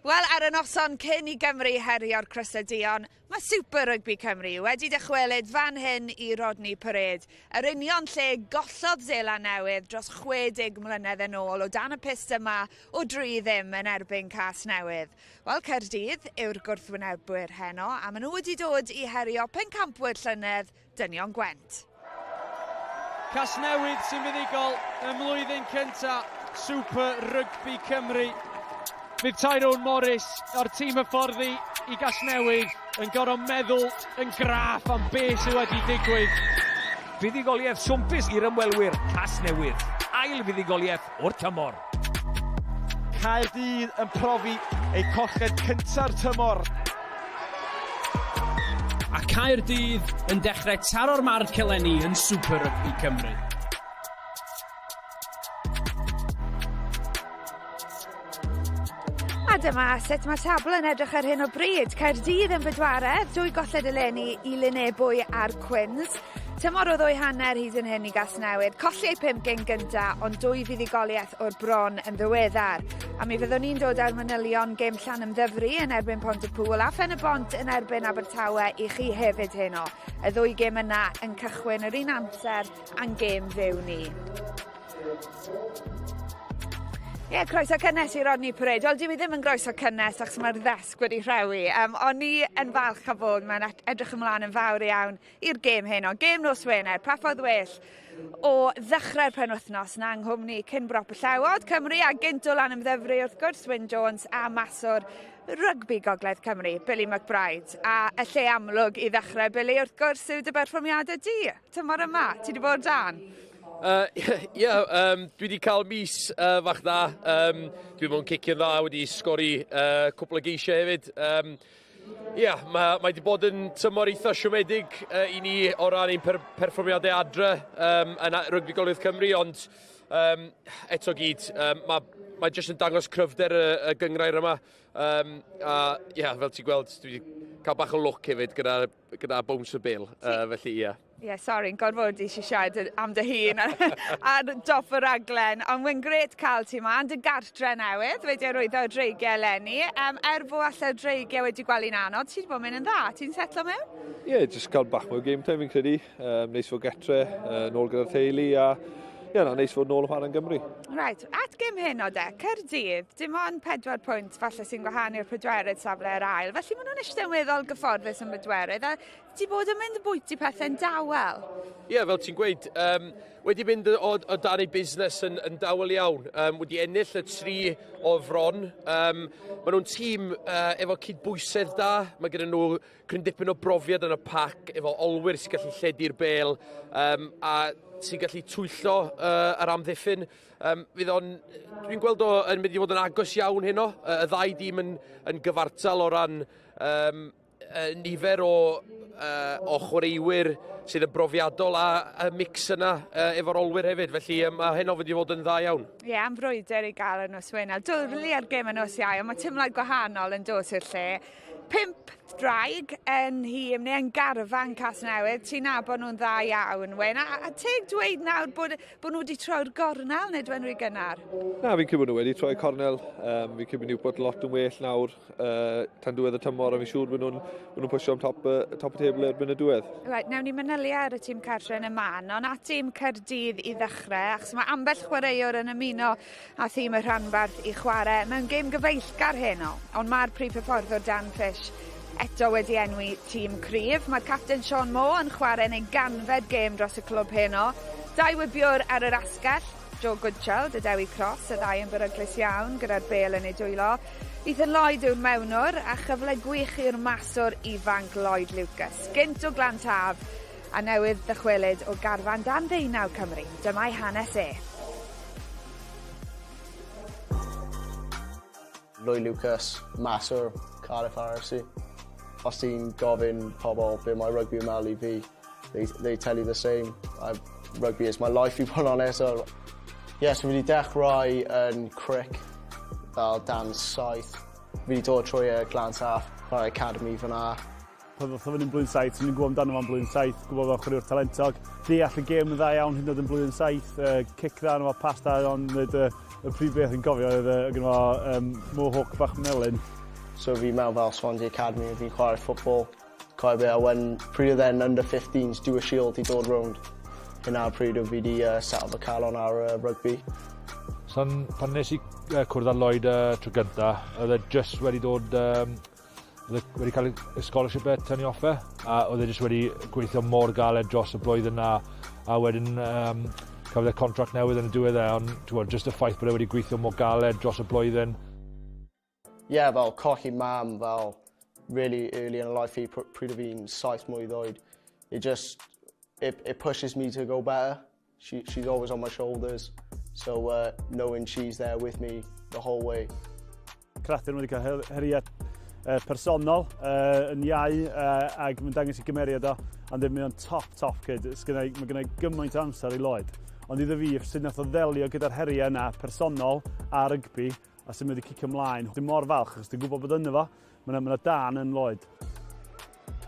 Wel, ar y noson cyn I Gymru herio'r Crysaudion, mae Super Rygbi Cymru wedi dychwelyd fan hyn I Rodney Parade. Yr union lle gollodd Newydd dros 60 mlynedd yn ôl o dan y pist yma o dri ddim yn erbyn Casnewydd. Wel, Caerdydd yw'r gwrthwynebwyr heno, a maen nhw wedi dod I herio pencampwyr llynedd dynion Gwent. Casnewydd sy'n fuddigol y mlwyddyn cynta Super Rygbi Cymru. Fydd Tyrone Morris o'r tîm hyfforddi I Gasnewydd yn gorfod meddwl yn graff am beth sydd wedi digwydd. Fuddigoliaeth swmpus i'r ymwelwyr Casnewydd. Ail fuddigoliaeth o'r tymor. Caerdydd yn profi eu colled cynta'r tymor. A Caerdydd yn dechrau taro'r marc eleni yn Super Rygbi Cymru. A dyma sut mae tabl yn edrych ar hyn o bryd. Caerdydd yn bedwaredd, 2 golled eleni I Lunebwy a'r Cwins. Tymor o 2 hanner hyd yn hyn I Gasnewydd. Colli eu 5 gyn gynta, ond 2 fuddigoliaeth o'r bron yn ddiweddar. A mi fyddwn ni'n dod â'r manylion gêm Llanymddyfri yn erbyn Pontypool a Phen y Bont yn erbyn Abertawe I chi hefyd heno. Y 2 gêm yna yn cychwyn yr un amser a'n gêm fyw ni. Croeso cynnes I Rodney Parade. Wel, dwi ddim yn groeso cynnes achos mae'r ddesg wedi rhewi. O'n I yn falch o fod, mae'n edrych ymlaen yn fawr iawn i'r gêm heno. Gêm nos Wener, paffodd well o ddechrau'r penwythnos na nghwmni cyn brop y llewod Cymru a gynt o Llanymddyfri wrth gwrs Wyn Jones a maswr Rygbi Gogledd Cymru, Billy McBride. A y lle amlwg I ddechrau, Billy, wrth gwrs yw dy berfformiadau di. Tymor yma, ti wedi bod dan? Dwi wedi cael mis fach dda. Dwi mewn cicio'n dda, wedi sgori cwpl o geisiau hefyd. Mae wedi bod yn tymor eitha siomedig I ni o ran ein perfformiadau adre yn Rygbi Gogledd Cymru, ond eto gyd, mae jyst yn dangos cryfder y gyngrair yma. Fel ti'n gweld, dwi wedi cael bach o look hefyd gyda bounce o bil, felly Sori'n gorfod I siarad am dy hun ar dop y raglen, ond wy'n gret cael ti yma, yn dy gartre newydd, wedi arwyddo dreigiau eleni. Fo allan dreigiau wedi gwely'n anodd, ti wedi bod mynd yn dda, ti'n setlo mewn? Jyst cael bach mewn game time fi'n credu, neis fod getre, nôl gyda'r theulu a neis fod nôl yn Gymru. Right, at gym hyn o de, Caerdydd, dim ond 4 pwynt falle sy'n gwahanu'r pedwerydd safle yr ail, felly maen nhw'n eistedd weddol gyfforddus yn bedwerydd, a ti bod yn mynd bwyty pethau'n dawel? Fel ti'n gweud, wedi mynd o dan ei busnes yn dawel iawn, wedi ennill y 3 o fron. Maen nhw'n tîm efo cydbwysedd da, mae gyda nhw cryn dipyn o brofiad yn y pac, efo olwyr sy'n gallu lledu'r bel, a sy'n gallu twyllo yr amddiffyn. Dwi'n gweld yn mynd I fod yn agos iawn heno. Y 2 dîm yn gyfartal o ran nifer o chwaraewyr sydd yn brofiadol a y mix yna efo'r olwyr hefyd. Felly mae heno wedi fod yn dda iawn. Am frwydr I gael yn nos Wener. Dwrli ar gêm yn nos Iau, ond mae tymlad gwahanol yn dos i'r lle. 5 draig yn hym neu yn garfan Casnewydd, ti'n nabod nhw'n dda iawn, Wyn. A teg dweud nawr bod nhw wedi troi'r gornel neu dwi'n rhy gynnar? Na, fi'n cymryd nhw wedi troi cornel. Fi'n cymryd Newport lot yn well nawr tan diwedd y tymor, a fi'n siŵr bod nhw'n pwysio am top y tebl erbyn y diwedd. Right, nawn ni manylu ar y tîm cartre yn y man, ond at tîm Caerdydd I ddechrau, achos mae ambell chwaraewr yn ymuno a tîm y rhanbarth I chwarae mewn gêm gyfeillgar heno, ond mae'r prif hyfforddwr Dan Fish eto wedi enwi tîm cryf. Mae'r capten Sean Moore yn chwarae neu ganfed gêm dros y clwb heno. 2 wybiwr ar yr asgell, Joe Goodchild, y Dewi Cross, y 2 yn beryglus iawn gyda'r bel yn ei dwylo. Ethan Lloyd yw'r mewnwr a chyfle gwych i'r maswr ifanc Lloyd Lucas. Gynt o Glantaf a newydd ddychwelyd o garfan dan ddeunaw Cymru. Dyma'i hanes e. Lloyd Lucas, maswr Cardiff RFC. Os ti'n gofyn pobl be mae rugby yn meddwl I fi, they tell you the same. Rugby is my life, I bod yn honest. So fi wedi dechrau yn cric fel dan 7. Fi wedi dod trwy y Glantaf, chwarae academy fyna. pan ddoth o fyny'n blwyddyn 7, ni'n gwybod amdano fo'n blwyddyn 7, gwybod fo'n chwaraewr talentog. Deall y gêm yn dda iawn hyd yn oed yn blwyddyn 7, cic dda yna fo, pas da ond y prif beth yn gofio oedd gyda fo mohawk bach melyn. So fi mewn fel Swansea Academy, fi'n chwarae football. Cofio be, a when pryd oedd e'n under 15s, do a shield i dod rownd. Hynna pryd oedd fi wedi set up y calon ar rugby. So, pan nes i cwrdd â Lloyd tro gynta, oedd e just wedi dod, wedi cael y scholarship tynnu offe, a oedd e just wedi gweithio mor galed dros y blwyddyn na, a wedyn cafodd e contract newydd yn y diwedd ond just y ffaith bod e wedi gweithio mor galed dros y blwyddyn. Yeah, fel colli mam, fel really early in life, pryd o fi'n 7 mlwydd oed. It pushes me to go better. She's always on my shoulders. So knowing she's there with me the whole way. Crathen wedi cael heriad personol yn iau ac mae'n dangos i gymeriad o, ond mae'n top kid. Mae gen i gymaint o amser i Lloyd. Ond iddo fi, sut nath o ddelio gyda'r heriau yna personol a rygbi, a sy'n mynd i cicio ymlaen. Dwi'n mor falch, achos dwi'n gwybod bod yna fo, mae'n dan yn Lloyd.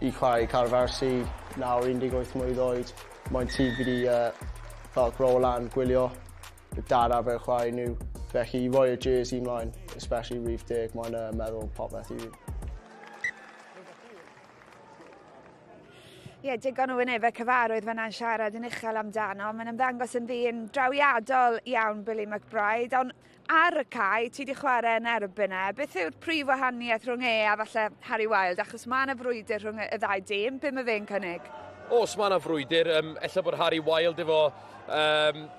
I chwarae Caerdydd nawr 18 mlwydd oed. Mae'n tîm fi wedi fel gro lan, gwylio. Dad a fe chwarae nhw. Felly i roi y jersey ymlaen, especially rhif 10, mae'n meddwl popeth i fi. Ie, digon o wynebau cyfarwydd fan'na'n siarad yn uchel amdano. Mae'n ymddangos yn ddyn drawiadol iawn Billy McBride, ond ar y cae, ti wedi chwarae yn erbyn e. Beth yw'r prif wahaniaeth rhwng a falle Harry Wild, achos mae yna frwydr rhwng y ddau dîm, be mae fe'n cynnig? Os mae yna frwydr, ella bod Harry Wild efo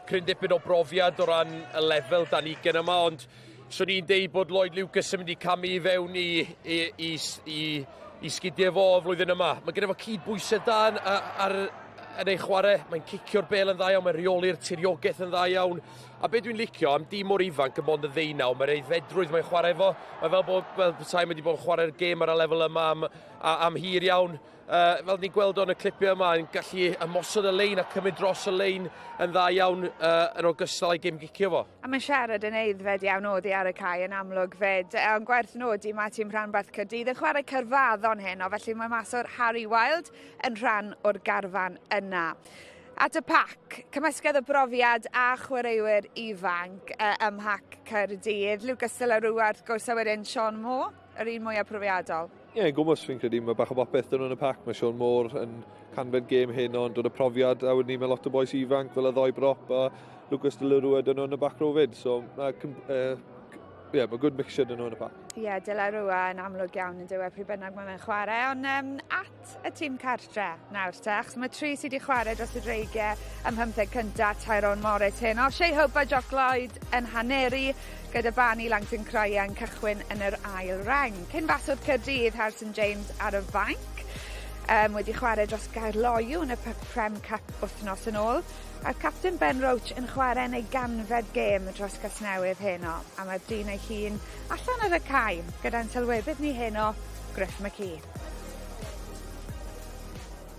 cryn dipyn o brofiad o ran y lefel dan ugain yma, ond swn i'n deud bod Lloyd Lucas yn mynd i camu i fewn i sgidiau fo flwyddyn yma. Mae gen i fo cydbwysedd da yn ei chwarae, mae'n cicio'r bel yn dda iawn, mae'n reoli'r tiriogaeth yn dda iawn. A be dwi'n licio am dîm o'r ifanc yn bod yn ddeunaw, mae'r eiddfedrwydd mae'n chwarae fo. Mae fel bod Simon wedi bod yn chwarae'r gêm ar y lefel yma am hir iawn. Fel ni'n gweld o'n y clipiau yma, yn gallu ymosod y lein a cymryd dros y lein yn dda iawn yn ogystal â'i gêm gicio fo. A mae'n siarad yn eiddfed iawn oddi ar y cae yn amlwg fed. Ond gwerth nodi mae tîm Rhanbarth Caerdydd yn chwarae cyrfaddon heno, felly mae mas o'r Harry Wild yn rhan o'r garfan yna. At y pac, cymysgedd y brofiad a chwaraewyr ifanc ym Mhac Caerdydd. Lucas Dylarwart, groesawu wedyn Sean Moore, yr un mwyaf profiadol. Ie, yn gwmws fi'n credu, mae bach o bopeth yn y pac. Mae Sean Moore yn canfed gêm hyn ond dod y profiad a wedyn ni mae lot o boes ifanc fel y ddoi brop a Lucas Dylarwart yn y bac row fyd. So, mae good mixture yn y pac. Ie, Dylarwart yn amlwg iawn yn diwedd pryd bynnag mae'n chwarae, ond at y tîm cartre nawr te, achos mae 3 sydd wedi chwarae dros y dreigiau ym 15 cyntaf Tyrone Morris heno. Shea Hope a Jock Lloyd yn haneri, gyda Barney Langton Croean cychwyn yn yr ail rang. Cyn baswr Caerdydd, Harrison James ar y fainc, wedi chwarae dros Gaerloyw yn y Prem Cup wythnos yn ôl. A'r captain Ben Roach yn chwarae yn ei ganfed gêm dros Gasnewydd heno, a mae'r dyn ei hun allan ar y cae gyda'n sylwebydd ni heno, Griff McKee.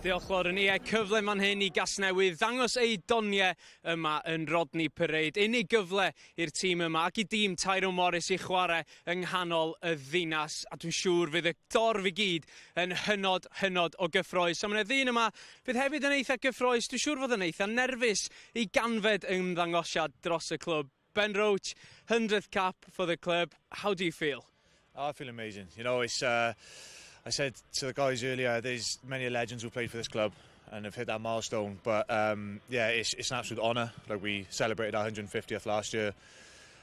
Diolch Lor, yn cyfle man hyn i Gasnewydd, ddangos ei doniau yma yn Rodney Parade. Unig gyfle i'r tîm yma ac i dîm Tyrone Morris i chwarae yng nghanol y ddinas. A dwi'n siŵr fydd y dorf i gyd yn hynod o gyffroes. A mae'n ddyn yma fydd hefyd yn eitha gyffroes. Dwi'n siŵr fod yn eitha nerfus i ganfed ymddangosiad dros y clwb. Ben Roach, 100th cap for the club. How do you feel? Oh, I feel amazing. You know, it's... I said to the guys earlier, there's many legends who played for this club and have hit that milestone. But yeah, it's an absolute honour. Like, we celebrated our 150th last year,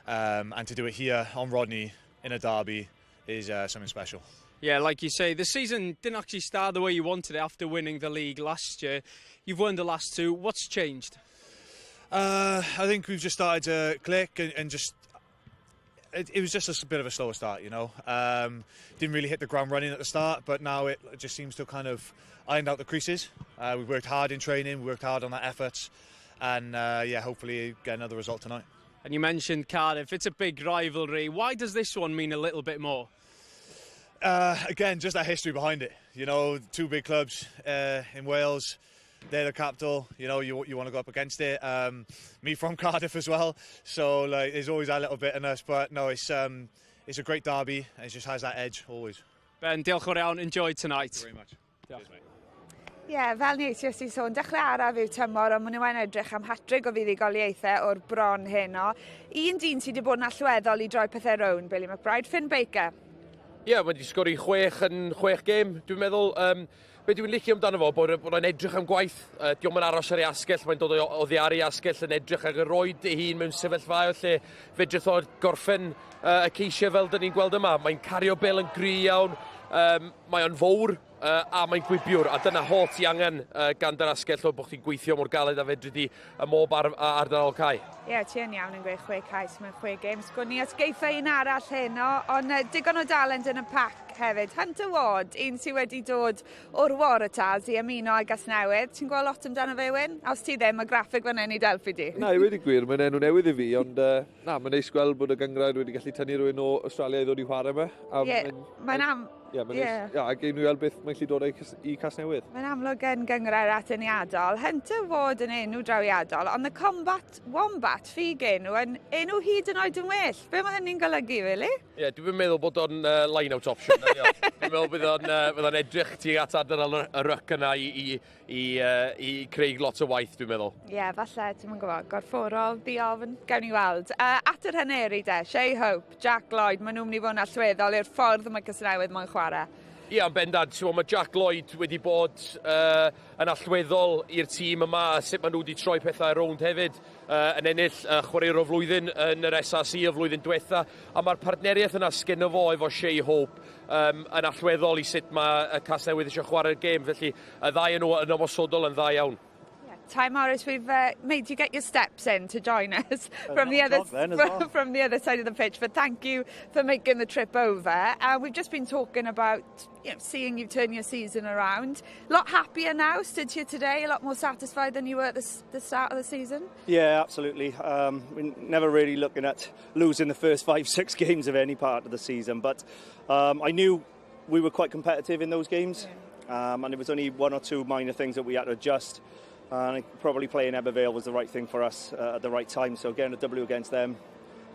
and to do it here on Rodney in a derby is something special. Yeah, like you say, the season didn't actually start the way you wanted it after winning the league last year. You've won the last 2. What's changed? I think we've just started to click and just. It was just a bit of a slower start, you know. Didn't really hit the ground running at the start, but now it just seems to kind of ironed out the creases. We worked hard in training, we worked hard on that effort, and yeah, hopefully get another result tonight. And you mentioned Cardiff, it's a big rivalry. Why does this one mean a little bit more? Again, just that history behind it. You know, 2 big clubs in Wales. They're the capital, you know, you want to go up against it. Me from Cardiff as well, so like there's always that little bit in us, but no, it's a great derby, and it just has that edge always. Ben, diolch yn fawr iawn, enjoy tonight. Thank you very much. Ie, fel neisios i sôn, dechrau araf yw tymor, ond maen nhw'n edrych am hatrig o fuddugoliaethau o'r bron heno. Un dyn sydd wedi bod yn allweddol i droi pethau rown, Billy McBride, Finn Baker. Ie, mae wedi sgori 6 yn 6 gêm. Dwi'n meddwl, be dwi'n licio amdano fo, bod yn edrych am gwaith. Diolch yn aros ar ei asgell, mae'n dod o ddiar ei asgell yn edrych ac yn roed ei hun mewn sefyllfaoedd lle fedrith o gorffen y ceisiau fel dyn ni'n gweld yma. Mae'n cario bel yn gry iawn, mae o'n fawr a mae'n gwibiwr, a dyna holl ti angen gan dyr asgell o bod chi'n gweithio mor galed a fedri di y mob ardal cae. Ie, ti yn iawn yn gweud 6 cais mewn 6 games. Gwni at geithio un arall heno, ond digon o dalent yn y pac hefyd. Hunter Ward, un sydd wedi dod o'r Waratahs i ymuno â Gasnewydd. Ti'n gweld lot amdano fe, Wyn? Os ti ddim, y graffig fan hyn i delphi di. Na, i wedi gwir, mae'n enw newydd i fi, ond mae'n neis gweld bod y gyngrair wedi gallu tynnu rhywun o Australia i ddod i chwarae yma. Ie, mae'n am... Ie, ac ein weld beth mae'n lli dod i Casnewydd. Mae'n amlwg yn gyngrair atyniadol. Hunter Ward yn enw drawiadol, ond y Combat Wombat ffug enw yn enw hyd yn oed yn well. Be mae hynny'n golygu, Fili? Ie, dwi'n meddwl bod o'n line-out option. Dwi'n meddwl bydd o'n edrych ti at adar y ryc yna i creu lot o waith, dwi'n meddwl. Ie, falle, ti'n mynd gwybod, gorfforol, diofn, gawn ni weld. At yr hyneri de, Shea Hope, Jack Lloyd, maen nhw'n mynd i fod yn allweddol i'r ffordd mae Casnewydd moyn chwarae. Ie, yn bendant, mae Jack Lloyd wedi bod yn allweddol i'r tîm yma, a sut maen nhw wedi troi pethau rownd hefyd, yn ennill chwaraewr o flwyddyn yn yr S4C o flwyddyn diwetha, a mae'r partneriaeth yna sgynno fo efo Shea Hope yn allweddol i sut mae Casnewydd eisiau chwarae'r gêm, felly y ddau yn ymosodol yn dda iawn. Ty Morris, we've made you get your steps in to join us from the other side of the pitch, but thank you for making the trip over. We've just been talking about seeing you turn your season around. A lot happier now, stood here today, a lot more satisfied than you were at the start of the season? Yeah, absolutely. We're never really looking at losing the first 5-6 games of any part of the season, but I knew we were quite competitive in those games, and there was only 1 or 2 minor things that we had to adjust. And probably playing Ebervale was the right thing for us at the right time. So getting a W against them,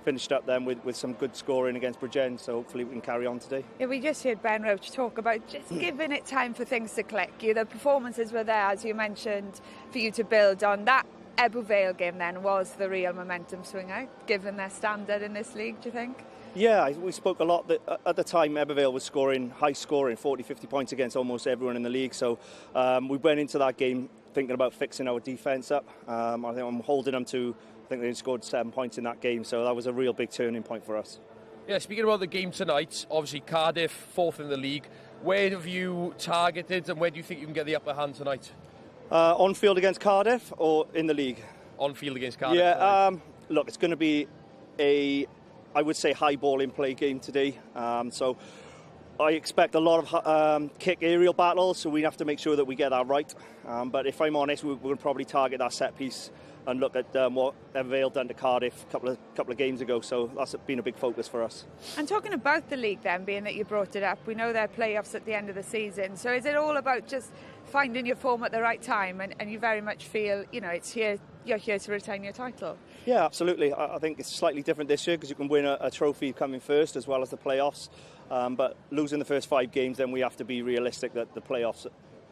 finished up then with some good scoring against Bridgend. So hopefully we can carry on today. Yeah, we just heard Ben Roach talk about just giving it time for things to click. The performances were there, as you mentioned, for you to build on. That Ebervale game then was the real momentum swinger, given their standard in this league, do you think? Yeah, we spoke a lot that at the time Ebervale was scoring, high scoring, 40-50 points against almost everyone in the league. So we went into that game thinking about fixing our defence up. I think I'm holding them to, I think they scored 7 points in that game, so that was a real big turning point for us. Yeah, speaking about the game tonight, obviously Cardiff, 4th in the league. Where have you targeted and where do you think you can get the upper hand tonight? On field against Cardiff or in the league? On field against Cardiff. Yeah, look, it's going to be I would say high ball in play game today. So I expect a lot of kick aerial battles, so we have to make sure that we get that right. But if I'm honest, we're going to probably target that set piece and look at what Ebervale done to Cardiff a couple of games ago. So that's been a big focus for us. And talking about the league then, being that you brought it up, we know there are playoffs at the end of the season. So is it all about just finding your form at the right time and you very much feel, it's here, you're here to retain your title? Yeah, absolutely. I think it's slightly different this year because you can win a trophy coming first as well as the playoffs. But losing the first 5 games, then we have to be realistic that the playoffs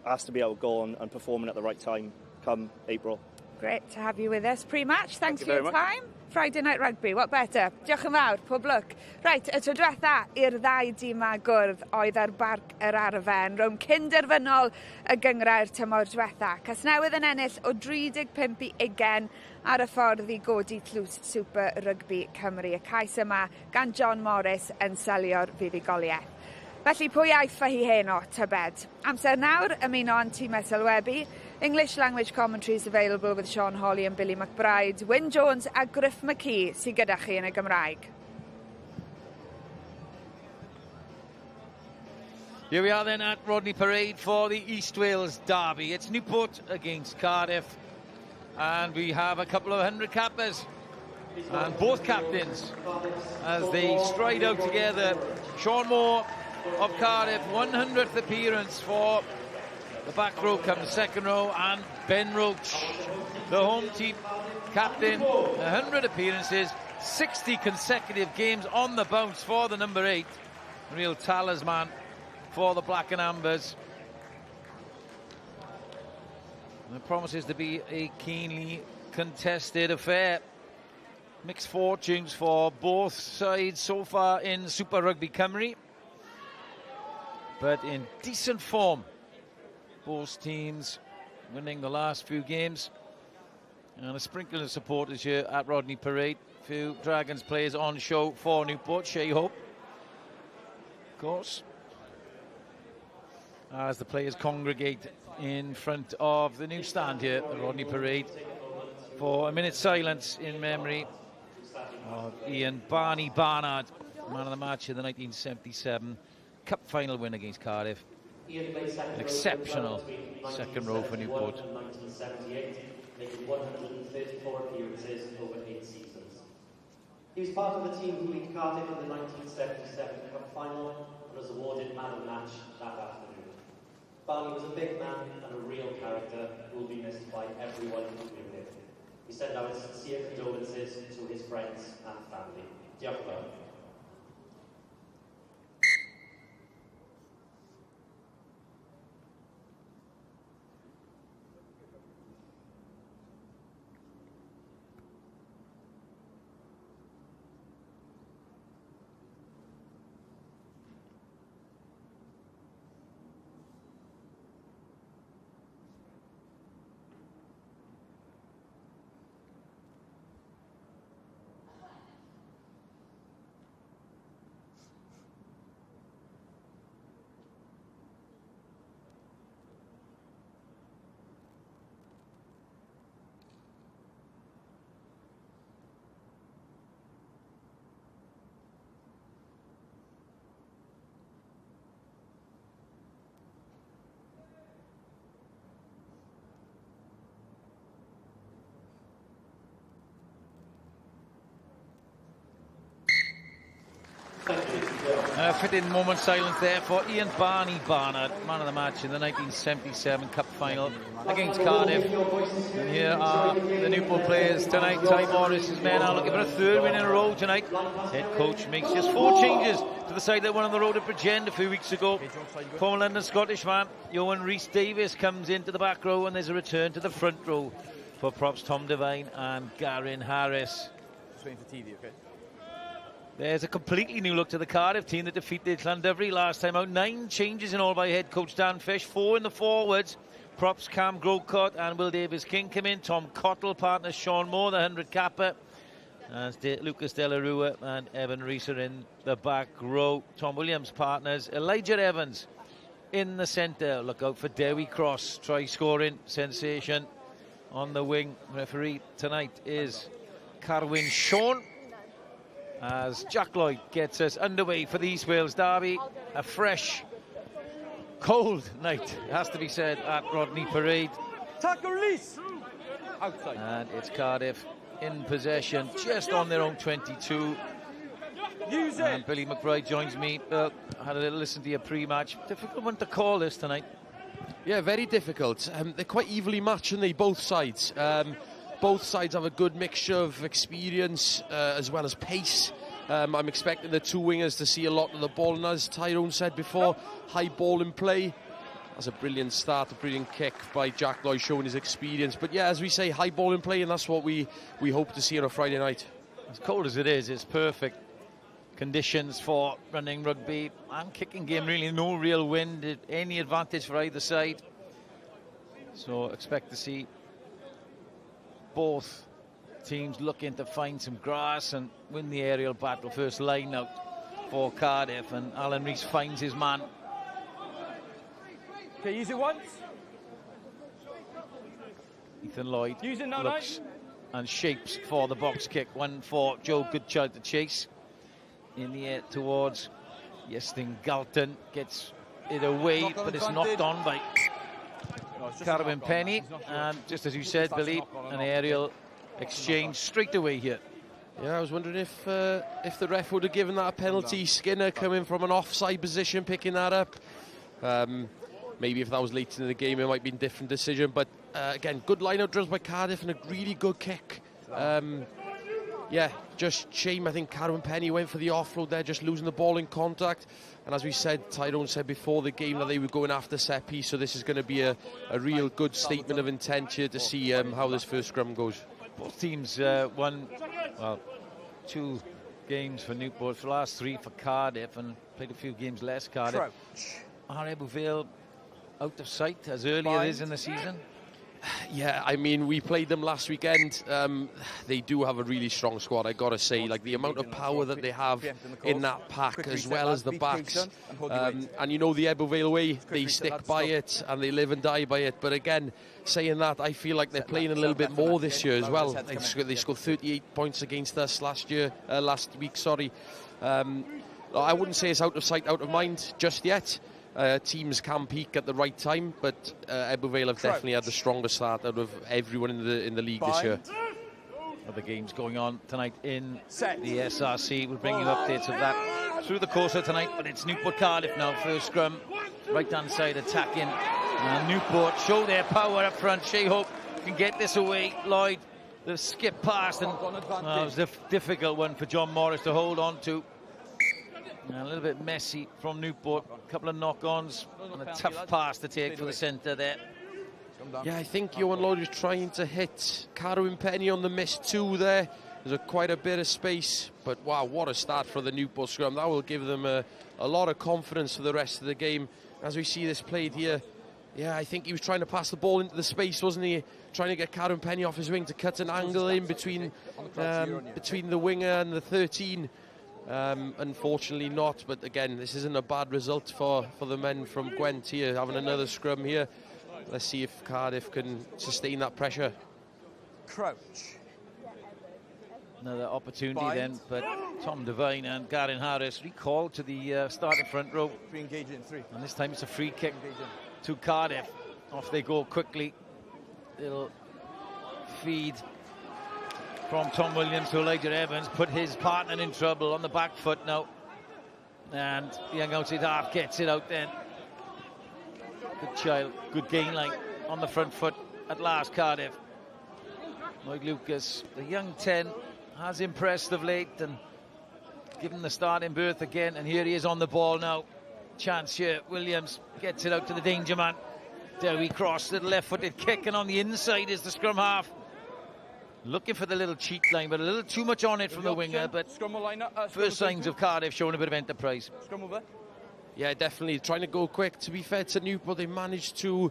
has to be our goal and performing at the right time come April. Great to have you with us pre-match. Thanks for your time. Friday Night Rugby, what better? Diolch yn fawr, pob lwc. Right, y tro diwetha i'r ddau dîm a gwrdd oedd ar barc yr arfen rhwng cynderfynol y gyngrair tymor diwetha. Casnewydd yn ennill o 35 i 20 ar y ffordd i godi tlws Super Rygbi Cymru. Y cais yma gan John Morris yn selio'r fuddugoliaeth. Felly pwy aeth fy hi heno, tybed? Amser nawr, ymuno yn tîmau sylwebu. English language commentaries available with Sean Hawley and Billy McBride, Wyn Jones a Griff McKee sy'n gyda chi yn y Gymraeg. Here we are then at Rodney Parade for the East Wales derby. It's Newport against Cardiff, and we have a couple of 100 cappers and both captains as they stride out together. Sean Moore of Cardiff, 100th appearance for the back row comes second row, and Ben Roach, the home team captain, 100 appearances, 60 consecutive games on the bounce for the number 8, real talisman for the Black and Ambers. It promises to be a keenly contested affair. Mixed fortunes for both sides so far in Super Rygbi Cymru, but in decent form. Both teams winning the last few games, and a sprinkle of supporters here at Rodney Parade. Few Dragons players on show for Newport. Shea Hope, of course, as the players congregate in front of the new stand here at Rodney Parade for a minute's silence in memory of Ian Barney Barnard, man of the match in the 1977 Cup final win against Cardiff. An exceptional second row for Newport. 1978, making 134 appearances over 8 seasons. He was part of the team who beat Cardiff in the 1977 Cup final and was awarded man of the match that afternoon. Barney was a big man and a real character who will be missed by everyone who knew him. We send our sincere condolences to his friends and family. Diolch yn fawr. A fitting moment silence there for Ian Barney Barnard, man of the match in the 1977 Cup final against Cardiff. And here are the Newport players tonight. Ty Morris's men are looking for a third win in a row tonight. Head coach makes just 4 changes to the side that won on the road at Bridgend a few weeks ago. Former London Scottish man Johan Rhys-Davies comes into the back row, and there's a return to the front row for props Tom Devine and Garin Harris. Just waiting for TV, okay? There's a completely new look to the Cardiff team that defeated Llandovery last time out. 9 changes in all by head coach Dan Fish. 4 in the forwards. Props Cam Grocott and Will Davis-King come in. Tom Cottle partners Sean Moore, the 100 capper. As Lucas De La Rua and Evan Rees are in the back row. Tom Williams partners Elijah Evans in the centre. Look out for Dewi Cross. Try scoring sensation on the wing. Referee tonight is Carwyn Sean. As Jack Lloyd gets us underway for the East Wales derby. A fresh, cold night, it has to be said, at Rodney Parade. Tackle release! Outside. And it's Cardiff in possession, just on their own 22. Use it. And Billy McBride joins me. I had a little listen to your pre-match. Difficult one to call this tonight. Yeah, very difficult. They're quite evenly matched, aren't they, both sides. Both sides have a good mixture of experience as well as pace. I'm expecting the 2 wingers to see a lot of the ball, and as Tyrone said before, high ball in play. That's a brilliant start, a brilliant kick by Jack Lloyd showing his experience. But yeah, as we say, high ball in play, and that's what we hope to see on a Friday night. As cold as it is, it's perfect conditions for running rugby and kicking game. Really no real wind, any advantage for either side. So expect to see both teams looking to find some grass and win the aerial battle. First line out for Cardiff, and Alan Rees finds his man. Okay, use it once. Ethan Lloyd Use it now, looks and shapes for the box kick. One for Joe Goodchild to chase. In the air towards Iestyn Galton. Gets it away, but it's knocked on by Carwyn Penny, and just as you said, Billy, an aerial exchange straight away here. Yeah, I was wondering if the ref would have given that a penalty. Skinner coming from an offside position, picking that up. Maybe if that was late in the game, it might have been a different decision. But again, good line-out drills by Cardiff and a really good kick. Yeah, just shame. I think Carwyn Penny went for the offload there, just losing the ball in contact. And as we said, Tyrone said before the game that they were going after set piece, so this is going to be a real good statement of intent here to see how this first scrum goes. Both teams won, well, 2 games for Newport, for the last 3 for Cardiff, and played a few games less Cardiff. Are Ebbw Vale out of sight as early as it is in the season? Yeah, I mean, we played them last weekend. They do have a really strong squad, I gotta say. Like, the amount of power that they have in that pack, as well as the backs. And you know, the Ebbw Vale way, they stick by it and they live and die by it. But again, saying that, I feel like they're playing a little bit more this year as well. They scored 38 points against us last week. I wouldn't say it's out of sight, out of mind just yet. Teams can peak at the right time, but Ebbw Vale have definitely had the strongest start out of everyone in the league this year. Other games going on tonight in the SRC. We'll bring you updates of that through the course of tonight, but it's Newport Cardiff now. First scrum, right-hand side attacking. Newport show their power up front. Shea Hope can get this away. Lloyd, the skip past, and it was a difficult one for John Morris to hold on to. A little bit messy from Newport. A couple of knock-ons and a tough pass to take for the centre there. Yeah, I think Johan Lloyd was trying to hit Carwyn Penny on the miss too there. There's quite a bit of space, but wow, what a start for the Newport scrum. That will give them a lot of confidence for the rest of the game. As we see this played here, yeah, I think he was trying to pass the ball into the space, wasn't he? Trying to get Carwyn Penny off his wing to cut an angle in between the winger and the 13. Unfortunately not, but again, this isn't a bad result for the men from Gwent here, having another scrum here. Let's see if Cardiff can sustain that pressure. Crouch. Another opportunity then, but Tom Devine and Garen Harris recalled to the starting front row. Re-engaging in 3. And this time it's a free kick to Cardiff. Off they go quickly. Little feed from Tom Williams to Elijah Evans, put his partner in trouble on the back foot now. And the young outside half gets it out then. Good child, good gain line on the front foot at last, Cardiff. Lloyd Lucas, the young 10, has impressed of late and given the starting berth again. And here he is on the ball now. Chance here, Williams gets it out to the danger man. There we cross, little left-footed kick, and on the inside is the scrum half. Looking for the little cheat line, but a little too much on it from the winger. But first signs of Cardiff showing a bit of enterprise. Yeah, definitely trying to go quick. To be fair to Newport, they managed to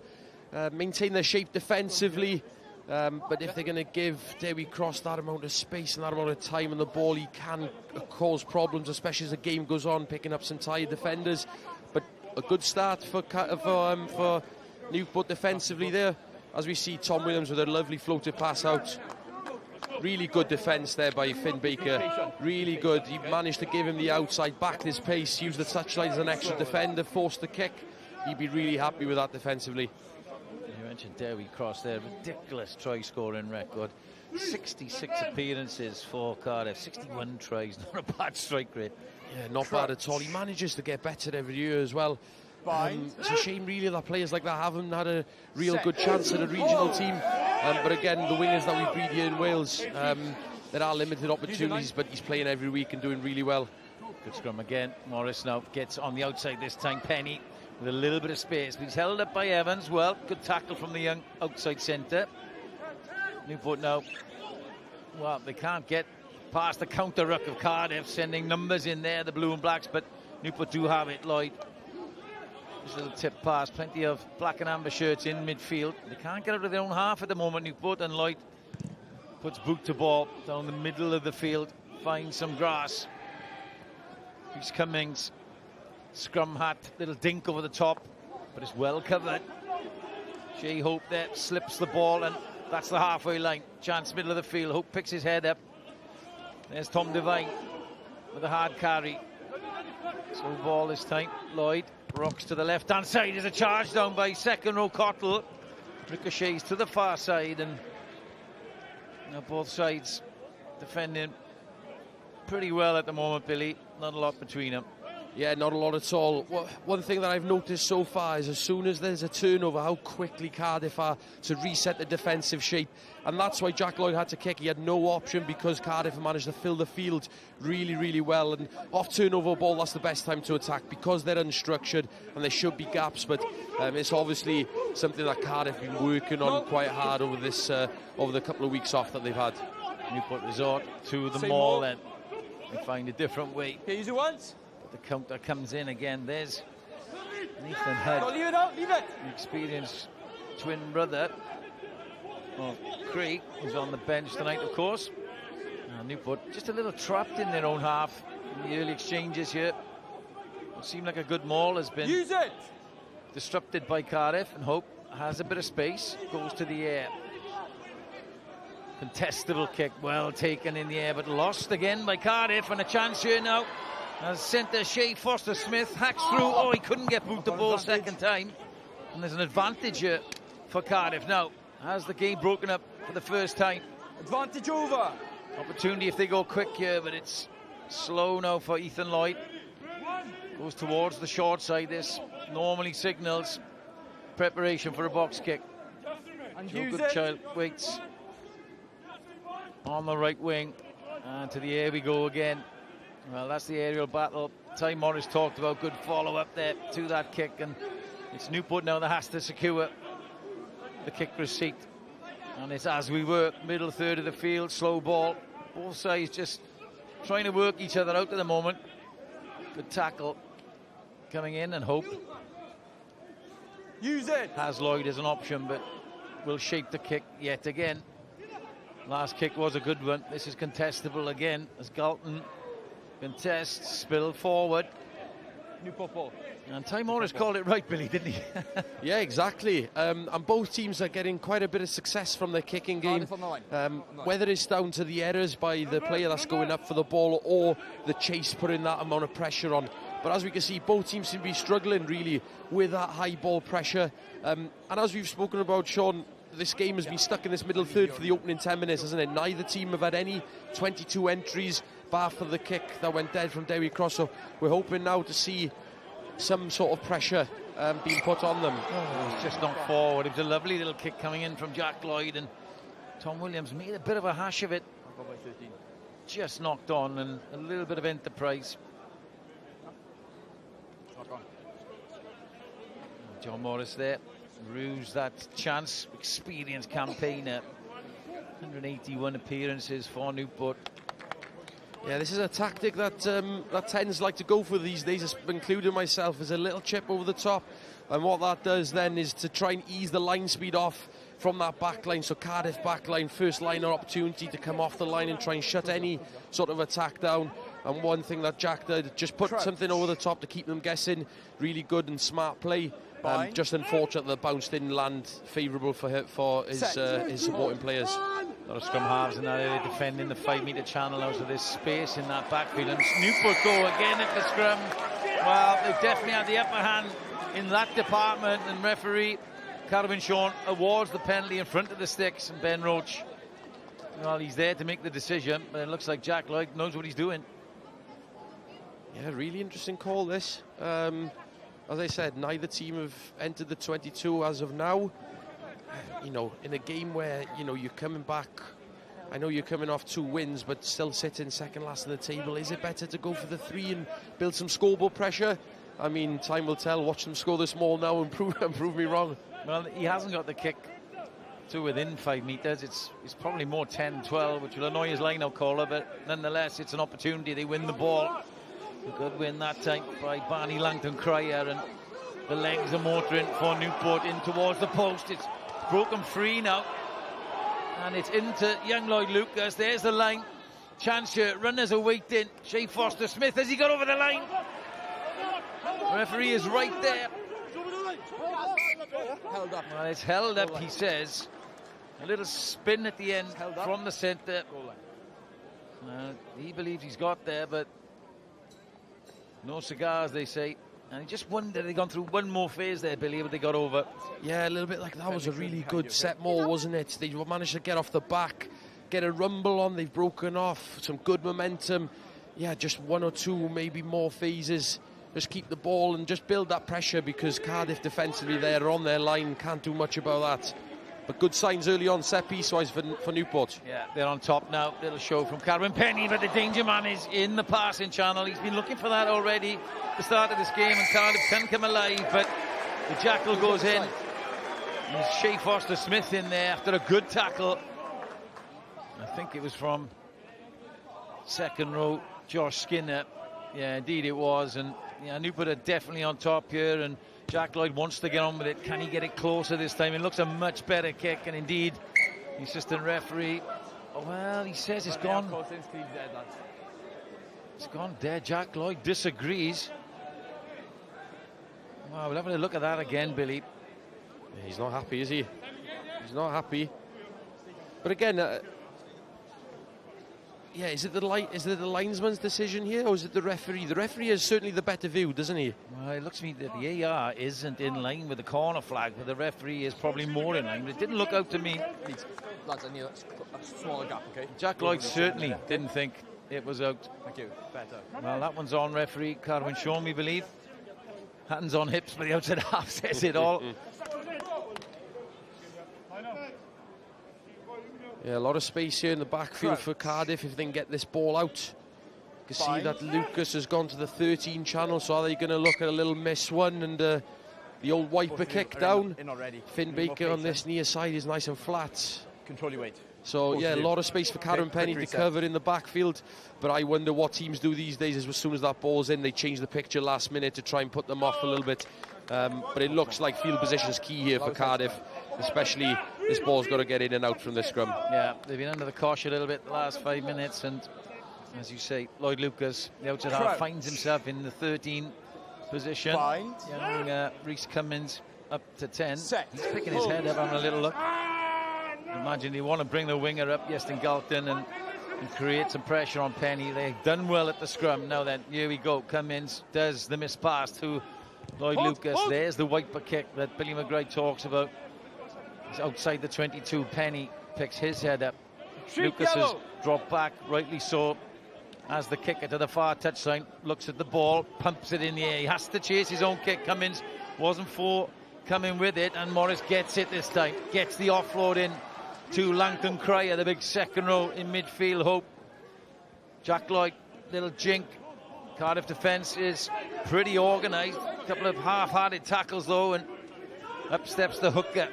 maintain their shape defensively. But if they're going to give Dewi Cross that amount of space and that amount of time on the ball, he can cause problems, especially as the game goes on, picking up some tired defenders. But a good start for Newport defensively there, as we see Tom Williams with a lovely floated pass out. Really good defence there by Finn Baker. Really good. He managed to give him the outside, back his pace, use the touchline as an extra defender, force the kick. He'd be really happy with that defensively. You mentioned Dewi Cross there, ridiculous try scoring record. 66 appearances for Cardiff, 61 tries, not a bad strike rate. Yeah, not bad at all. He manages to get better every year as well. It's a shame really that players like that haven't had a real good chance at a regional team. But again, the wingers that we breed here in Wales, there are limited opportunities, but he's playing every week and doing really well. Good scrum again. Morris now gets on the outside this time. Penny with a little bit of space, but he's held up by Evans. Well, good tackle from the young outside centre. Newport now, well, they can't get past the counter ruck of Cardiff, sending numbers in there, the blue and blacks, but Newport do have it. Lloyd, just a little tip pass, plenty of black and amber shirts in midfield. They can't get out of their own half at the moment, Newport, and Lloyd puts boot to ball down the middle of the field, finds some grass. He's Cummings, scrum hat, little dink over the top, but it's well covered. Shea Hope there slips the ball, and that's the halfway line. Chance middle of the field. Hope picks his head up. There's Tom Devine with a hard carry. So ball this time. Lloyd rocks to the left-hand side. There's a charge down by second row Cottle. Ricochets to the far side, and both sides defending pretty well at the moment, Billy. Not a lot between them. Yeah, not a lot at all. One thing that I've noticed so far is as soon as there's a turnover, how quickly Cardiff are to reset the defensive shape. And that's why Jack Lloyd had to kick. He had no option because Cardiff managed to fill the field really, really well. And off turnover ball, that's the best time to attack because they're unstructured and there should be gaps. But it's obviously something that Cardiff have been working on quite hard over over the couple of weeks off that they've had. Newport resort to the maul then. They find a different way. Okay, use it once. The counter comes in again. There's Nathan Head, Leave it out, leave it. the experienced twin brother of Craig, who's on the bench tonight, of course. Newport just a little trapped in their own half in the early exchanges here. It seemed like a good maul has been disrupted by Cardiff, and Hope has a bit of space, goes to the air. Contestable kick, well taken in the air, but lost again by Cardiff, and a chance here now. As centre Shea Foster-Smith hacks through. Oh, he couldn't get boot the ball second time. And there's an advantage here for Cardiff now. Has the game broken up for the first time. Advantage over. Opportunity if they go quick here, but it's slow now for Ethan Lloyd. Goes towards the short side. This normally signals preparation for a box kick. And Joe Goodchild waits on the right wing. And to the air we go again. Well, that's the aerial battle. Ty Morris talked about good follow-up there to that kick, and it's Newport now that has to secure the kick receipt. And it's as we work, middle third of the field, slow ball. Both sides just trying to work each other out at the moment. Good tackle coming in, and Hope use it. Has Lloyd as an option, but will shape the kick yet again. Last kick was a good one. This is contestable again as Galton contests, spill forward. Newport ball. And Ty Morris called it right, Billy, didn't he? Yeah, exactly. And both teams are getting quite a bit of success from their kicking game. Whether it's down to the errors by the player that's going up for the ball or the chase putting that amount of pressure on. But as we can see, both teams seem to be struggling really with that high ball pressure. And as we've spoken about, Sean, this game has been stuck in this middle third for the opening 10 minutes, hasn't it? Neither team have had any 22 entries, bar for the kick that went dead from Dewi Cross. So we're hoping now to see some sort of pressure being put on them. It's just not forward. It was a lovely little kick coming in from Jack Lloyd, and Tom Williams made a bit of a hash of it. Just knocked on, and a little bit of enterprise. John Morris there. Ruse that chance. Experienced campaigner. 181 appearances for Newport. Yeah, this is a tactic that that tends like to go for these days, including myself, is a little chip over the top. And what that does then is to try and ease the line speed off from that back line. So Cardiff back line, first line opportunity to come off the line and try and shut any sort of attack down. And one thing that Jack did, just put something over the top to keep them guessing. Really good and smart play. Just unfortunate that bounced in land favourable for his supporting players. A lot of scrum halves in that area defending the 5-metre channel now, so there's space in that backfield. And Newport go again at the scrum. Well, they've definitely had the upper hand in that department, and referee Carvin Sean awards the penalty in front of the sticks, and Ben Roach, well, he's there to make the decision, but it looks like Jack Lloyd knows what he's doing. Yeah, really interesting call this. As I said, neither team have entered the 22 as of now. You know, in a game where, you know, you're coming back, I know you're coming off 2 wins, but still sitting second last on the table. Is it better to go for the 3 and build some scoreboard pressure? I mean, time will tell. Watch them score this small now and prove me wrong. Well, he hasn't got the kick to within 5 metres. It's probably more 10, 12, which will annoy his line-out caller, but nonetheless, it's an opportunity. They win the ball. A good win that time by Barney Langton-Cryer, and the legs are motoring for Newport in towards the post. It's broken free now, and it's into young Lloyd Lucas. There's the line. Chance here. Runners are waiting. Shea Foster-Smith, has he got over the line? The referee is right there. Held up. Well, it's held up, he says. A little spin at the end from the centre. He believes he's got there, but no cigars, they say. And I just wonder, they've gone through one more phase there, Billy, but they got over. Yeah, a little bit like that was a really good set maul, wasn't it? They managed to get off the back, get a rumble on, they've broken off, some good momentum. Yeah, just 1 or 2, maybe more phases just keep the ball and just build that pressure, because Cardiff defensively, they're on their line, can't do much about that. But good signs early on, set piece-wise for Newport. Yeah, they're on top now. Little show from Carwyn Penny, but the danger man is in the passing channel. He's been looking for that already at the start of this game, and Cardiff can come alive, but the jackal goes in. There's Shea Foster-Smith in there after a good tackle. I think it was from second row, Josh Skinner. Yeah, indeed it was. And yeah, Newport are definitely on top here, and Jack Lloyd wants to get on with it. Can he get it closer this time? It looks a much better kick, and indeed the assistant referee, well, he says it's gone. It's gone dead. Jack Lloyd disagrees. Wow, we'll have a look at that again, Billy. Yeah, he's not happy, is he? He's not happy. But again, yeah, is it the linesman's decision here, or is it the referee? The referee has certainly the better view, doesn't he? Well, it looks to me that the AR isn't in line with the corner flag, but the referee is probably more in line. But it didn't look out to me. Lads, I need a smaller gap, okay? Jack Lloyd certainly didn't think it was out. Thank you. Better. Well, that one's on referee Carwyn Shawn, we believe. Hands on hips, but the outside half says it all. Yeah, a lot of space here in the backfield for Cardiff if they can get this ball out. You can see that Lucas has gone to the 13 channel, so are they going to look at a little miss one and the old wiper kick down? Finn Baker on this near side is nice and flat. Control your weight. So yeah, a lot of space for Carwyn Penny to cover in the backfield, but I wonder what teams do these days is as soon as that ball's in, they change the picture last minute to try and put them off a little bit. But it looks like field position is key here for Cardiff, especially this ball's got to get in and out from the scrum. Yeah, they've been under the cosh a little bit the last 5 minutes, and as you say, Lloyd Lucas, the outside half, finds himself in the 13 position. Young Rhys Cummins up to 10. He's picking his head up, having a little look. Imagine they want to bring the winger up, Iestyn Galton, and create some pressure on Penny. They've done well at the scrum. Now then, here we go. Cummins does the miss pass to Lloyd Lucas. There's the wiper kick that Billy McGrath talks about. He's outside the 22. Penny picks his head up. Lucas has dropped back, rightly so, as the kicker to the far touchline looks at the ball, pumps it in the air. He has to chase his own kick. Cummins wasn't coming with it, and Morris gets it this time. Gets the offload in to Langton Cryer, the big second row in midfield hope. Jack Lloyd, little jink. Cardiff defence is pretty organised. A couple of half-hearted tackles though, and up steps the hooker,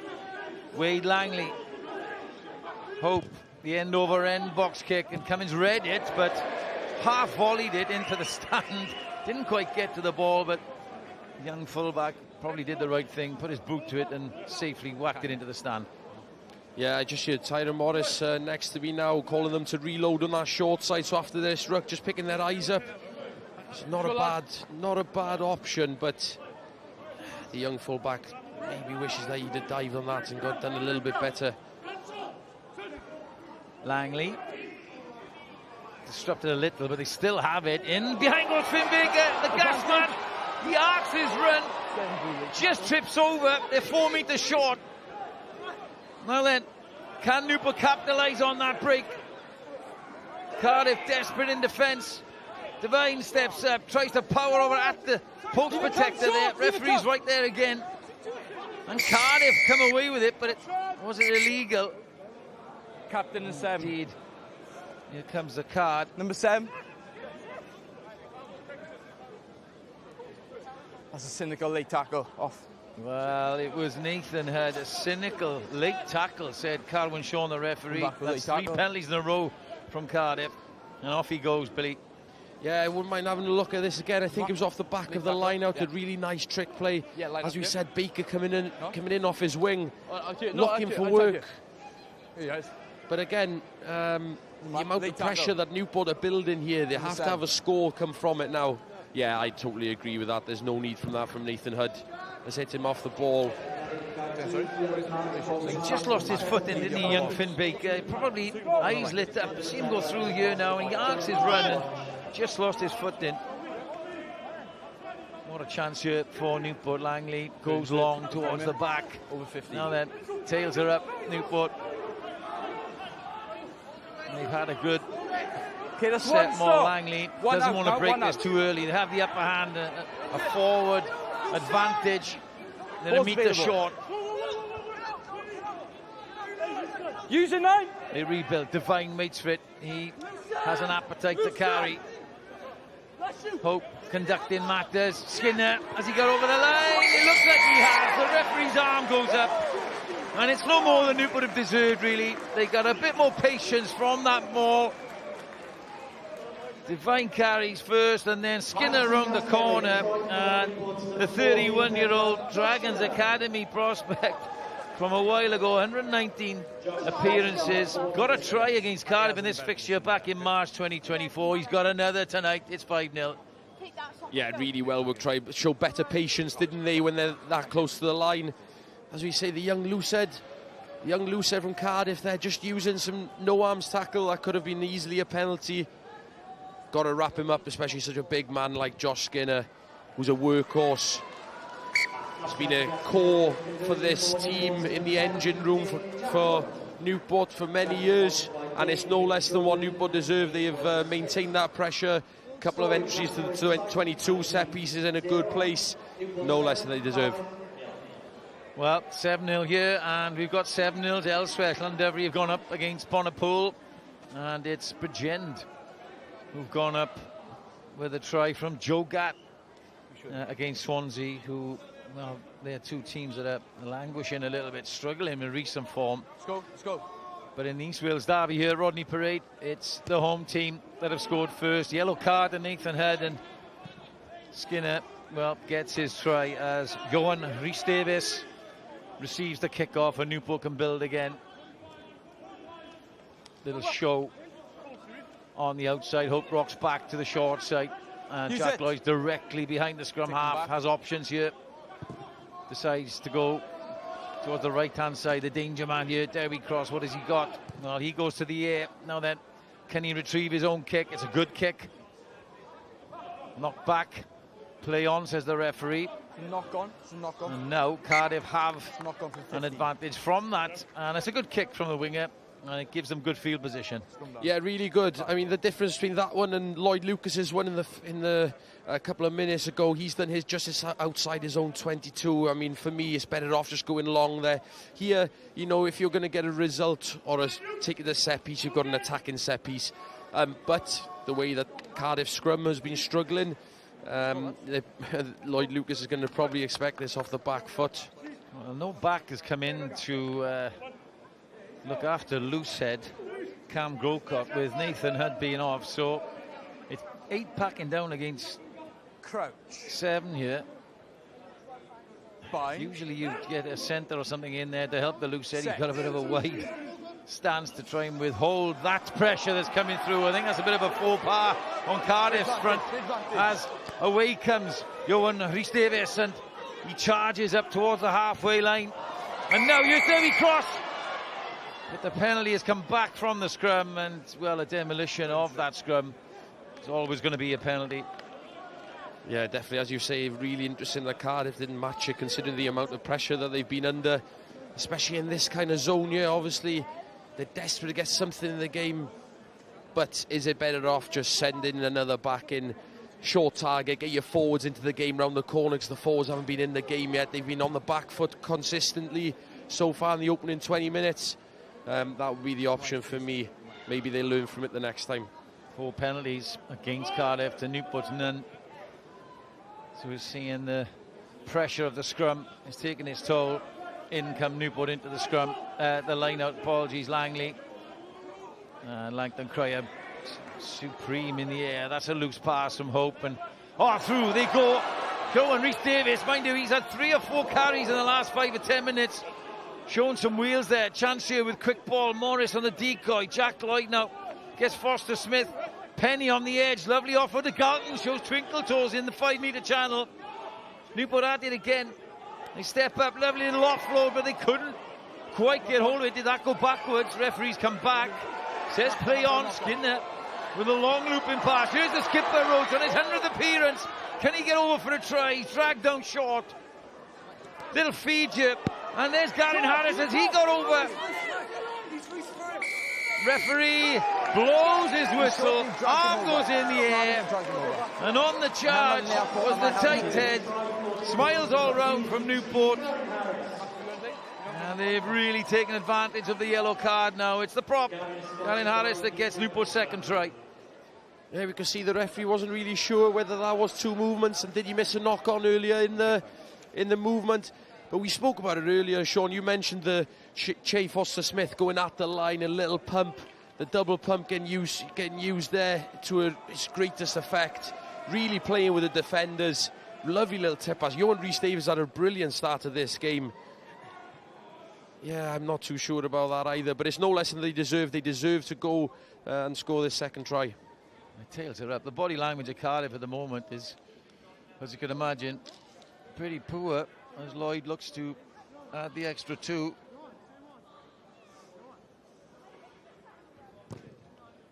Wade Langley. Hope, the end-over-end box kick, and Cummins read it, but half-volleyed it into the stand. Didn't quite get to the ball, but young fullback probably did the right thing, put his boot to it and safely whacked it into the stand. Yeah, I just heard Tyrone Morris next to me now, calling them to reload on that short side. So after this, ruck just picking their eyes up. It's not a bad option, but the young fullback maybe wishes that he'd have dived on that and got done a little bit better. Langley disrupted a little, but they still have it. In behind goes Finn Baker, the gas man. He arcs his run, just trips over. They're 4 meters short. Now then, can Newport capitalise on that break? Cardiff desperate in defence. Devine steps up, tries to power over at the post protector there. Referee's right there again. And Cardiff come away with it, but was it illegal? Captain and 7. Indeed. Here comes the card. Number 7. That's a cynical late tackle off. Well, it was Nathan had a cynical late tackle, said Carwyn Shawn, the referee. That's 3 penalties in a row from Cardiff. And off he goes, Billy. Yeah, I wouldn't mind having a look at this again. I think it was off the back of the line out. A really nice trick play. As we said, Baker coming in off his wing, looking for work. But again, the amount of pressure that Newport are building here, they have to have a score come from it now. Yeah, I totally agree with that. There's no need from that from Nathan Hood. Has hit him off the ball. He just lost his footing, didn't he, young Finn Baker? Probably eyes lit up. See him go through here now, and he arcs his run and just lost his footing. What a chance here for Newport. Langley goes long towards the back. Over 50. Now then, tails are up, Newport. And they've had a good Okay, that's set one more. stop. Langley One doesn't out want to now, break one this out. too early. They have the upper hand, a forward advantage. Then a Ball's metre available. short. Use it now. They rebuild. Divine mates for it. He has an appetite to carry. Hope conducting matters. Skinner, has he got over the line? It looks like he has. The referee's arm goes up. And it's no more than Newport have deserved, really. They got a bit more patience from that maul. Divine carries first, and then Skinner round the corner. And the 31-year-old Dragons Academy prospect from a while ago, 119 appearances. Got a try against Cardiff in this fixture back in March 2024. He's got another tonight. It's 5-0. Yeah, really well worked try. Show better patience, didn't they, when they're that close to the line? As we say, the young loosehead from Cardiff, they're just using some no-arms tackle. That could have been easily a penalty. Got to wrap him up, especially such a big man like Josh Skinner, who's a workhorse. He's been a core for this team in the engine room for Newport for many years, and it's no less than what Newport deserve. They have maintained that pressure. A couple of entries to the 22 set pieces in a good place. No less than they deserve. Well, 7-0 here, and we've got 7-0 elsewhere. Llandovery have gone up against Pontypool, and it's Bridgend who've gone up with a try from Joe Gatt against Swansea, who, well, they're two teams that are languishing a little bit, struggling in recent form. Let's go, let's go. But in the East Wales derby here, Rodney Parade, it's the home team that have scored first. Yellow card to Nathan Head, and Skinner, well, gets his try as Johan Rhys-Davies receives the kick-off, and Newport can build again. Little show on the outside. Hope rocks back to the short side. And Use Jack it. Lloyd's directly behind the scrum half, has options here. Decides to go towards the right-hand side. The danger man here, Derby Cross, what has he got? Well, he goes to the air. Now then, can he retrieve his own kick? It's a good kick. Knocked back. Play on, says the referee. Knock on, knock on. And now Cardiff have Knock on from 50. an advantage from that, and it's a good kick from the winger, and it gives them good field position. Yeah, really good. I mean, the difference between that one and Lloyd Lucas's one in the a couple of minutes ago, he's done his justice outside his own 22. I mean, for me, it's better off just going long there. Here, you know, if you're going to get a result or take the set piece, you've got an attacking set piece. But the way that Cardiff scrum has been struggling, Lloyd Lucas is going to probably expect this off the back foot. Well, no back has come in to look after Loosehead, Cam Grocott, with Nathan Hudd being off, so it's 8 packing down against Crouch. 7 here. Fine. Usually you get a centre or something in there to help the Loosehead. He's Set. got a bit of a wide stance to try and withhold that pressure that's coming through. I think that's a bit of a faux pas on Cardiff's front as away comes Johan Rhys-Davies, and he charges up towards the halfway line, and now here's Derby Cross, but the penalty has come back from the scrum, and well, a demolition of that scrum. It's always going to be a penalty. Yeah, definitely, as you say, really interesting that Cardiff didn't match it, considering the amount of pressure that they've been under, especially in this kind of zone here. Obviously they're desperate to get something in the game, but is it better off just sending another back in, short target, get your forwards into the game round the corner, because the forwards haven't been in the game yet. They've been on the back foot consistently so far in the opening 20 minutes. That would be the option for me. Maybe they learn from it the next time. 4 penalties against Cardiff to Newport's none. So we're seeing the pressure of the scrum is taking its toll. In come Newport into the scrum. The line out, apologies, Langley. Langton Cryer supreme in the air. That's a loose pass from Hope, and through they go. Johan Rhys-Davies, mind you, he's had 3 or 4 carries in the last 5 or 10 minutes. Showing some wheels there. Chance here with quick ball. Morris on the decoy. Jack Lloyd now gets Foster Smith. Penny on the edge. Lovely offer to Galton. Shows twinkle toes in the 5-metre channel. Newport at it again. They step up. Lovely little offload, but they couldn't quite get hold of it. Did that go backwards? Referees come back. Says play on. Skinner with a long looping pass. Here's the skipper Rhodes on his 100th appearance. Can he get over for a try? He's dragged down short. Little feed you. And there's Garen Harris. Has he got over? referee blows his whistle, arm goes in the air, and on the charge was the tight head. Smiles all round from Newport. And they've really taken advantage of the yellow card now. It's the prop, Alan Harris, that gets Newport's second try. Yeah, we could see the referee wasn't really sure whether that was two movements, and did he miss a knock-on earlier in the movement. But we spoke about it earlier, Sean. You mentioned the Che Foster-Smith going at the line, a little pump, the double pump getting used there to its greatest effect. Really playing with the defenders. Lovely little tip pass. Johan Rhys-Davies had a brilliant start to this game. Yeah, I'm not too sure about that either, but it's no less than they deserve. They deserve to go and score this second try. The tails are up. The body language of Cardiff at the moment is, as you can imagine, pretty poor, as Lloyd looks to add the extra two.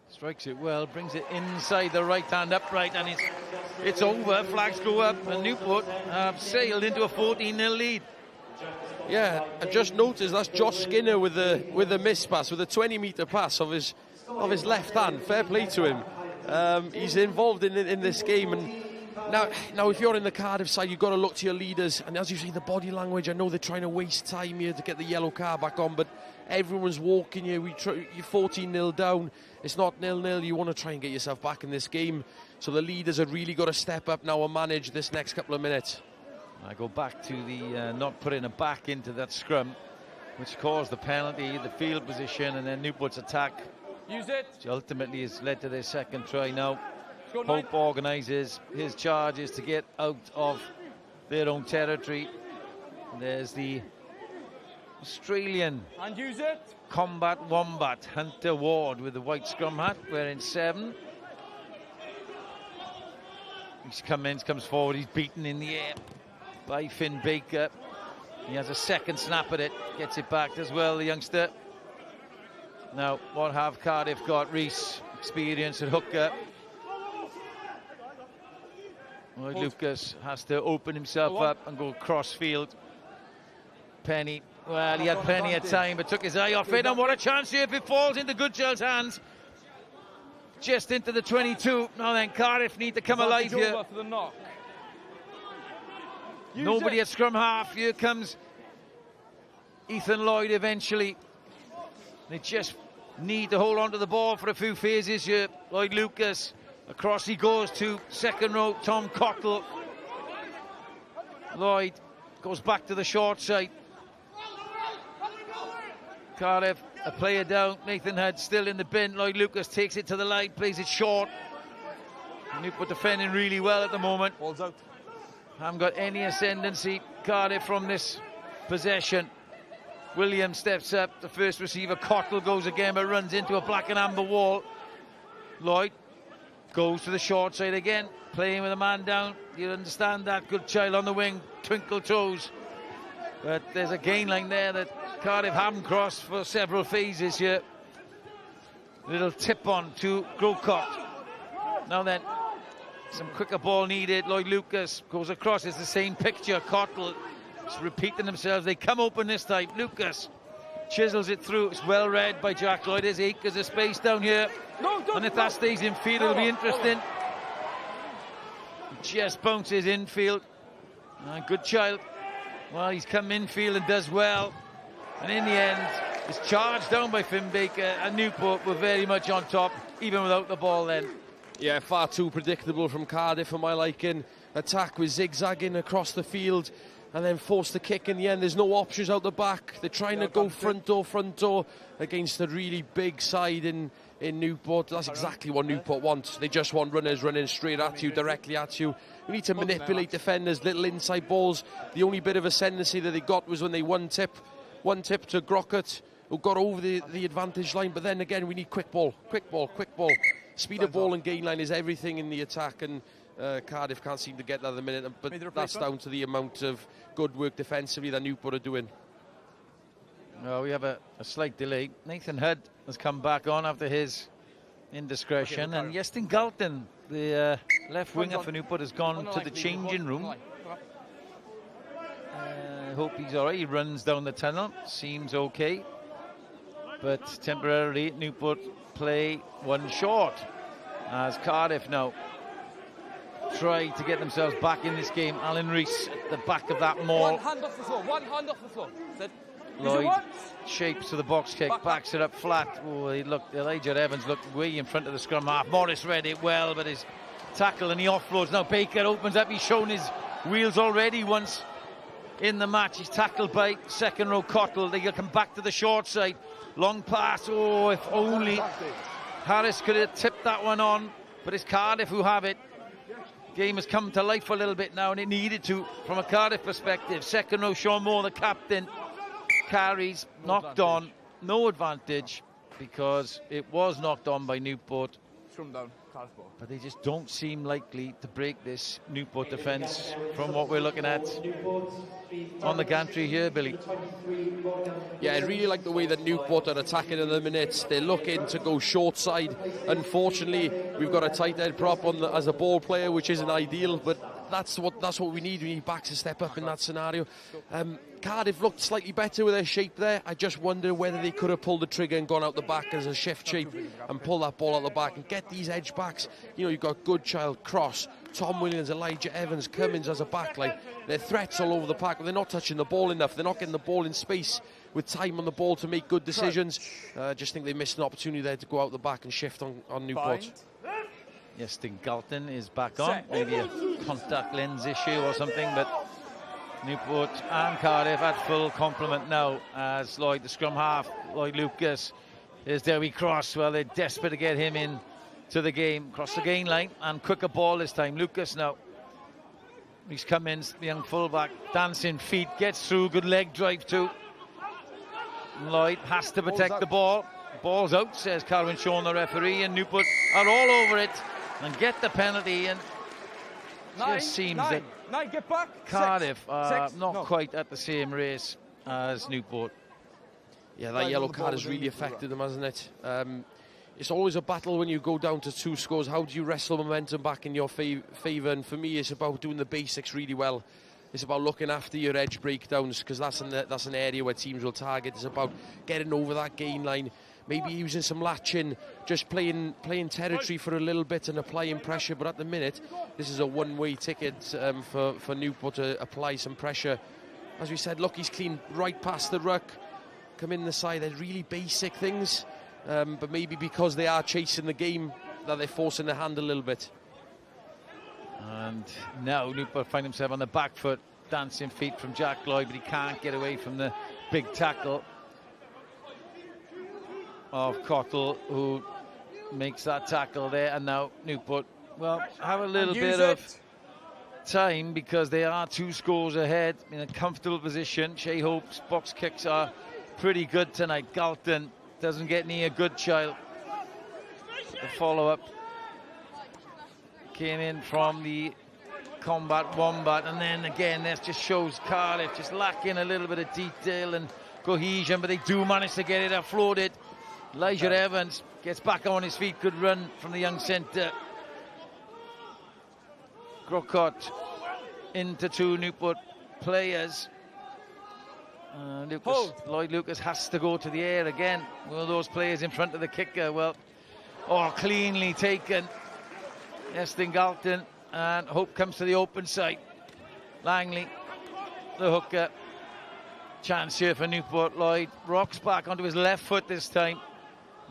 Strikes it well, brings it inside the right-hand upright, and it's over. Flags go up, and Newport have sailed into a 14-0 lead. Yeah, I just noticed that's Josh Skinner with a miss pass, with a 20-metre pass of his left hand. Fair play to him. He's involved in this game, and now if you're in the Cardiff side, you've got to look to your leaders. And as you see, the body language, I know they're trying to waste time here to get the yellow card back on, but everyone's walking here. You're 14-0 down. It's not 0-0. You want to try and get yourself back in this game. So the leaders have really got to step up now and manage this next couple of minutes. I go back to the not putting a back into that scrum, which caused the penalty, the field position, and then Newport's attack. Use it. Which ultimately has led to their second try now. Hope organises his charges to get out of their own territory. And there's the Australian and use it. Combat Wombat, Hunter Ward, with the white scrum hat, wearing 7. He comes forward, he's beaten in the air by Finn Baker. He has a second snap at it, gets it back as well, the youngster. Now, what have Cardiff got? Reese, experience at hooker. Well, Lucas has to open himself up and go cross field. Penny, well, he had plenty of time, but took his eye off it, and what a chance here if it falls into Goodchild's hands. Just into the 22. Now then, Cardiff need to come alive here. For the knock. Nobody at scrum half. Here comes Ethan Lloyd eventually. They just need to hold on to the ball for a few phases here. Lloyd Lucas, across he goes to second row, Tom Cottle. Lloyd goes back to the short side. Cardiff, a player down. Nathan Hudd still in the bin. Lloyd Lucas takes it to the line, plays it short. Newport defending really well at the moment. Ball's out. Haven't got any ascendancy, Cardiff, from this possession. Williams steps up, the first receiver. Cottle goes again, but runs into a black and amber wall. Lloyd goes to the short side again, playing with a man down. You understand that. Good child on the wing, twinkle toes. But there's a gain line there that Cardiff haven't crossed for several phases here. Little tip on to Grocott. Now then, some quicker ball needed. Lloyd Lucas goes across. It's the same picture. Cottle is repeating themselves. They come open this time. Lucas chisels it through. It's well read by Jack Lloyd. There's acres of space down here. And if that stays in field, it'll be interesting. Just bounces infield. Good child. Well, he's come infield and does well. And in the end, it's charged down by Finn Baker, and Newport were very much on top, even without the ball then. Yeah, far too predictable from Cardiff for my liking. Attack with zigzagging across the field and then forced the kick in the end. There's no options out the back. They're trying to go front door against a really big side in Newport. That's exactly what Newport wants. They just want runners running straight at you, directly at you. You need to manipulate defenders, little inside balls. The only bit of ascendancy that they got was when they one tip to Grocott, who got over the advantage line. But then again, we need quick ball. Speed of ball and gain line is everything in the attack, and Cardiff can't seem to get that at the minute. But that's down to the amount of good work defensively that Newport are doing. Well, we have a slight delay. Nathan Hudd has come back on after his indiscretion, and Iestyn Galton, the left winger for Newport, has gone to the changing room. I hope he's all right. He runs down the tunnel, seems okay. but temporarily Newport play one short as Cardiff now try to get themselves back in this game. Alan Rees at the back of that maul. One hand off the floor, one hand off the floor. Lloyd shapes to the box kick, backs it up flat. Oh, Elijah Evans looked way in front of the scrum half. Morris read it well, but his tackle and he offloads. Now Baker opens up. He's shown his wheels already once in the match. He's tackled by second row Cottle. They'll come back to the short side. Long pass. Oh, if only Harris could have tipped that one on, but it's Cardiff who have it. Game has come to life a little bit now, and it needed to from a Cardiff perspective. Second row Sean Moore, the captain, carries, knocked on, no advantage because it was knocked on by Newport. But they just don't seem likely to break this Newport defence from what we're looking at on the gantry here, Billy. Yeah, I really like the way that Newport are attacking in the minutes. They're looking to go short side. Unfortunately, we've got a tight head prop on as a ball player, which isn't ideal, but that's what we need. We need backs to step up in that scenario. Cardiff looked slightly better with their shape there. I just wonder whether they could have pulled the trigger and gone out the back as a shift shape and pull that ball out the back and get these edge backs. You know, you've got Goodchild, Cross, Tom Williams, Elijah Evans, Cummins as a backline. They're threats all over the park, but they're not touching the ball enough. They're not getting the ball in space with time on the ball to make good decisions. I just think they missed an opportunity there to go out the back and shift on Newport. Yes, Galton is back on. Maybe a contact lens issue or something, but Newport and Cardiff at full complement now as Lloyd, the scrum half, Lloyd Lucas, is Derby Cross. Well, they're desperate to get him in to the game. Across the gain line and quicker ball this time. Lucas now. He's come in, the young fullback, dancing feet, gets through, good leg drive too. Lloyd has to protect the ball. Ball's out, says Carwyn Shawn, the referee, and Newport are all over it and get the penalty, and just seems that get back. Cardiff are not quite at the same race as Newport. Yeah, that yellow card has really affected them, hasn't it? It's always a battle when you go down to 2 scores. How do you wrestle momentum back in your favour? And for me, it's about doing the basics really well. It's about looking after your edge breakdowns, because that's an area where teams will target. It's about getting over that gain line, maybe using some latching, just playing territory for a little bit and applying pressure. But at the minute, this is a one-way ticket for Newport to apply some pressure. As we said, look, he's clean right past the ruck, come in the side. They're really basic things, but maybe because they are chasing the game that they're forcing their hand a little bit. And now Newport find himself on the back foot, dancing feet from Jack Lloyd, but he can't get away from the big tackle of Cottle, who makes that tackle there. And now Newport, well, have a little bit of time because they are 2 scores ahead in a comfortable position. Shea Hope's box kicks are pretty good tonight. Galton doesn't get near Goodchild. The follow-up came in from the Combat Wombat, and then again this just shows Cardiff just lacking a little bit of detail and cohesion, but they do manage to get it offloaded. Elijah Evans gets back on his feet, good run from the young centre. Grocott into 2 Newport players. Lloyd Lucas has to go to the air again. One of those players in front of the kicker. Well, cleanly taken. Estin Galton, and Hope comes to the open side. Langley, the hooker. Chance here for Newport. Lloyd rocks back onto his left foot this time.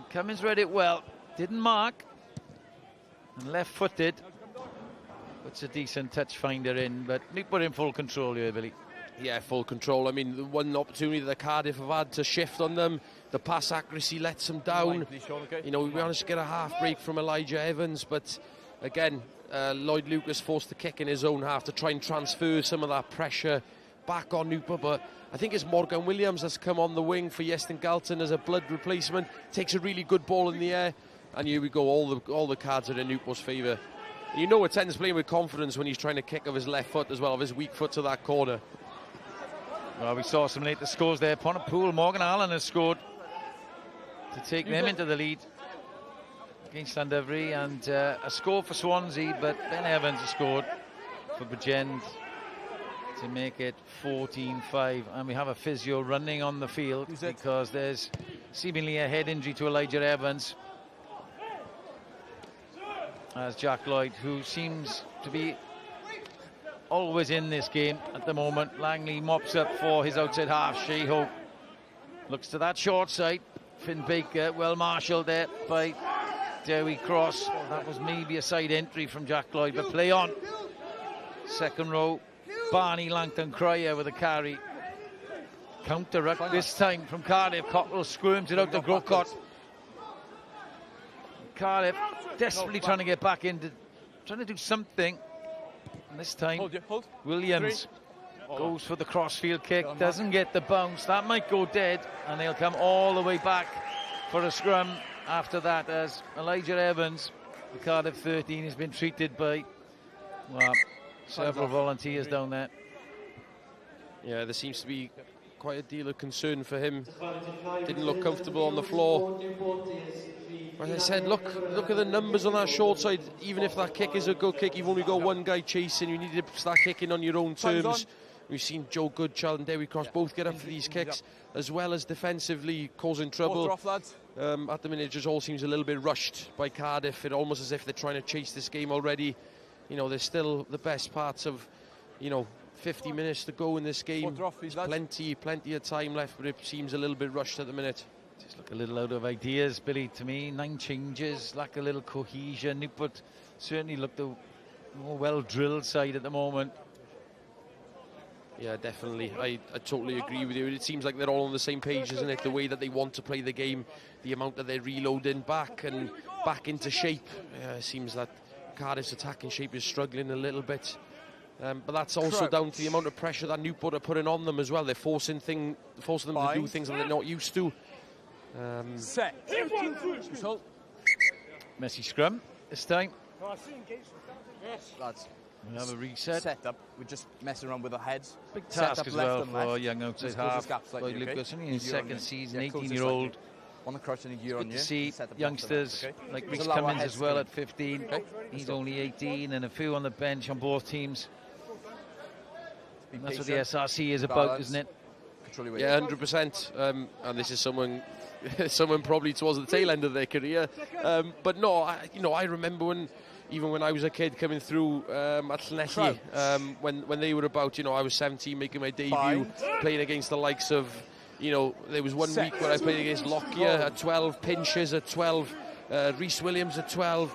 Cummins read it well, didn't mark, and left-footed. Puts a decent touch finder in, but Newport in full control here, Billy. Yeah, full control. I mean, the one opportunity that Cardiff have had to shift on them, the pass accuracy lets them down. You know, we managed to get a half break from Elijah Evans, but again, Lloyd Lucas forced the kick in his own half to try and transfer some of that pressure back on Newport. But I think it's Morgan Williams that's come on the wing for Ian Barney as a blood replacement. Takes a really good ball in the air, and here we go. All the cards are in Newport's favour. You know, Attend's playing with confidence when he's trying to kick of his left foot as well, of his weak foot to that corner. Well, we saw some later scores there. Pontypool, Morgan Allen has scored to take them into the lead against Llandovery, and a score for Swansea, but Ben Evans has scored for Bridgend to make it 14-5, and we have a physio running on the field because there's seemingly a head injury to Elijah Evans. As Jack Lloyd, who seems to be always in this game at the moment. Langley mops up for his outside half. Sheeho looks to that short side. Finn Baker, well marshalled there by Dewi Cross. That was maybe a side entry from Jack Lloyd, but play on. Second row, Barney, Langton, Cryer with a carry. Counter-ruck this time from Cardiff. Cottrell squirms it out to Grocott. Cardiff desperately trying to get back into, trying to do something. And this time, Williams goes for the crossfield kick, doesn't get the bounce. That might go dead, and they'll come all the way back for a scrum after that, as Elijah Evans, the Cardiff 13, has been treated by, well, several volunteers down there. Yeah, there seems to be quite a deal of concern for him. Didn't look comfortable on the floor. As I said, look at the numbers on that short side. Even if that kick is a good kick, you've only got one guy chasing. You need to start kicking on your own terms. We've seen Joe Goodchild and Dewi Cross both get up for these kicks, as well as defensively causing trouble. At the minute, it just all seems a little bit rushed by Cardiff. It's almost as if they're trying to chase this game already. You know, there's still the best parts of, 50 minutes to go in this game. There's plenty of time left, but it seems a little bit rushed at the minute. Just look a little out of ideas, Billy, to me. 9 changes, lack a little cohesion. Newport certainly looked a more well-drilled side at the moment. Yeah, definitely. I totally agree with you. It seems like they're all on the same page, isn't it? The way that they want to play the game, the amount that they're reloading back into shape. It seems that Cardiff's attacking shape is struggling a little bit. But that's also down to the amount of pressure that Newport are putting on them as well. They're forcing them to do things that they're not used to. Set. Messy scrum this time. Yes. Lads, we have a reset. Set up. We're just messing around with our heads. Big task as well for left. young outside half. Lloyd Lucas, only in his second season, 18-year-old. On the crouch and year Good on to year. see youngsters like Rhys Cummins as well at 15. He's only 18, and a few on the bench on both teams. That's what the SRC is about, isn't it? Yeah, 100%. And this is someone probably towards the tail end of their career. But no, I remember even when I was a kid coming through at Llanelli, when they were about, I was 17 making my debut, playing against the likes of, there was one week where I played against Lockyer at 12, Pinches at 12, Rhys Williams at 12.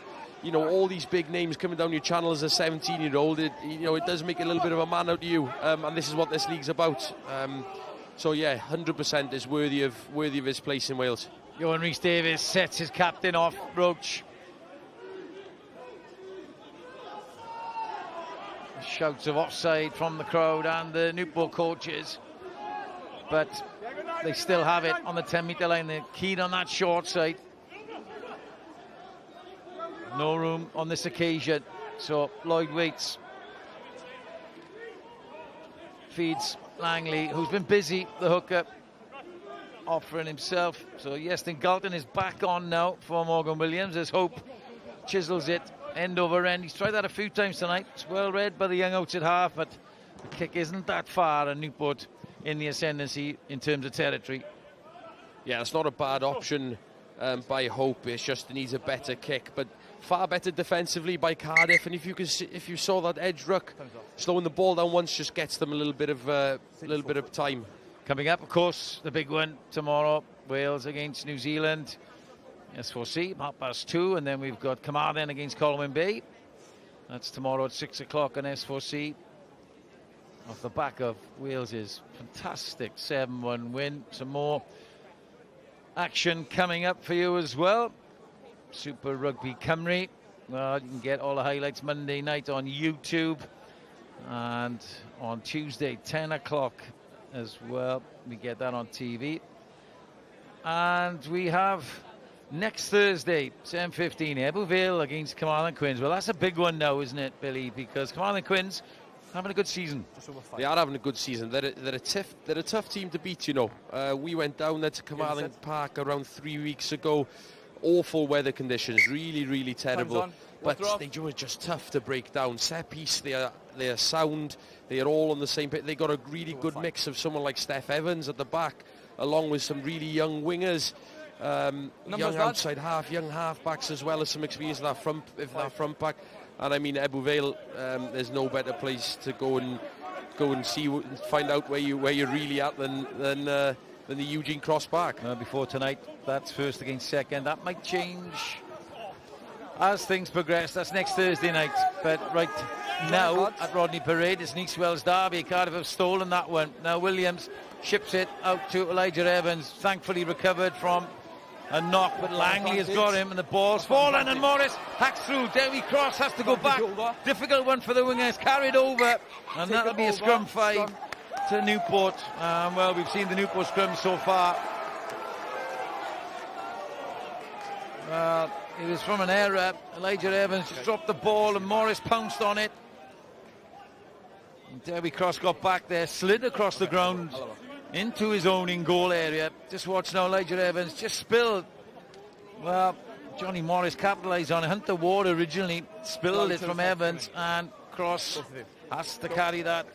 All these big names coming down your channel as a 17-year-old, it does make a little bit of a man out of you, and this is what this league's about. So yeah, 100% is worthy of his place in Wales. Johan Rhys Davies sets his captain off, Roach. Shouts of offside from the crowd and the Newport coaches, but they still have it on the 10-metre line. They're keen on that short side. No room on this occasion, so Lloyd waits. Feeds Langley, who's been busy, the hooker, offering himself. So Iestyn Galton is back on now for Morgan Williams as Hope chisels it end over end. He's tried that a few times tonight. It's well read by the young outside half, but the kick isn't that far, and Newport in the ascendancy in terms of territory. Yeah, it's not a bad option by Hope. It's just it needs a better kick, but far better defensively by Cardiff. And if you saw that edge ruck slowing the ball down once, just gets them a little bit of time. Coming up, of course, the big one tomorrow: Wales against New Zealand. S4C, 2:30, and then we've got Carmarthen against Colwyn Bay. That's tomorrow at 6 o'clock on S4C. Off the back of Wales's fantastic 7-1 win. Some more action coming up for you as well. Super Rygbi Cymru. Well, you can get all the highlights Monday night on YouTube, and on Tuesday 10 o'clock as well. We get that on TV. And we have next Thursday 7:15 Ebbw Vale against Carmarthen Quins. Well, that's a big one now, isn't it, Billy? Because Carmarthen Quins having a good season. They are having a good season. They're a tough team to beat. We went down there to Carmarthen Park around 3 weeks ago. Awful weather conditions, really terrible. But they were just tough to break down. Set piece, they are sound. They are all on the same page. They got a really good mix of someone like Steph Evans at the back, along with some really young wingers, young outside half, young half-backs, as well as some experience in that front pack. And I mean, Ebbw Vale, there's no better place to go and find out where you're really at than the Eugene Cross Park. Before tonight, that's first against second. That might change as things progress. That's next Thursday night. But right now at Rodney Parade, it's an East Wales derby. Cardiff have stolen that one. Now Williams ships it out to Elijah Evans, thankfully recovered from a knock, but Langley has got him and the ball's fallen and Morris hacks through. Dewi Cross has to go back. Difficult one for the wingers, carried over, and that'll be a scrum fight to Newport. Well, we've seen the Newport scrum so far. It was from an error. Elijah Evans just dropped the ball and Morris pounced on it. And Dewi Cross got back there, slid across the ground into his own in-goal area. Just watch now, Elijah Evans just spilled. Well, Johnny Morris capitalised on it. Hunter Ward originally spilled it from Evans, and Cross has to carry that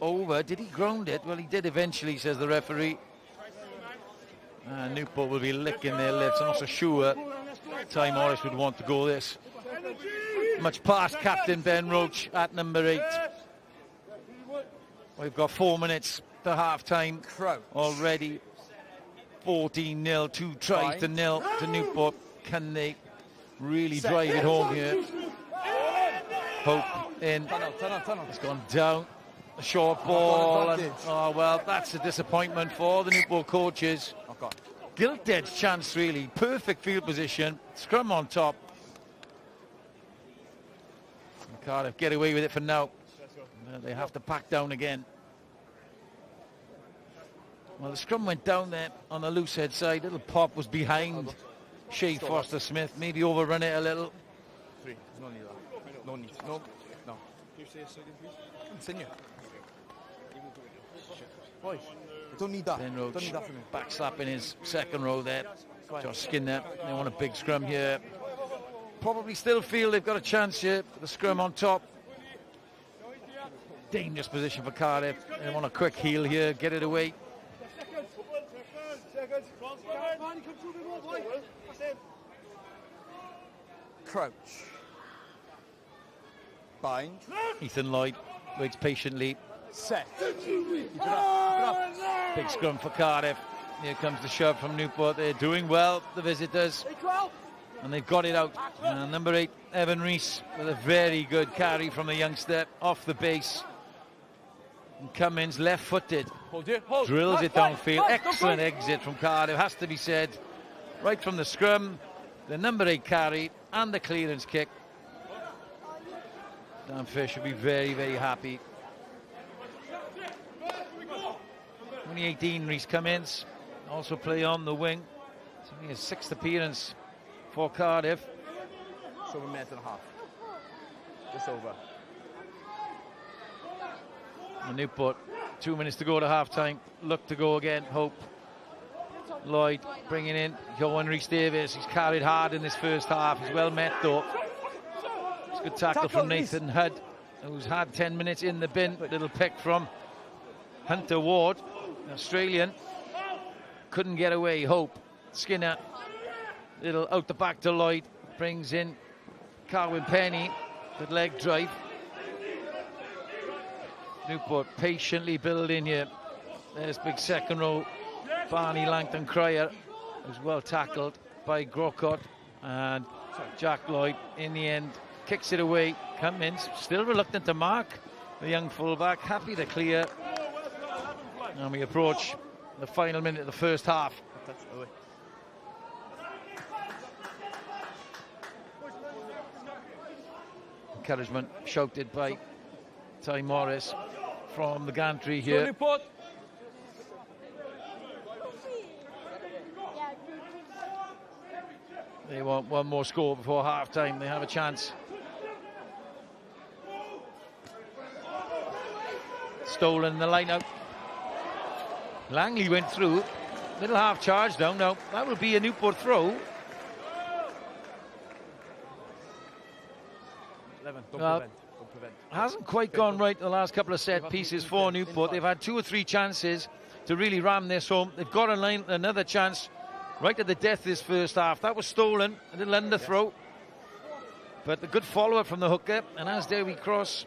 over. Did he ground it? Well, he did eventually, says the referee. Newport will be licking their lips. I'm not so sure Ty Morris would want to go this. Much past captain Ben Roach at number 8. We've got 4 minutes to half-time already. 14-0, 2 tries to 0 to Newport. Can they really drive it home here? Hope in. It's gone down. A short ball. And, oh, well, that's a disappointment for the Newport coaches. Gilted's chance, really. Perfect field position. Scrum on top. And Cardiff get away with it for now. They have to pack down again. Well, the scrum went down there on the loose head side. Little pop was behind Shea Foster-Smith. Maybe overrun it a little. 3. No need that. No need. No. You say a second, please. Continue. Boys, don't need that. Ben Roach don't need that for me. back slapping his second row there. Josh Skinner. They want a big scrum here. Probably still feel they've got a chance here. The scrum on top. Dangerous position for Cardiff. They want a quick heel here. Get it away. Crouch. Bind. Ethan Lloyd waits patiently. Set. Big scrum for Cardiff. Here comes the shove from Newport. They're doing well, the visitors. And they've got it out. Number 8, Evan Rees, with a very good carry from the youngster off the base. And Cummins, left-footed, drills it downfield. Excellent exit from Cardiff, has to be said. Right from the scrum, the number 8 carry and the clearance kick. Dan Fish should be very, very happy. Only 18, Reese Cummins. Also play on the wing. It's only his 6th appearance for Cardiff. So 1.5 minutes. Just over. And Newport, 2 minutes to go to half-time. Look to go again, Hope. Lloyd bringing in Johan Rhys-Davies. He's carried hard in this first half. He's well met, though. It's a good tackle from Nathan Hudd, who's had 10 minutes in the bin. Little pick from Hunter Ward, Australian. Couldn't get away, Hope. Skinner, little out the back to Lloyd. Brings in Carwyn Penny. Good leg drive. Newport patiently building here. There's big second row. Barney Langton Cryer, who's well tackled by Grocott. And Jack Lloyd, in the end, kicks it away. Cummins, still reluctant to mark the young fullback. Happy to clear. And we approach the final minute of the first half. Encouragement shouted by Ty Morris from the gantry here. They want one more score before half-time. They have a chance. Stolen the line out. Langley went through. Little half charge down. Now, that will be a Newport throw. 11, don't Well, prevent. Hasn't quite gone right the last couple of set pieces for Newport. They've had 2 or 3 chances to really ram this home. They've got another chance right at the death this first half. That was stolen, a little underthrow. But the good follow-up from the hooker, and as Dewi Cross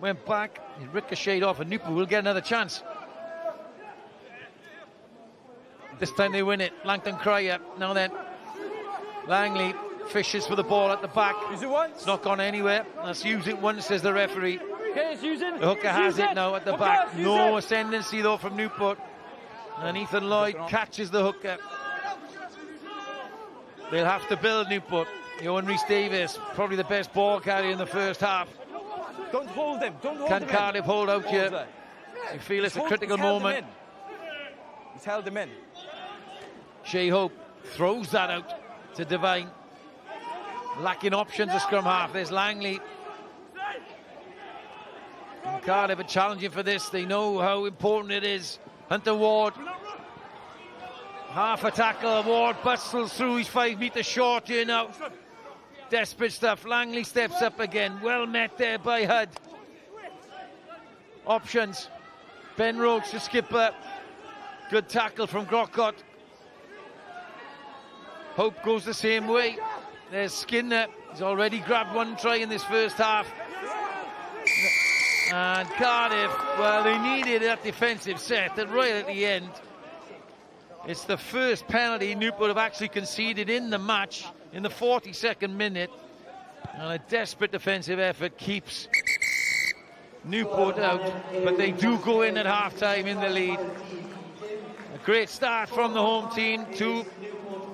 went back, he ricocheted off, and Newport will get another chance. This time they win it. Langton Cryer. Now then, Langley fishes for the ball at the back. Use it once. It's not gone anywhere. Let's use it once, says the referee. Okay, it's using. The hooker has it now at the back. No ascendancy though from Newport. And Ethan Lloyd catches the hooker. They'll have to build Newport. Owen Rhys-Davies, probably the best ball carrier in the first half. Don't hold him. Don't hold him. Can Cardiff hold out here? You feel it's a critical moment. He's held him in. Shea Hope throws that out to Devine. Lacking options at scrum half. There's Langley. And Cardiff are challenging for this. They know how important it is. Hunter Ward. Half a tackle. Ward bustles through. He's 5 metres short here now. Desperate stuff. Langley steps up again. Well met there by Hud. Options. Ben Rhodes, the skipper. Good tackle from Grocott. Hope goes the same way. There's Skinner. He's already grabbed 1 try in this first half. And Cardiff, well, they needed that defensive set, and right at the end, it's the first penalty Newport have actually conceded in the match in the 42nd minute. And a desperate defensive effort keeps Newport out, but they do go in at half-time in the lead. A great start from the home team. 2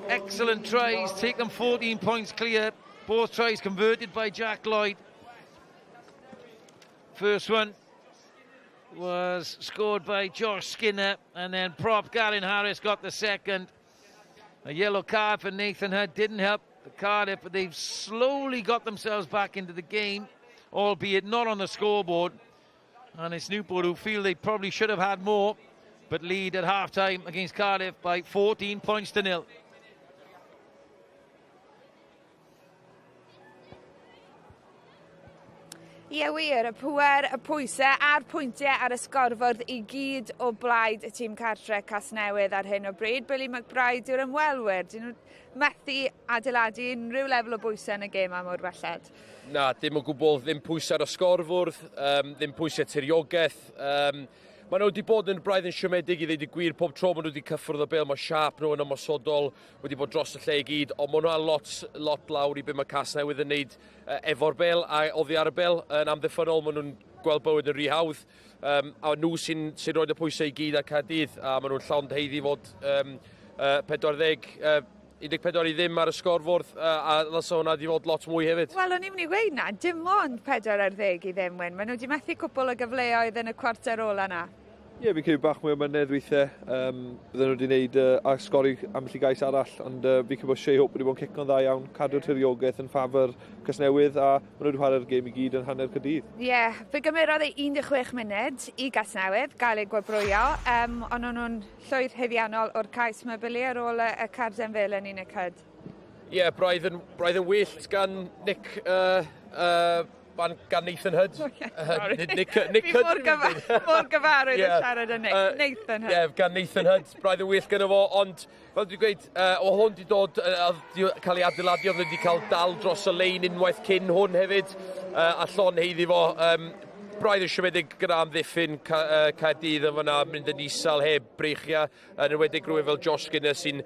excellent tries, take them 14 points clear. Both tries converted by Jack Lloyd. First one was scored by Josh Skinner, and then prop Gavin Harris got the second. A yellow card for Nathan Hudd didn't help the Cardiff, but they've slowly got themselves back into the game, albeit not on the scoreboard. And it's Newport who feel they probably should have had more, but lead at half-time against Cardiff by 14 points to 0. Ie wir, y pŵer, y pwysau a'r pwyntiau ar y sgorfwrdd I gyd o blaid y tîm cartre Casnewydd ar hyn o bryd. Billy McBride yw'r ymwelwyr. Dyn nhw methu adeiladu unrhyw lefel o bwysau yn y gêm am o'r belled? Na, dim o gwbl, ddim pwysau ar y sgorfwrdd, ddim pwysau tiriogaeth. Maen nhw wedi bod yn braidd yn siomedig I ddeud Y gwir, pob tro maen nhw wedi cyffwrdd o bel, mae siap nhw yn ymosodol wedi bod dros y lle I gyd, ond maen nhw lot lawr I be mae Casnewydd yn neud efo'r bel a oddi ar y bel yn amddiffynol. Maen nhw'n gweld bywyd yn rhy hawdd, a nhw sy'n roed y pwysau I gyd a Caerdydd, a maen nhw'n llawn heiddi fod 14 I ddim ar y sgorfwrdd, a ddylse hwnna wedi fod lot mwy hefyd. Wel, o'n i'n mynd I weid na, dim ond 14 I ddim wyn. Maen nhw wedi methu cwbl o gyfleoedd yn y cwarter ola na. Ie, fi'n credu bach mwy o mynedd weithiau. Bydden nhw wedi gwneud a sgori ambell I gais arall, ond fi'n credu bod Shea Hope wedi bod yn cicio'n dda iawn, cadw'r tiriogaeth yn ffafr Casnewydd, a maen nhw wedi chwarae'r gêm I gyd yn hanner Caerdydd. Ie, fe gymerodd ei 16 munud I Gasnewydd, gael ei gwebrwyo, ond o'n nhw'n llwyth heddiannol o'r cais mae Billy ar ôl y carden fel yn unig hyd. Ie, braidd yn wyllt gan Nick... gan Nathan Hudd. Nick Hudd. Mor gyfarwydd yn siarad yn Nathan Hudd. Ie, gan Nathan Hudd, braidd yn wyllt gan fo, ond fel dwi'n gweud, o hwn wedi dod, cael ei adeiladu, oedd wedi cael dal dros y lein unwaith cyn hwn hefyd, a llon heiddi fo. Braidd yn siomedig gyda amddiffyn Caerdydd yn fyna, mynd yn isal heb breichia, yn enwedig rhywun fel Josh Skinner sy'n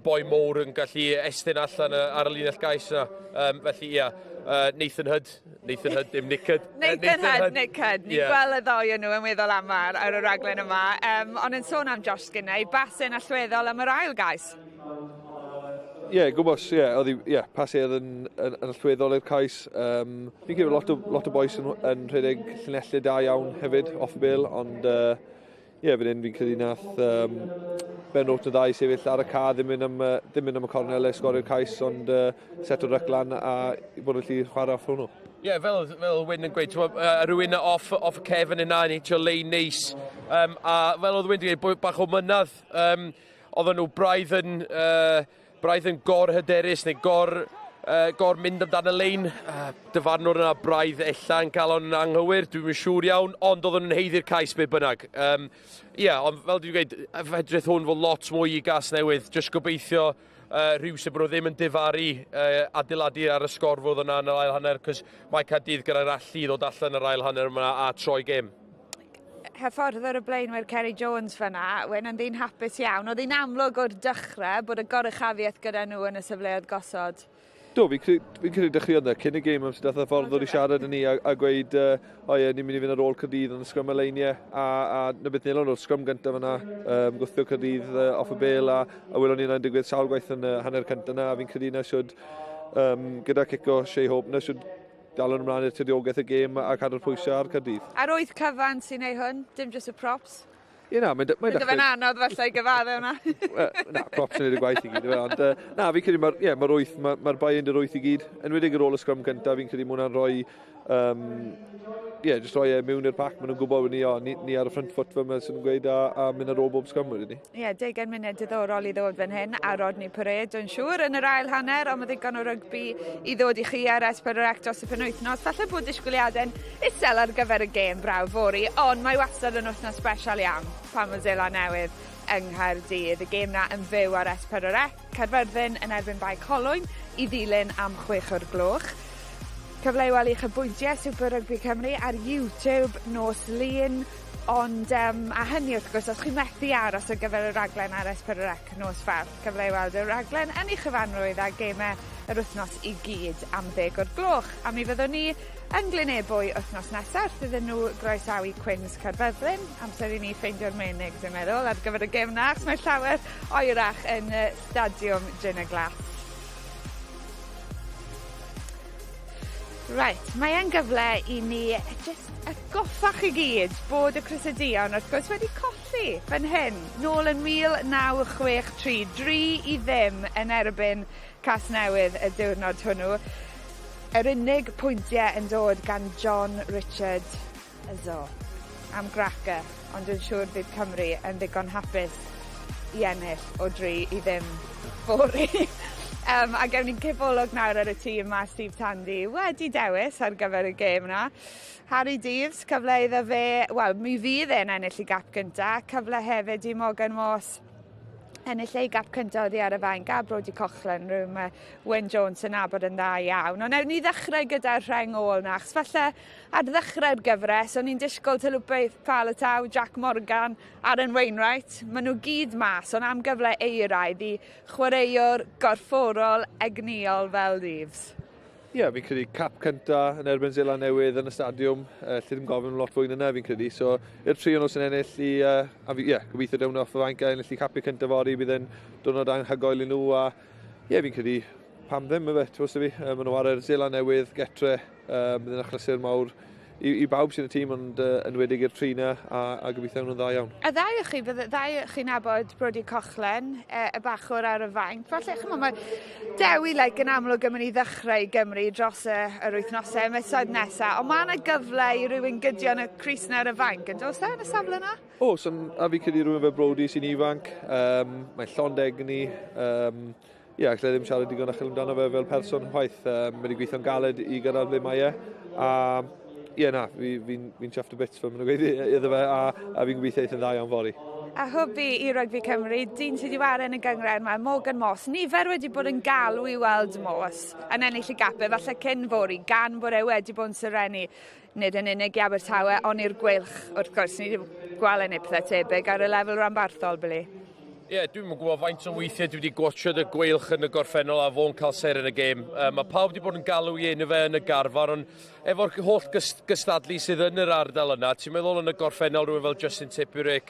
boi mowr yn gallu estyn allan ar y linell gais yna. Felly, ia, Nathan Hudd, dim Nick Hudd. Nathan Hudd, Nick Hudd. Ni'n gweld y ddoi yn nhw yn weddol am ar y raglen yma. Ond yn sôn am Josh Skinner, I basyn allweddol am yr ail gais. Ie, gwybos, oedd hi, pasur yn allweddol i'r cais. Fi'n credu lot o boes yn rhedeg llunellau da iawn hefyd, off y bil, ond fan hyn fi'n credu nath Ben Rhodes yn dda I sefyll ar y ca, ddim mynd am y cornel sgorio'r cais, ond set o ryclan a bod yn lli chwarae off nhw. Ie, fel Wyn yn gweud, rhywun off y cefn yna yn eitio lein neis, a fel oedd Wyn yn gweud, bach o mynydd, oedden nhw braidd yn gorhyderus neu gor mynd amdano lein. Dyfarnwr yna braidd ella yn cael o'n anghywir, dwi'n siŵr iawn, ond oedd yn heiddi'r cais be bynnag. Ond fel dwi'n gweud, fedrith hwn fod lot mwy I Gasnewydd, jyst gobeithio rhyw sy'n bod ddim yn difaru adeiladu ar y sgorfwdd yna yn yr ail hanner, cos mae Caerdydd gyda'r allu ddod allan yr ail hanner yma a troi gêm. Hyfforddwr y blaenwyr Ceri Jones fyna, wen yn ddyn hapus iawn. Oedd hi'n amlwg o'r dechrau bod y goruchafiaeth gyda nhw yn y sefleoedd gosod. Do, fi'n credu dechrau yna, cyn y gêm am sydd dath y ffordd o'r I siarad yn ni a gweud, ni'n mynd I fynd ar ôl Caerdydd yn y sgrym y leiniau, a na beth nilon o'r sgrym gyntaf yna, gwthio Caerdydd off y bel, a welon ni'n digwydd sawl gwaith yn hanner cyntaf yna, a fi'n credu na siwd, gyda cico Shea Hope, na siwd dal yn ymlaen i'r tydiogaeth y gêm a cadw'r pwysau ar Caerdydd. A roedd cyfan sy'n ei hwn, dim just y props? Mae'n dechrau... Fe'n anodd falle I gyfadde hwnna. Na, props yn ei gwaith I gyd. Ond na, fi'n credu mae'r bai yn yr wyth I gyd. Enwedig ar ôl y sgrym cyntaf, fi'n credu mwynhau'n rhoi... jyst rhoi mewn i'r pac. Maen nhw'n gwybod ni ar y front foot fe sy'n gweud a mynd ar ôl bob sgrym wedyn ni. 10 munud diddorol I ddod fan hyn a Rodney Parade, dwi'n siŵr, yn yr ail hanner, ond mae ddigon o rygbi I ddod I chi ar S4C dros y penwythnos. Falle bod disgwyliadau'n isel ar gyfer y gêm braw fori, ond mae wastad yn wythnos special iawn pan mae Zela Newydd yng Nghaerdydd. Y gêm na yn fyw ar S4C, Caerfyrddin yn erbyn Bai Colwyn I ddilyn am 6 o'r gloch. Cyfle I weld i'ch bwyntiau Super Rygbi Cymru ar YouTube nos lun, ond a hynny wrth gwrs, os chi'n methu aros ar gyfer y raglen ar S4C nos Fawrth, cyfle I weld y raglen yn ei chyfanrwydd a gemau yr wythnos I gyd am 10 o'r gloch. A mi fyddwn ni yn Glynebwy wythnos nesaf, iddyn nhw groesawu Cwins Caerfyrddin, amser I ni ffeindio'r menig, dwi'n meddwl, ar gyfer y gêm na, achos mae llawer oerach yn Stadiwm Gin y Glas. Right, mae e'n gyfle I ni just atgoffa chi gyd bod y Crysedeon wrth gwrs wedi colli fan hyn, nôl yn 1963, 3-0 yn erbyn Casnewydd y diwrnod hwnnw. Yr unig pwyntiau yn dod gan John Richard Yzo am graca, ond dwi'n siŵr bydd Cymru yn ddigon hapus I ennill o 3-0 fori. A gewn ni'n cyfolwg nawr ar y tîm ma Steve Tandy wedi dewis ar gyfer y gêm na. Harry Deeves, cyfle iddo fe, wel, mi fydd e'n ennill I gap gynta, cyfle hefyd I Morgan Moss ennill ei gap cynta oddi ar y fain, gab Brody Cochlan, rhwng Wyn Jones yn abod yn dda iawn. Ond ewn ni ddechrau gyda'r rheng ôl na, achos falle ar ddechrau'r gyfres, o'n i'n disgwyl Talupe Faletau, Jack Morgan, Aaron Wainwright. Maen nhw gyd mas, ond am gyfle eiraidd I chwaraewr gorfforol egniol fel Deeves. Fi'n credu cap cynta yn erbyn Zela Newydd yn y stadiwm, lle ddim gofyn lot fwy yna fi'n credu. So, i'r tri o'n nhw sy'n ennill gobeithio dewn off y fainc a ennill I capu cynta fori, bydd e'n diwrnod anhygoel I nhw. Fi'n credu pam ddim y fe, ti'n fi. Maen nhw ar yr Zela Newydd, getre, bydd e'n achlysur mawr I bawb sy'n y tîm, ond yn wedig i'r tri na, a gobeithio nhw'n dda iawn. Y ddau o chi'n nabod Brody Cochlan, y bachwr ar y fainc. Falle, mae Dewi yn amlwg yn mynd I ddechrau Gymru dros yr wythnosau misoedd nesaf, ond mae yna gyfle I rywun gydio yn y Cris na ar y fainc, yn dos yn y safle yna? A fi credu rhywun fe Brody sy'n ifanc, mae'n llondeg ni, lle ddim siarad digon achel amdano fe fel person chwaith. Mae wedi gweithio'n galed I gyrraedd ble mae fi'n chuffed a bits fe, maen nhw'n gweud iddo fe, a fi'n gobeithio eitha'n dda iawn fori. A hwbi I Rygbi Cymru, dyn sydd wedi waren y gyngred yma, Morgan Moss. Nifer wedi bod yn galw I weld Moss yn ennill I gapau, falle cyn fori, gan bod wedi bod yn syrenu nid yn unig I Abertawe, ond i'r gwylch, wrth gwrs, ni wedi gweld yn ei pethau tebyg ar y lefel ranbarthol, Billy. Dwi'n gwybod faint o weithiau dwi wedi gwatchod y gweilch yn y gorffennol a fo'n cael ser yn y gêm. Mae pawb wedi bod yn galw I enw fe yn y garfar, ond efo'r holl gystadlu sydd yn yr ardal yna, ti'n meddwl yn y gorffennol rhywun fel Justin Tipuric,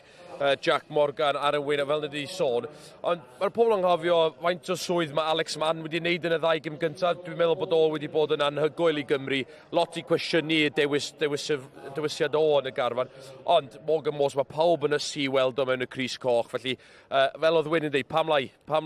Jack Morgan, Aaron Wainwright, fel wedi sôn. Ond mae'r pobl yn nghofio faint o swydd mae Alex Mann wedi wneud yn y ddau gym gyntaf. Dwi'n meddwl bod o wedi bod yn anhygoel I Gymru. Lot I cwestiynu y dewisiad o yn y garfan. Ond Morgan Moss, mae pawb yn ysu weld o mewn y Cris Coch. Felly, fel oedd Wyn yn dweud, pam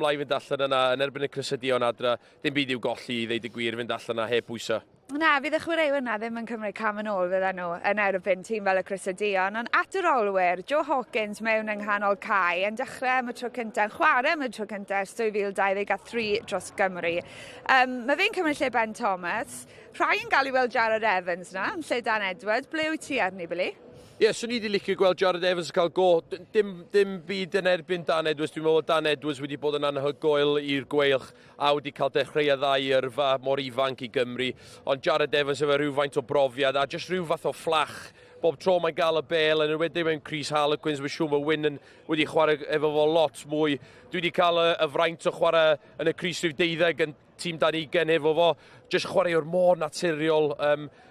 lai fynd allan yna yn erbyn y Crysedeon adra. Dim byd i'w golli I ddeud y gwir fynd allan yna heb bwysau. Na, fydd y chwaraewyr yna ddim yn cymryd cam yn ôl fydda nhw yn erbyn tîm fel y Groesawu, ond at yr olwyr, Joe Hawkins mewn yng nghanol cae yn dechrau am y tro cyntaf, yn chwarae am y tro cyntaf ers 2023 dros Gymru. Mae fe'n cymryd lle Ben Thomas, rhai yn cael ei weld Jared Evans na, yn lle Dan Edwards, ble wyt ti arni, Billy? Ie, swn i wedi licio gweld Jared Evans yn cael go. Dim byd yn erbyn Dan Edwards. Dwi'n meddwl Dan Edwards wedi bod yn anhygoel i'r gweilch a wedi cael dechrau ddau yrfa mor ifanc i Gymru. Ond Jared Evans efo rhywfaint o brofiad a jyst rhyw fath o fflach. Bob tro mae'n gael y bel yn ywedig mewn Chris Harlequins, mae siŵr mae Wyn wedi chwarae efo fo lot mwy. Dwi wedi cael y fraint o chwarae yn y Chris rhyw 12 yn tîm dan 20 efo fo. Jyst chwarae o'r mor naturiol,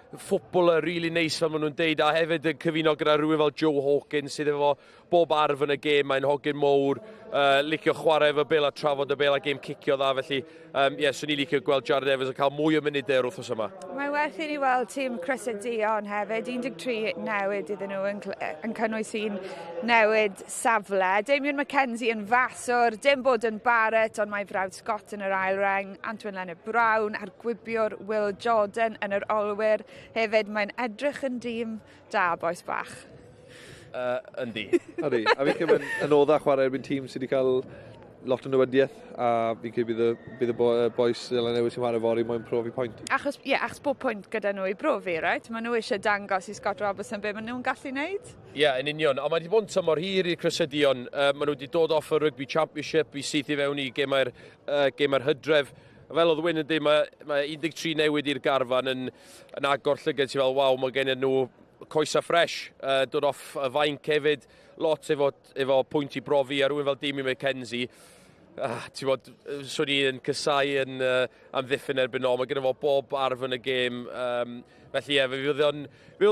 ffwtbol really neis fel maen nhw'n deud, a hefyd yn cyfuno gyda rhywun fel Joe Hawkins sydd efo bob arf yn y gêm, mae'n hogyn mowr, licio chwarae efo bel a trafod y bel a gêm cicio dda, felly swn i licio gweld Jared Evans yn cael mwy o munudau wrthos yma. Mae werth i ni weld tîm Groesawu hefyd, 13 newid iddyn nhw yn cynnwys un newid safle. Damien McKenzie yn faswr, dim bod yn Barrett, ond mae frawd Scott yn yr ail reng, Antwyn Leonard Brown a'r gwibiwr Will Jordan yn yr olwyr. Hefyd mae'n edrych yn dîm da, boes bach. Yndi. Yndi, a fi'n cymryd yn oedda chwarae erbyn tîm sydd wedi cael lot o newydiaeth, a fi'n cymryd bydd y boes Darllediad sy'n chwarae fori mae'n profi pwynt. Achos bod pwynt gyda nhw i brofi, right? Maen nhw eisiau dangos i Scott Robertson be maen nhw'n gallu wneud? Ie, yn union. Ond mae wedi bod yn tymor hir i'r Groesawu. Maen nhw wedi dod off y Rugby Championship i syth i fewn i gemau'r Hydref. Fel oedd Wyn yn dweud, mae 13 newid i'r garfan yn agor llygad sy'n fel, waw, mae gen nhw coesa ffresh, dod off y fainc hefyd, lot efo pwynt i brofi a rhywun fel Damien McKenzie. Ti'n bod, swn i yn cysau yn amddiffyn erbyn o, mae gen fo bob arf yn y gêm. Felly fydd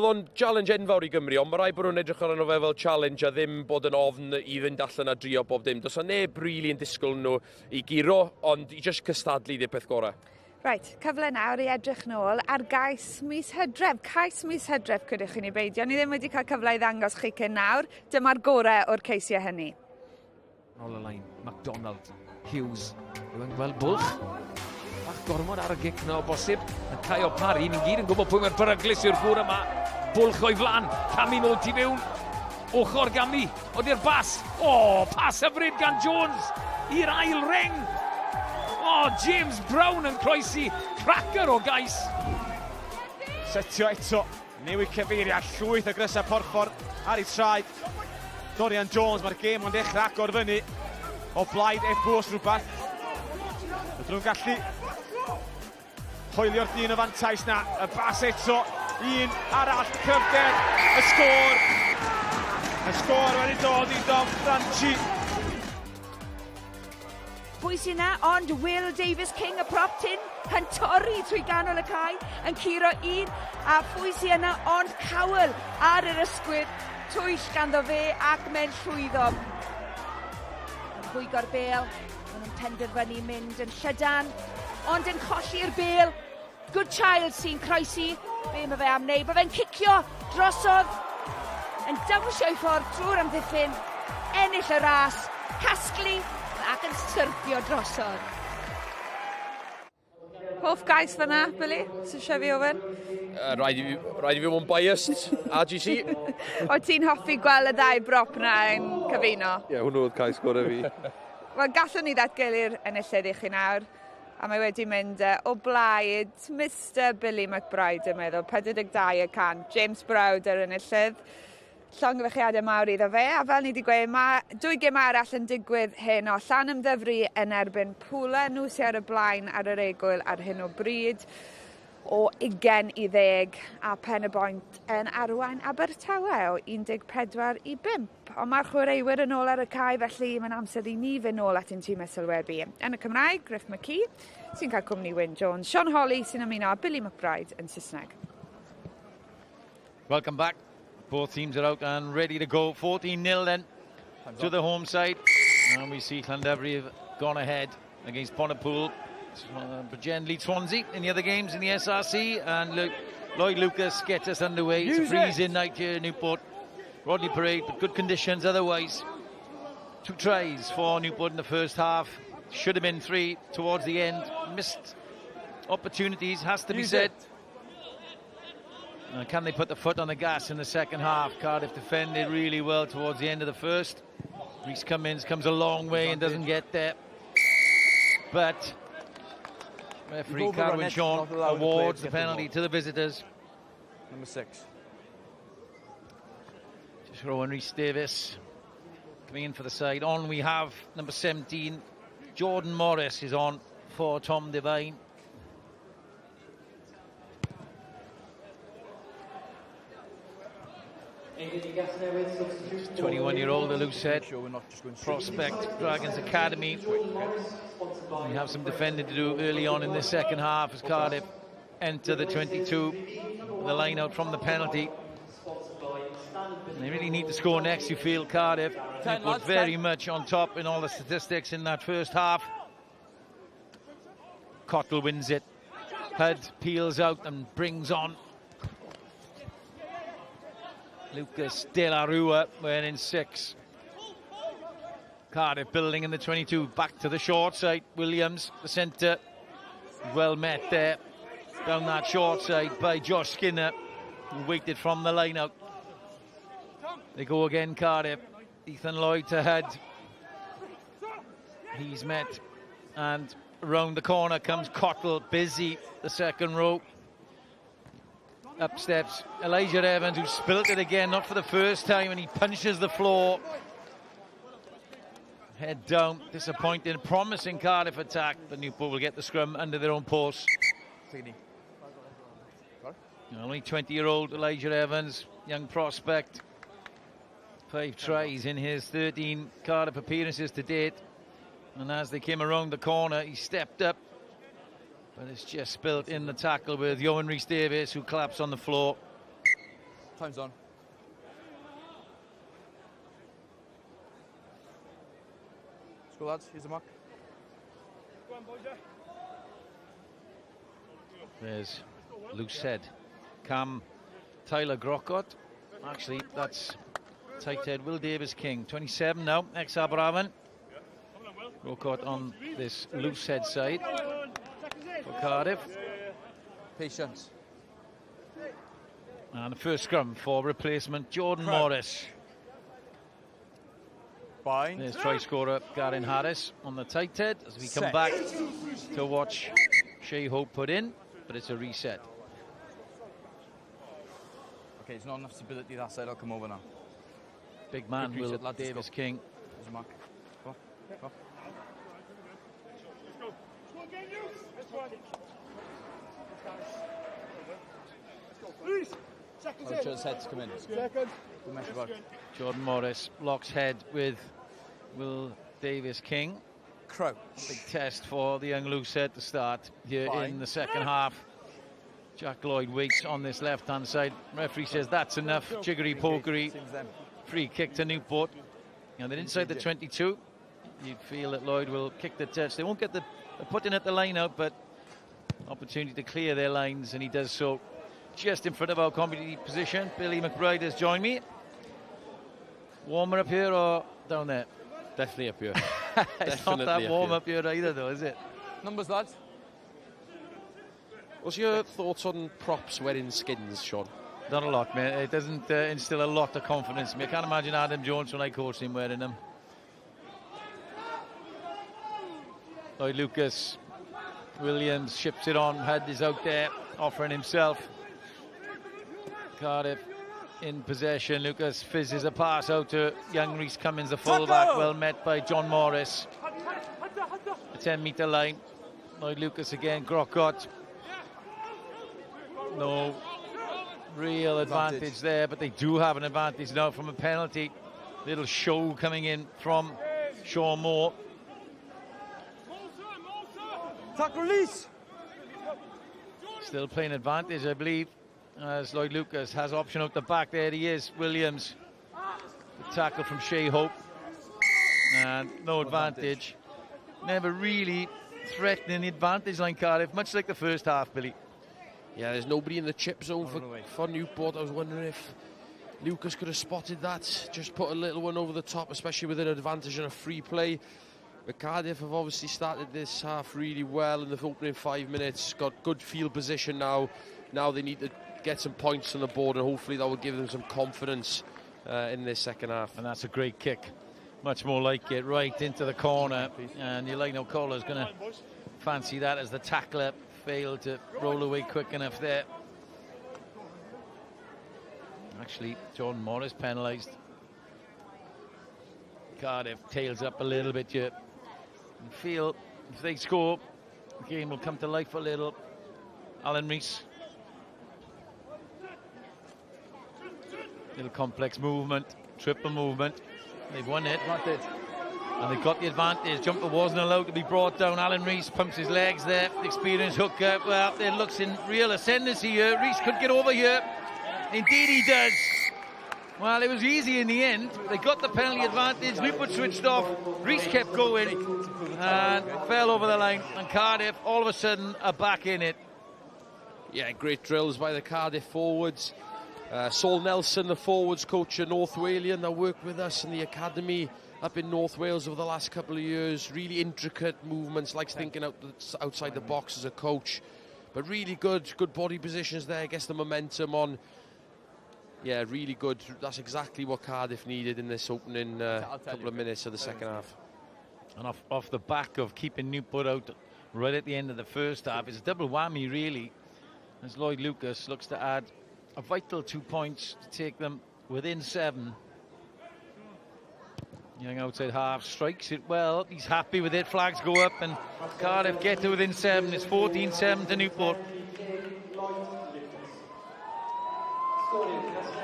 o'n challenge enfawr i Gymru, ond mae rai bod nhw'n edrych arno fe fel challenge a ddim bod yn ofn i fynd allan a drio bob dim. Does yna neb rili yn disgwyl nhw i giro, ond i just cystadlu di'r peth gorau. Right, cyfle nawr i edrych nôl ar gais mis Hydref. Cais mis Hydref cydwch chi ni beidio. Ni ddim wedi cael cyfle i ddangos chi cyn nawr. Dyma'r gorau o'r ceisiau hynny. Nôl y lein, MacDonald, Hughes, yw'n gweld bwlch. Bach gormod ar y gic na o bosib. Yn Caio Parry, ni'n gyd yn gwybod pwy mae'r beryglus i'r gŵr yma. Bwlch o'i flan, Cami nôl tu fewn. Ochr Gami, oeddi'r bas. Pas hyfryd gan Jones i'r ail reng. James Brown yn croesi, cracker o gais. Setio eto, newid cyfeiriad, llwyth o grysau porffor ar ei traed. Dorian Jones, mae'r gêm yn dechrau agor fyny. O blaid e-bws rhywbeth. Ydyn nhw'n gallu hoelio'r dyn y fantais na. Y bas eto, un arall, cyfder, y sgôr. Y sgôr wedi dod i Dom Franchi. Pwy sy'n na, ond Will Davis King y prop tin yn torri trwy ganol y cae, yn curo un, a pwy sy'n na, ond Cawl ar yr ysgwyd, twyll ganddo fe ac mewn llwyddo. Yn bwygo'r bel, maen nhw'n penderfynu mynd yn llydan, ond yn colli'r bel. Good Child sy'n croesi, be mae fe am wneud, mae fe'n cicio drosodd, yn dawnsio i ffordd trwy'r amddiffyn, ennill y ras, casglu, ac yn syrfio drosodd. Hoff gais fyna, Billy? Sy'n siafi ofyn? Rhaid i fi fod yn biased, RGC. O ti'n hoffi gweld y ddau brop na yn cyfuno? Ie, hwnnw oedd cais gorau fi. Wel, gallwn ni ddatgelu'r enillydd i chi nawr. A mae wedi mynd o blaid Mr Billy McBride yn meddwl, 42%. James Brown yr enillydd. Llongyfechiadau mawr iddo fe, a fel ni wedi gweud, mae 2 gêm arall yn digwydd hyn o Llan ymddyfru yn erbyn Pwla, nhw sy'n ar y blaen ar yr egwyl ar hyn o bryd o 20-10 a pen y boint yn arwain Abertawe o 14-5. Ond mae'r chwaraewyr yn ôl ar y cae, felly mae'n amser i ni fynd nôl at ein tîm sylwebu. Yn y Cymraeg, Griff McKee sy'n cael cwmni Wyn Jones, Sean Holly sy'n ymuno a Billy McBride yn Saesneg. Welcome back. Both teams are out and ready to go. 14-0 then to the home side. And we see Llandafri have gone ahead against Pontypool. Bridgend lead Swansea in the other games in the SRC. And Lloyd Lucas gets us underway. It's a freezing night here in Newport. Rodney Parade, but good conditions otherwise. 2 tries for Newport in the first half. Should have been 3 towards the end. Missed opportunities, has to be said. Can they put the foot on the gas in the second half? Cardiff defended really well towards the end of the first. Rhys Cummins comes a long way and doesn't get there. But referee Carwyn Sean awards the penalty to the visitors. Number 6. Just Rowan Rhys Davies coming in for the side. On we have number 17, Jordan Morris is on for Tom Devine. 21-year-old, a loose head prospect, Dragons Academy. We have some defending to do early on in this second half as Cardiff enter the 22, the line out from the penalty. And they really need to score next, you feel, Cardiff. Newport very much on top in all the statistics in that first half. Cottle wins it. Hud peels out and brings on Lucas De La Rua wearing 6. Cardiff building in the 22, back to the short side. Williams, the centre, well met there. Down that short side by Josh Skinner, who waited from the line out. They go again, Cardiff. Ethan Lloyd to Hud. He's met, and around the corner comes Cottle, busy, the second row. Up steps Elijah Evans, who spilt it again, not for the first time, and he punches the floor. Head down, disappointing, promising Cardiff attack, but Newport will get the scrum under their own post. Only 20-year-old Elijah Evans, young prospect. 5 tries in his 13 Cardiff appearances to date. And as they came around the corner, he stepped up. But it's just spilt in the tackle with Rowan Rhys Davies, who collapsed on the floor. Time's on. Let's go, lads. Here's the mark. There's loose head. Cam Tyler Grocott. Actually, that's tight head Will Davis King. 27 now, ex-Aberafan. Grocott on this loose head side for Cardiff. Patience. And the first scrum for replacement Jordan Morris. Fine. There's try scorer Garen Harris on the tight head as we come back to watch Shea Hope put in, but it's a reset. Okay, it's not enough stability that side. I'll come over now. Big man Will Davis King. There's a mark. Go. Go. Second. Head to come in. Jordan Morris locks head with Will Davis King. Crouch. Big test for the young loose head to start here in the second half. Jack Lloyd waits on this left-hand side. Referee says that's enough. Jiggery-pokery. Free kick to Newport. Now they're inside the 22. You'd feel that Lloyd will kick the touch. They won't get the putting at the line out, but opportunity to clear their lines, and he does so just in front of our comedy position. Billy McBride has joined me. Warmer up here or down there? Definitely up here. It's not that warm up here either, though, is it? Numbers, lads. What's your thoughts on props wearing skins, Sean? Not a lot, mate. It doesn't instill a lot of confidence in me. I can't imagine Adam Jones, when I coached him, wearing them. Lloyd Lucas, Williams ships it on. Hud is out there offering himself. Cardiff in possession. Lucas fizzes a pass out to young Rhys Cummins, the fullback, well met by John Morris. The 10-metre line. Lloyd Lucas again, Grocott. No real advantage there, but they do have an advantage now from a penalty. Little show coming in from Sean Moore. Tackle release. Still playing advantage, I believe, as Lloyd Lucas has option out the back. There he is, Williams. The tackle from Shea Hope. And no advantage. Never really threatening the advantage line, Cardiff, much like the first half, Billy. Yeah, there's nobody in the chip zone for Newport. I was wondering if Lucas could have spotted that. Just put a little one over the top, especially with an advantage and a free play. But Cardiff have obviously started this half really well in the opening 5 minutes. Got good field position now. now they need to get some points on the board, and hopefully that will give them some confidence in this second half. And that's a great kick. Much more like it, right into the corner. And Elaine O'Collar's going to fancy that as the tackler failed to roll away quick enough there. Actually, John Morris penalised. Cardiff tails up a little bit here. And feel if they score, the game will come to life a little. Alan Rees. Little complex movement, triple movement. They've won it. And they've got the advantage. Jumper wasn't allowed to be brought down. Alan Rees pumps his legs there. Experienced hooker. Well, it looks in real ascendancy here. Rees could get over here. Indeed he does. Well, it was easy in the end. They got the penalty advantage. Newport switched off. Rees kept going and fell over the line. And Cardiff, all of a sudden, are back in it. Yeah, great drills by the Cardiff forwards. Saul Nelson, the forwards coach at North Walian, that worked with us in the academy up in North Wales over the last couple of years. Really intricate movements, likes thinking outside the box as a coach. But really good body positions there, gets the momentum on. Yeah, really good. That's exactly what Cardiff needed in this opening couple of minutes of the second half. And off the back of keeping Newport out right at the end of the first half, it's a double whammy really, as Lloyd Lucas looks to add a vital 2 points to take them within 7. Young outside half strikes it well. He's happy with it. Flags go up and Cardiff get to within 7. It's 14-7 to Newport.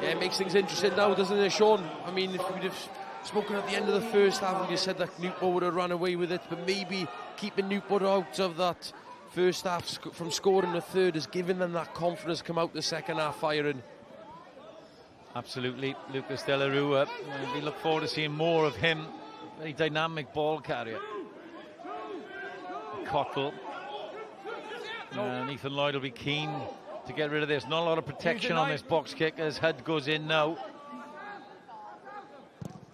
Yeah, it makes things interesting now, doesn't it, Sean? I mean, if we'd have spoken at the end of the first half and you said that Newport would have run away with it, but maybe keeping Newport out of that first half from scoring the third has given them that confidence come out the second half firing. Absolutely. Lucas De La Rua, we look forward to seeing more of him. Very dynamic ball carrier. Cottle. And Ethan Lloyd will be keen to get rid of this. Not a lot of protection on this box kick as Hud goes in now.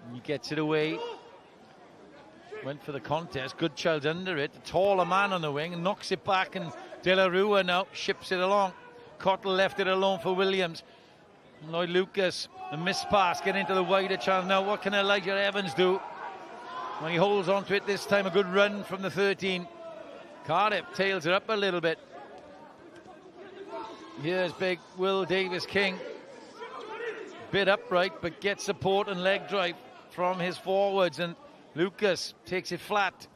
And he gets it away. Went for the contest. Goodchild's under it. A taller man on the wing and knocks it back, and De La Rua now ships it along. Cottle left it alone for Williams. Lloyd Lucas, the missed pass, get into the wider channel now. What can Elijah Evans do? When he holds on to it this time, a good run from the 13. Cardiff tails it up a little bit. Here's big Will Davis-King. Bit upright, but gets support and leg drive from his forwards, and Lucas takes it flat.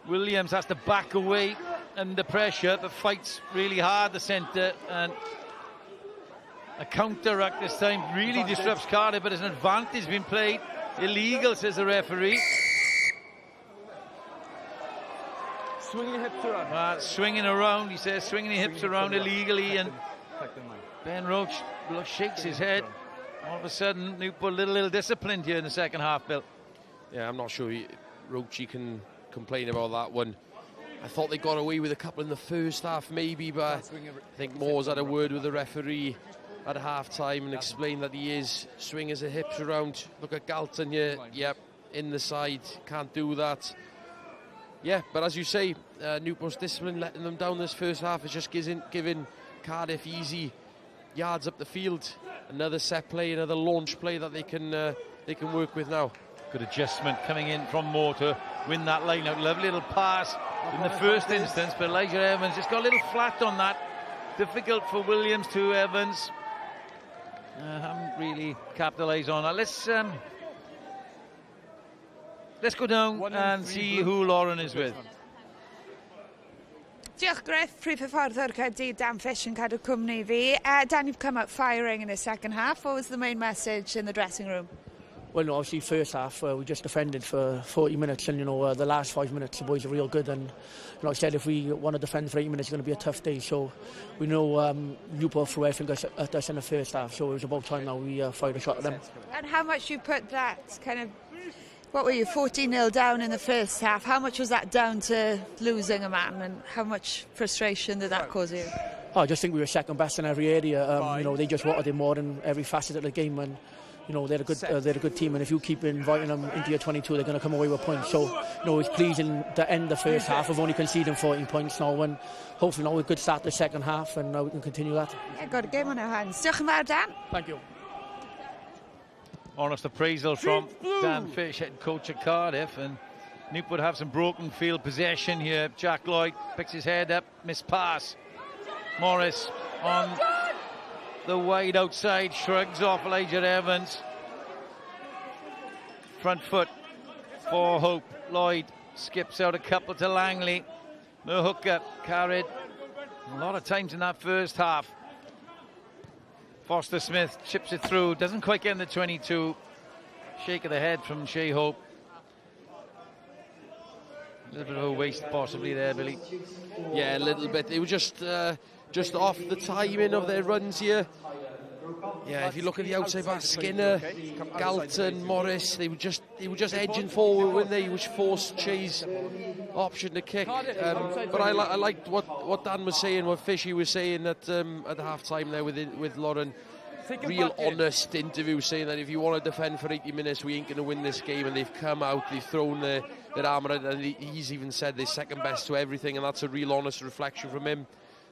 Williams has to back away under pressure, but fights really hard the centre, and a counter-ruck this time really disrupts Cardiff, but as an advantage being played. Illegal, says the referee. Swinging hips around. Swinging around, he says, swinging the hips around illegally, and Ben Roach shakes his head. All of a sudden, Newport a little disciplined here in the second half, Bill. Yeah, I'm not sure Roachy can complain about that one. I thought they got away with a couple in the first half, maybe, but I think Moore's had a word with the referee at half-time and explained that he is swinging his hips around. Look at Galton here, yep, in the side, can't do that. Yeah, but as you say, Newport's discipline letting them down this first half is just giving Cardiff easy yards up the field. Another set play, another launch play that they can work with now. Good adjustment coming in from Moore to win that line out. Lovely little pass in the first instance, but Elijah Evans just got a little flat on that. Difficult for Williams to Evans. Haven't really capitalised on that. Let's go down and see who Lauren is with. Diolch Griff, prif hyfforddwr Caerdydd, Dan Fish yn cadw cwmni fi. Dan, you've come out firing in the second half. What was the main message in the dressing room? Well, no, obviously first half we just defended for 40 minutes, and the last 5 minutes the boys are real good, and I said if we want to defend for 8 minutes it's going to be a tough day, so we know Newport threw everything at us in the first half, so it was about time now we fired a shot at them. And how much you put that kind of, what were you, 14-0 down in the first half, how much was that down to losing a man, and how much frustration did that cause you? I just think we were second best in every area. They just wanted it more in every facet of the game, and you know, they're a good team, and if you keep inviting them into your 22, they're going to come away with points. So, you know, it's pleasing to end the first half of only conceding 14 points now, and hopefully now we could start the second half and we can continue that. Yeah, good game on our hands. Diolch yn fawr, Dan. Thank you. Honest appraisal from Dan Fish, head coach at Cardiff, and Newport have some broken field possession here. Jack Lloyd picks his head up, missed pass. Morris on the wide outside, shrugs off Elijah Evans. Front foot for Hope. Lloyd skips out a couple to Langley. The hooker carried a lot of times in that first half. Foster Smith chips it through, doesn't quite get in the 22. Shake of the head from Shea Hope. A little bit of a waste possibly there, Billy. Yeah, a little bit. They were just off the timing of their runs here. Yeah, if you look at the outside back, Skinner, Galton, Morris, they were just edging forward, weren't they, which forced Shea's option to kick. But I liked what Dan was saying, what Fishy was saying at half time there with Lauren. Real honest interview saying that if you want to defend for 80 minutes, we ain't going to win this game. And they've come out, they've thrown their armour, and he's even said they're second best to everything, and that's a real honest reflection from him.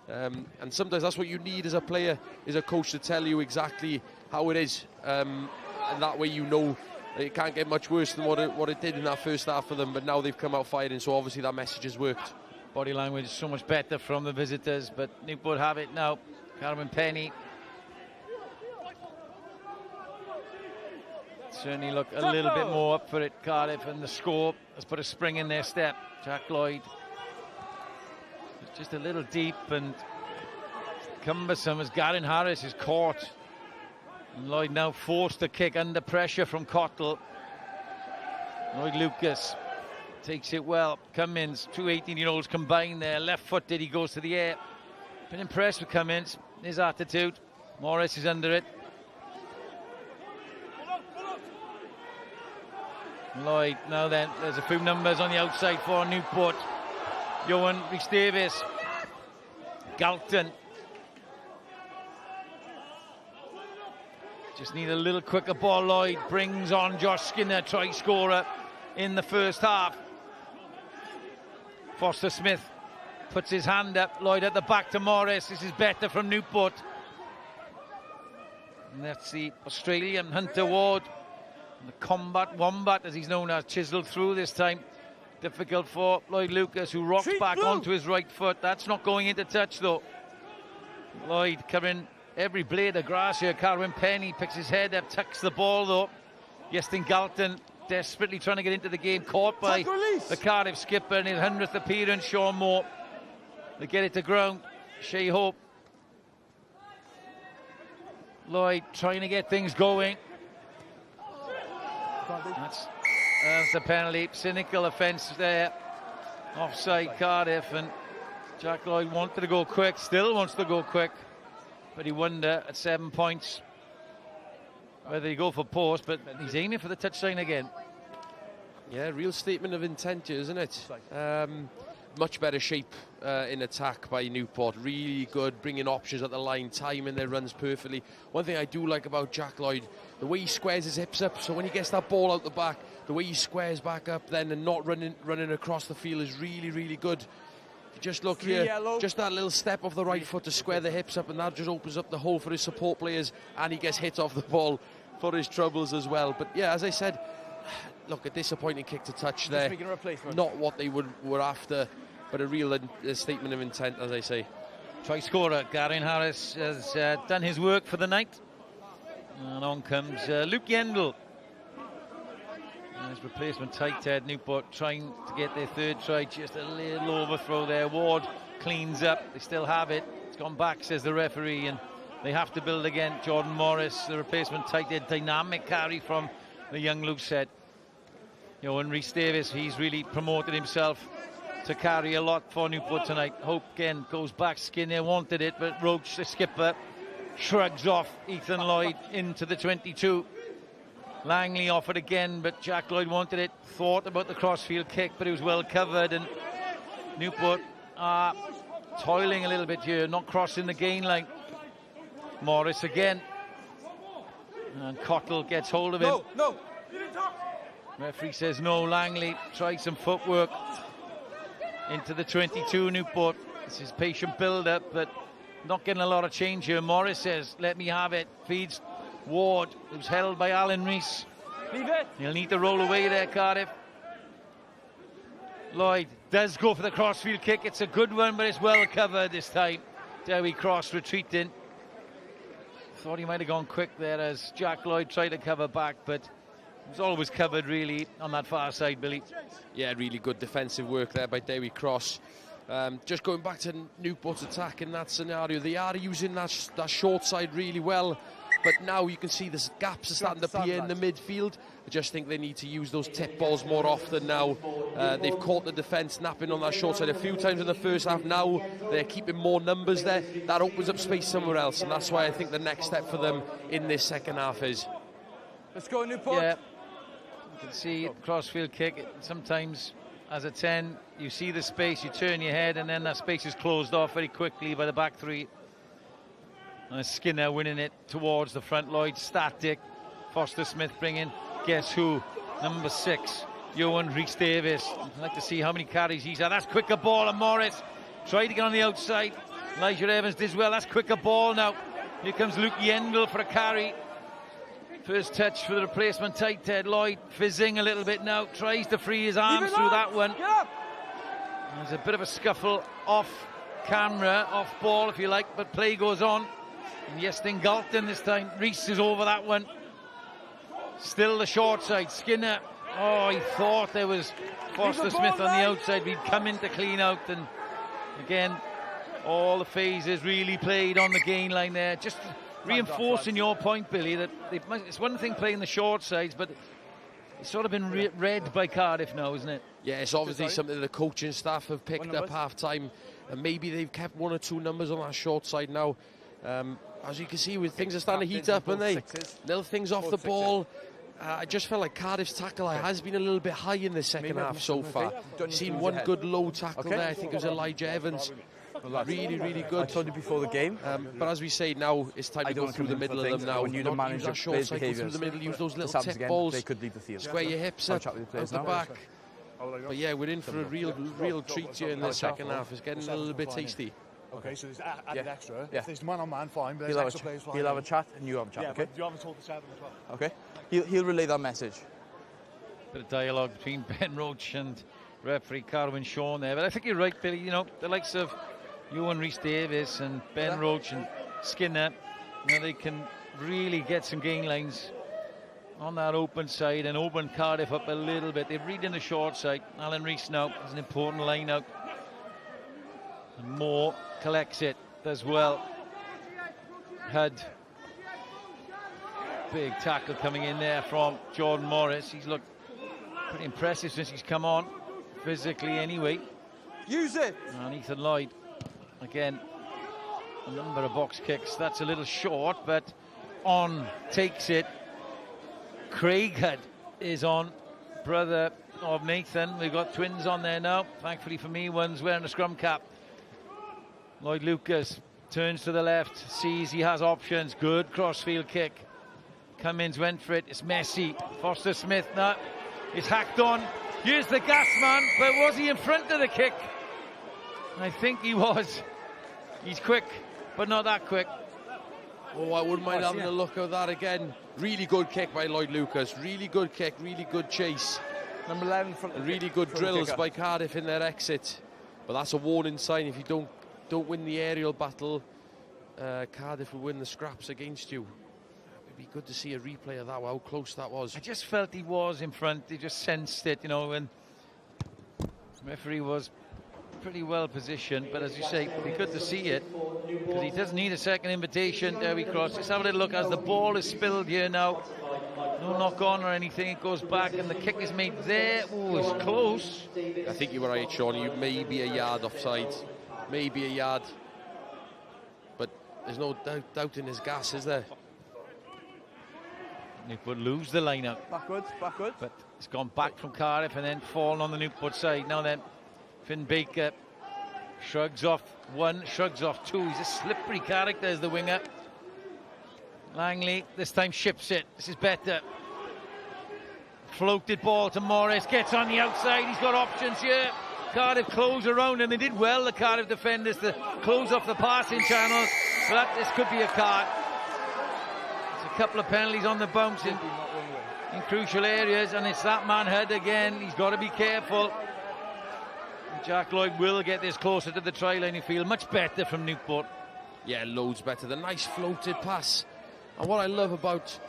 And sometimes that's what you need as a player, is a coach to tell you exactly how it is, and that way you know it can't get much worse than what it did in that first half for them. But now they've come out firing, so obviously that message has worked. Body language so much better from the visitors, but Newport have it now. Carmen Penny certainly look a little bit more up for it. Cardiff, and the score has put a spring in their step. Jack Lloyd just a little deep and cumbersome as Garen Harris is caught. And Lloyd now forced to kick under pressure from Cottle. Lloyd Lucas takes it well. Cummins, two 18-year-olds combined there. Left-footed, he goes to the air. Been impressed with Cummins, his attitude. Morris is under it. Lloyd, now then, there's a few numbers on the outside for Newport. Johan Rhys Davies, Galton. Just need a little quicker ball. Lloyd brings on Josh Skinner, try scorer in the first half. Foster Smith puts his hand up. Lloyd at the back to Morris. This is better from Newport. And that's the Australian Hunter Ward. The Combat Wombat, as he's known as, chiseled through this time. Difficult for Lloyd Lucas, who rocks back onto his right foot. That's not going into touch, though. Lloyd covering every blade of grass here. Carwyn Penny picks his head up, tucks the ball, though. Iestyn Galton desperately trying to get into the game, caught by the Cardiff skipper in his 100th appearance, Sean Moore. They get it to ground. Shea Hope. Lloyd trying to get things going. That's the penalty. Cynical offence there. Offside Cardiff, and Jack Lloyd wanted to go quick, still wants to go quick, but he wonder at 7 points whether he go for post, but he's aiming for the touchline again. Yeah, real statement of intent here, isn't it? Much better shape in attack by Newport. Really good, bringing options at the line, timing their runs perfectly. One thing I do like about Jack Lloyd, the way he squares his hips up, so when he gets that ball out the back, the way he squares back up then and not running across the field is really, really good. If you just look here, just that little step off the right foot to square the hips up, and that just opens up the hole for his support players, and he gets hit off the ball for his troubles as well. But yeah, as I said, look, a disappointing kick to touch there. Not what they were after, but a real statement of intent, as I say. Try scorer Garen Harris has done his work for the night. And on comes Luke Yendall. His replacement tight head. Newport trying to get their third try. Just a little overthrow there. Ward cleans up. They still have it. It's gone back, says the referee, and they have to build again. Jordan Morris, the replacement tight head. Dynamic carry from the young loose head. Johan Rhys Davies, he's really promoted himself to carry a lot for Newport tonight. Hope again goes back. Skinner wanted it, but Roach, the skipper, shrugs off Ethan Lloyd into the 22. Langley offered again, but Jack Lloyd wanted it. Thought about the crossfield kick, but it was well covered, and Newport are toiling a little bit here, not crossing the gain line. Morris again. And Cottle gets hold of him. No. Referee says no. Langley tries some footwork into the 22 Newport. This is patient build-up, but not getting a lot of change here. Morris says, let me have it. Feeds Ward, who's held by Alan Rees. Leave it. He'll need to roll away there, Cardiff. Lloyd does go for the crossfield kick. It's a good one, but it's well covered this time. Dewi Cross retreating. Thought he might have gone quick there as Jack Lloyd tried to cover back, but it was always covered really on that far side, Billy. Yeah, really good defensive work there by Dewi Cross. Just going back to Newport's attack in that scenario, they are using that short side really well, but now you can see the gaps are starting to appear in the midfield. I just think they need to use those tip balls more often now. They've caught the defence napping on that short side a few times in the first half. Now they're keeping more numbers there. That opens up space somewhere else, and that's why I think the next step for them in this second half is. Let's go, Newport. Yeah, you can see crossfield kick. Sometimes as a 10, you see the space, you turn your head, and then that space is closed off very quickly by the back three. And Skinner winning it towards the front. Lloyd static. Foster Smith bringing, guess who? Number 6, Johan Rhys Davis. I'd like to see how many carries he's had. That's quicker ball, and Morris tried to get on the outside. Elijah Evans did well. That's quicker ball now. Here comes Luke Yendall for a carry. First touch for the replacement tight head. Lloyd fizzing a little bit now. Tries to free his arms through that one. There's a bit of a scuffle off camera, off ball if you like, but play goes on. And Iestyn Galton this time. Rees is over that one. Still the short side. Skinner. Oh, he thought there was Foster Smith on the outside. He'd come in to clean out, and again, all the phases really played on the gain line there. Just reinforcing your point, Billy, that it's one thing playing the short sides, but it's sort of been read by Cardiff now, isn't it? Yeah, it's obviously something the coaching staff have picked up half-time, and maybe they've kept 1 or 2 numbers on that short side now. As you can see, with things are starting to heat up, and they little things off the ball. I just felt like Cardiff's tackle has been a little bit high in the second half so far. Seen one good low tackle there. I think it was Elijah Evans. Really, really good. I told you before the game. But as we say now, it's time to go through the middle of them now. When you the manager, use short cycle through the middle, use those little tip balls. They could leave the field. Square your hips up, out the back. But yeah, we're in for a real treat here in the second half. It's getting a little bit tasty. Okay, so there's added extra. Yeah. If there's man-on-man, fine, but he'll there's extra players flying. He'll have a chat and you have a chat, okay? But you haven't talked to Seven as well. Okay. He'll relay that message. Bit of dialogue between Ben Roach and referee Carwyn Shawn there. But I think you're right, Billy. You know, the likes of Johan Rhys Davis and Ben Roach and Skinner, you know, they can really get some gain lines on that open side and open Cardiff up a little bit. They're reading the short side. Alan Rees now is an important line out. And Moore collects it as well. Had big tackle coming in there from Jordan Morris. He's looked pretty impressive since he's come on, physically anyway. Use it! And Ethan Lloyd, again, a number of box kicks. That's a little short, but on takes it. Craighead is on, brother of Nathan. We've got twins on there now. Thankfully for me, one's wearing a scrum cap. Lloyd Lucas turns to the left, sees he has options. Good crossfield kick. Cummins went for it. It's messy. Foster Smith now. It's hacked on. Here's the gas man, but was he in front of the kick? I think he was. He's quick, but not that quick. Oh, I wouldn't mind having a look at that again. Really good kick by Lloyd Lucas. Really good kick, really good chase. Number 11 really good drills by Cardiff in their exit. But that's a warning sign. If you don't win the aerial battle, Cardiff will win the scraps against you. It'd be good to see a replay of that, how close that was. I just felt he was in front. He just sensed it, you know, and the referee was pretty well positioned. But as you say, it'd be good to see it, because he doesn't need a second invitation. There we cross. Let's have a little look as the ball is spilled here now. No knock on or anything. It goes back and the kick is made there. Oh, it's close. I think you were right, Sean. You may be a yard offside. Maybe a yard. But there's no doubt in his gas, is there? Newport lose the lineup. Backwards. But it's gone back from Cardiff and then fallen on the Newport side. Now then, Finn Baker shrugs off one, shrugs off two. He's a slippery character as the winger. Langley this time ships it. This is better. Floated ball to Morris, gets on the outside, he's got options here. Cardiff close around, and they did well, the Cardiff defenders, to close off the passing channels. But this could be a card. It's a couple of penalties on the bounce in crucial areas, and it's that man Head again. He's got to be careful. Jack Lloyd will get this closer to the try line, you feel. Much better from Newport. Yeah, loads better. The nice floated pass. And what I love about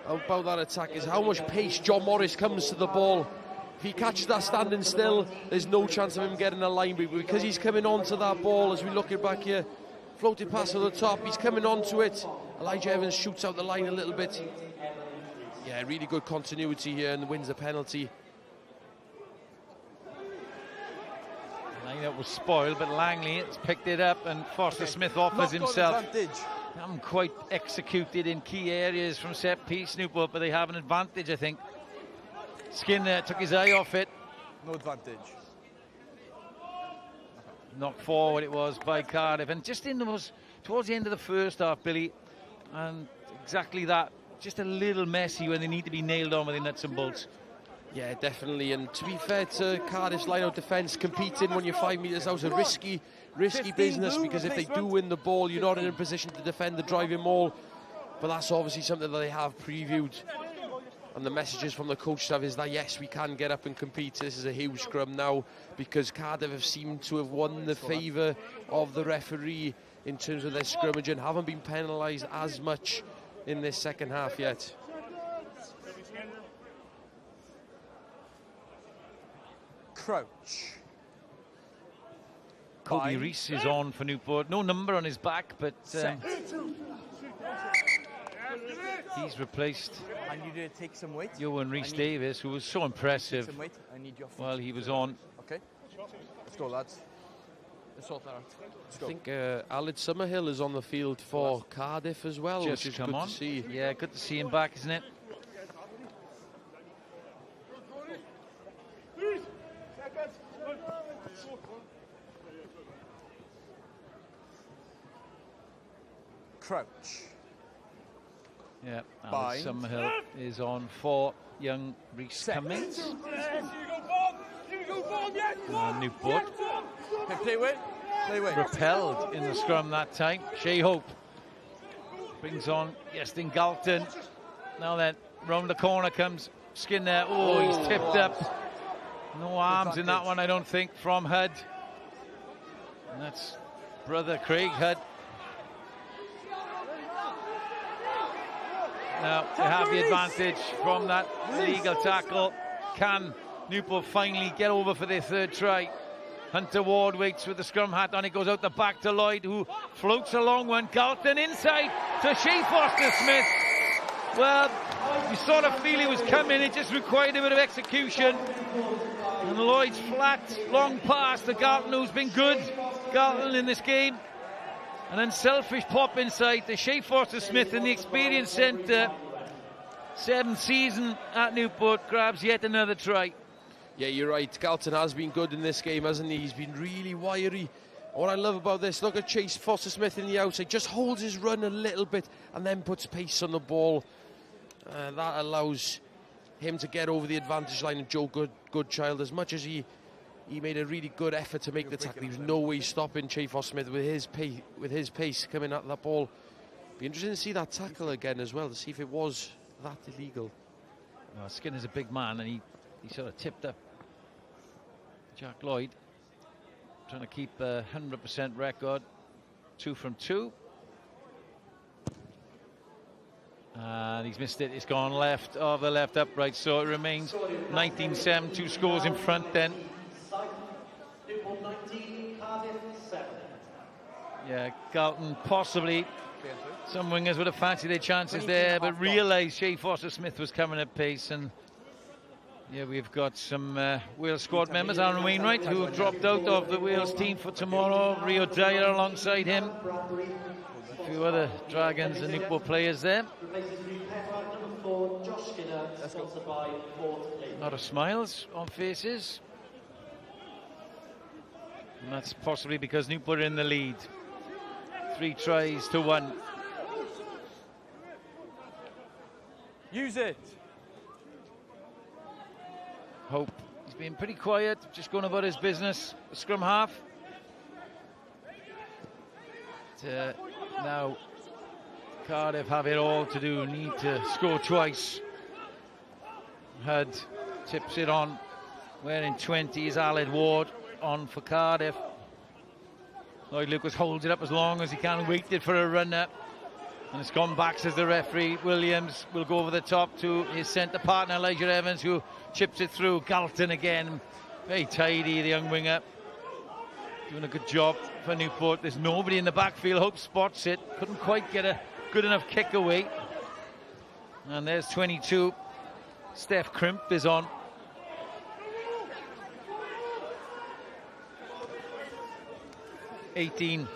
that attack is how much pace John Morris comes to the ball. If he catches that standing still, there's no chance of him getting a line break, because he's coming onto that ball. As we look it back here, floated pass at the top, he's coming onto it. Elijah Evans shoots out the line a little bit. Yeah, really good continuity here, and wins the penalty. That was spoiled, but Langley has picked it up, and Foster Smith offers himself. Haven't quite executed in key areas from set piece, Newport, but they have an advantage, I think. Skinner took his eye off it. No advantage. Knocked forward it was by Cardiff, and just towards the end of the first half, Billy, and exactly that, just a little messy when they need to be nailed on with the nuts and bolts. Yeah, definitely. And to be fair to Cardiff's line-out defence, competing when you're 5 metres out is a risky business, because if they do win the ball, you're not in a position to defend the driving maul. But that's obviously something that they have previewed. And the messages from the coach staff is that, yes, we can get up and compete. This is a huge scrum now, because Cardiff have seemed to have won the favour of the referee in terms of their scrimmage and haven't been penalised as much in this second half yet. Crouch. Kobe Reese is on for Newport. No number on his back, but he's replaced I need you to take some weight. Johan Rees-Davies, who was so impressive I need your while he was on. Okay, let's go, lads. Let's sort that out. I think Aled Summerhill is on the field for Cardiff as well, Just which is come good on. to see. Yeah, good to see him back, isn't it? Crouch. Yeah, Aled Summerhill is on for young Reece Cummings. Newport play away. repelled in the scrum that time. Shea Hope brings on Ian Galton. Now then, round the corner comes Skinner. Oh, he's tipped up. No arms in that one, I don't think, from Hud. And that's brother Craig Hud. Now they have the advantage from that illegal tackle. Can Newport finally get over for their third try? Hunter Ward waits with the scrum hat on. It goes out the back to Lloyd, who floats along one. Galton inside to Shea Foster-Smith. Well, you sort of feel he was coming. It just required a bit of execution. And Lloyd's flat, long pass to Galton, who's been good. Galton in this game. An unselfish pop inside to Shea Foster-Smith in the experience centre. 7th season at Newport, grabs yet another try. Yeah, you're right. Galton has been good in this game, hasn't he? He's been really wiry. What I love about this, look at Chase Foster-Smith in the outside, just holds his run a little bit and then puts pace on the ball. That allows him to get over the advantage line. And Joe Goodchild, as much as he made a really good effort to make the tackle, he was no way stopping Chase Foster-Smith with his pace coming at that ball. Be interesting to see that tackle again as well, to see if it was that illegal. Well, Skinner's a big man, and he sort of tipped up Jack Lloyd, trying to keep a 100% record. 2 from 2. And he's missed it. It's gone left of the left upright, so it remains 19-7, 2 scores in front then. Yeah, Galton possibly. Some wingers would have fancied their chances there, but realised Shea Foster-Smith was coming at pace. And yeah, we've got some Wales squad members. Aaron Wainwright, who have dropped out of the Wales team for tomorrow. Rio Dyer alongside him. A few other Dragons and Newport players there. A lot of smiles on faces. And that's possibly because Newport are in the lead. 3 tries to 1. Use it. Hope. He's been pretty quiet, just going about his business. The scrum half. Now Cardiff have it all to do, need to score twice. Hud tips it on. Wearing 20 is Aled Ward on for Cardiff. Lloyd Lucas holds it up as long as he can, waited for a runner. And it's gone back, says the referee. Williams will go over the top to his centre partner, Elijah Evans, who chips it through. Galton again. Very tidy, the young winger. Doing a good job for Newport. There's nobody in the backfield. Hope spots it. Couldn't quite get a good enough kick away. And there's 22. Steph Crimp is on. (18)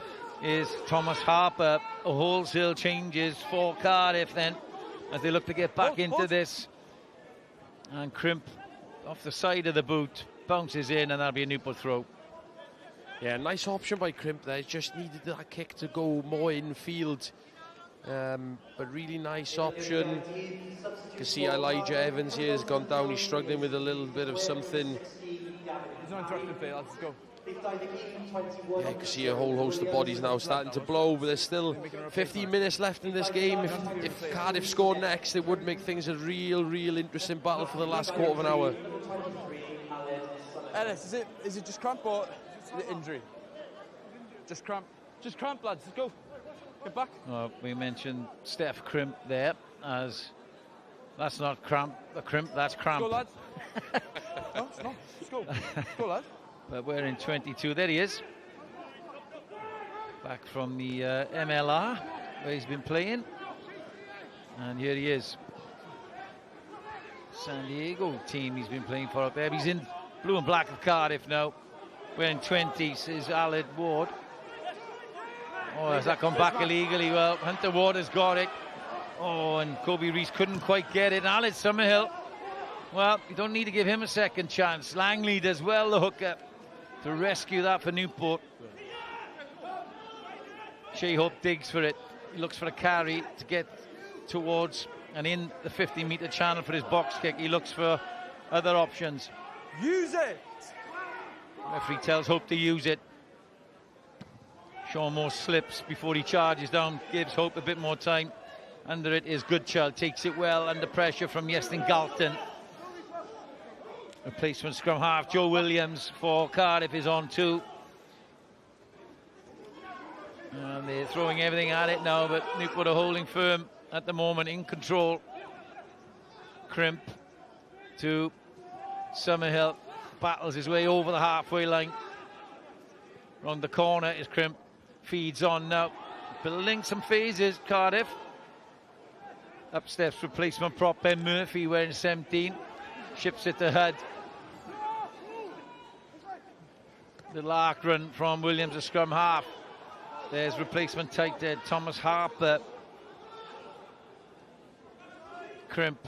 is Thomas Harper. A wholesale changes for Cardiff then, as they look to get back into this. And Crimp off the side of the boot, bounces in, and that'll be a Newport throw. Yeah, nice option by Crimp there. Just needed that kick to go more infield. But really nice option. You can see Elijah Evans here has gone down. He's struggling with a little bit of something. He's not interrupting play, let's go. Yeah, you can see a whole host of bodies now starting to blow, but there's still 15 minutes left in this game. If Cardiff score next, it would make things a real interesting battle for the last quarter of an hour. Ellis, is it just cramp or is it injury? Just cramp, lads, let's go. Get back. Well, we mentioned Steph Crimp there, as that's not cramp, that's cramp. Let's go, lads. No, it's not. Let's go. Let's go, lads. But we're in 22. There he is. Back from the MLR, where he's been playing. And here he is. San Diego team he's been playing for up there. He's in blue and black of Cardiff now. Wearing 20, says Aled Ward. Oh, has that gone back illegally? Well, Hunter Ward has got it. Oh, and Kobe Reese couldn't quite get it. Aled Summerhill. Well, you don't need to give him a second chance. Langley does well, the hooker, to rescue that for Newport. Shea Hope digs for it. He looks for a carry to get towards and in the 50-metre channel for his box kick. He looks for other options. Use it! Referee tells Hope to use it. Sean Moore slips before he charges down, gives Hope a bit more time. Under it is Goodchild, takes it well under pressure from Iestyn Galton. Replacement scrum half, Joe Williams for Cardiff is on too. And they're throwing everything at it now, but Newport are holding firm at the moment, in control. Crimp to Summerhill, battles his way over the halfway line. Round the corner is Crimp, feeds on now. Building some phases, Cardiff. Up steps replacement prop Ben Murphy wearing 17. Ships it to Hud. The arc run from Williams, a scrum half. There's replacement tight end, Thomas Harper. Crimp.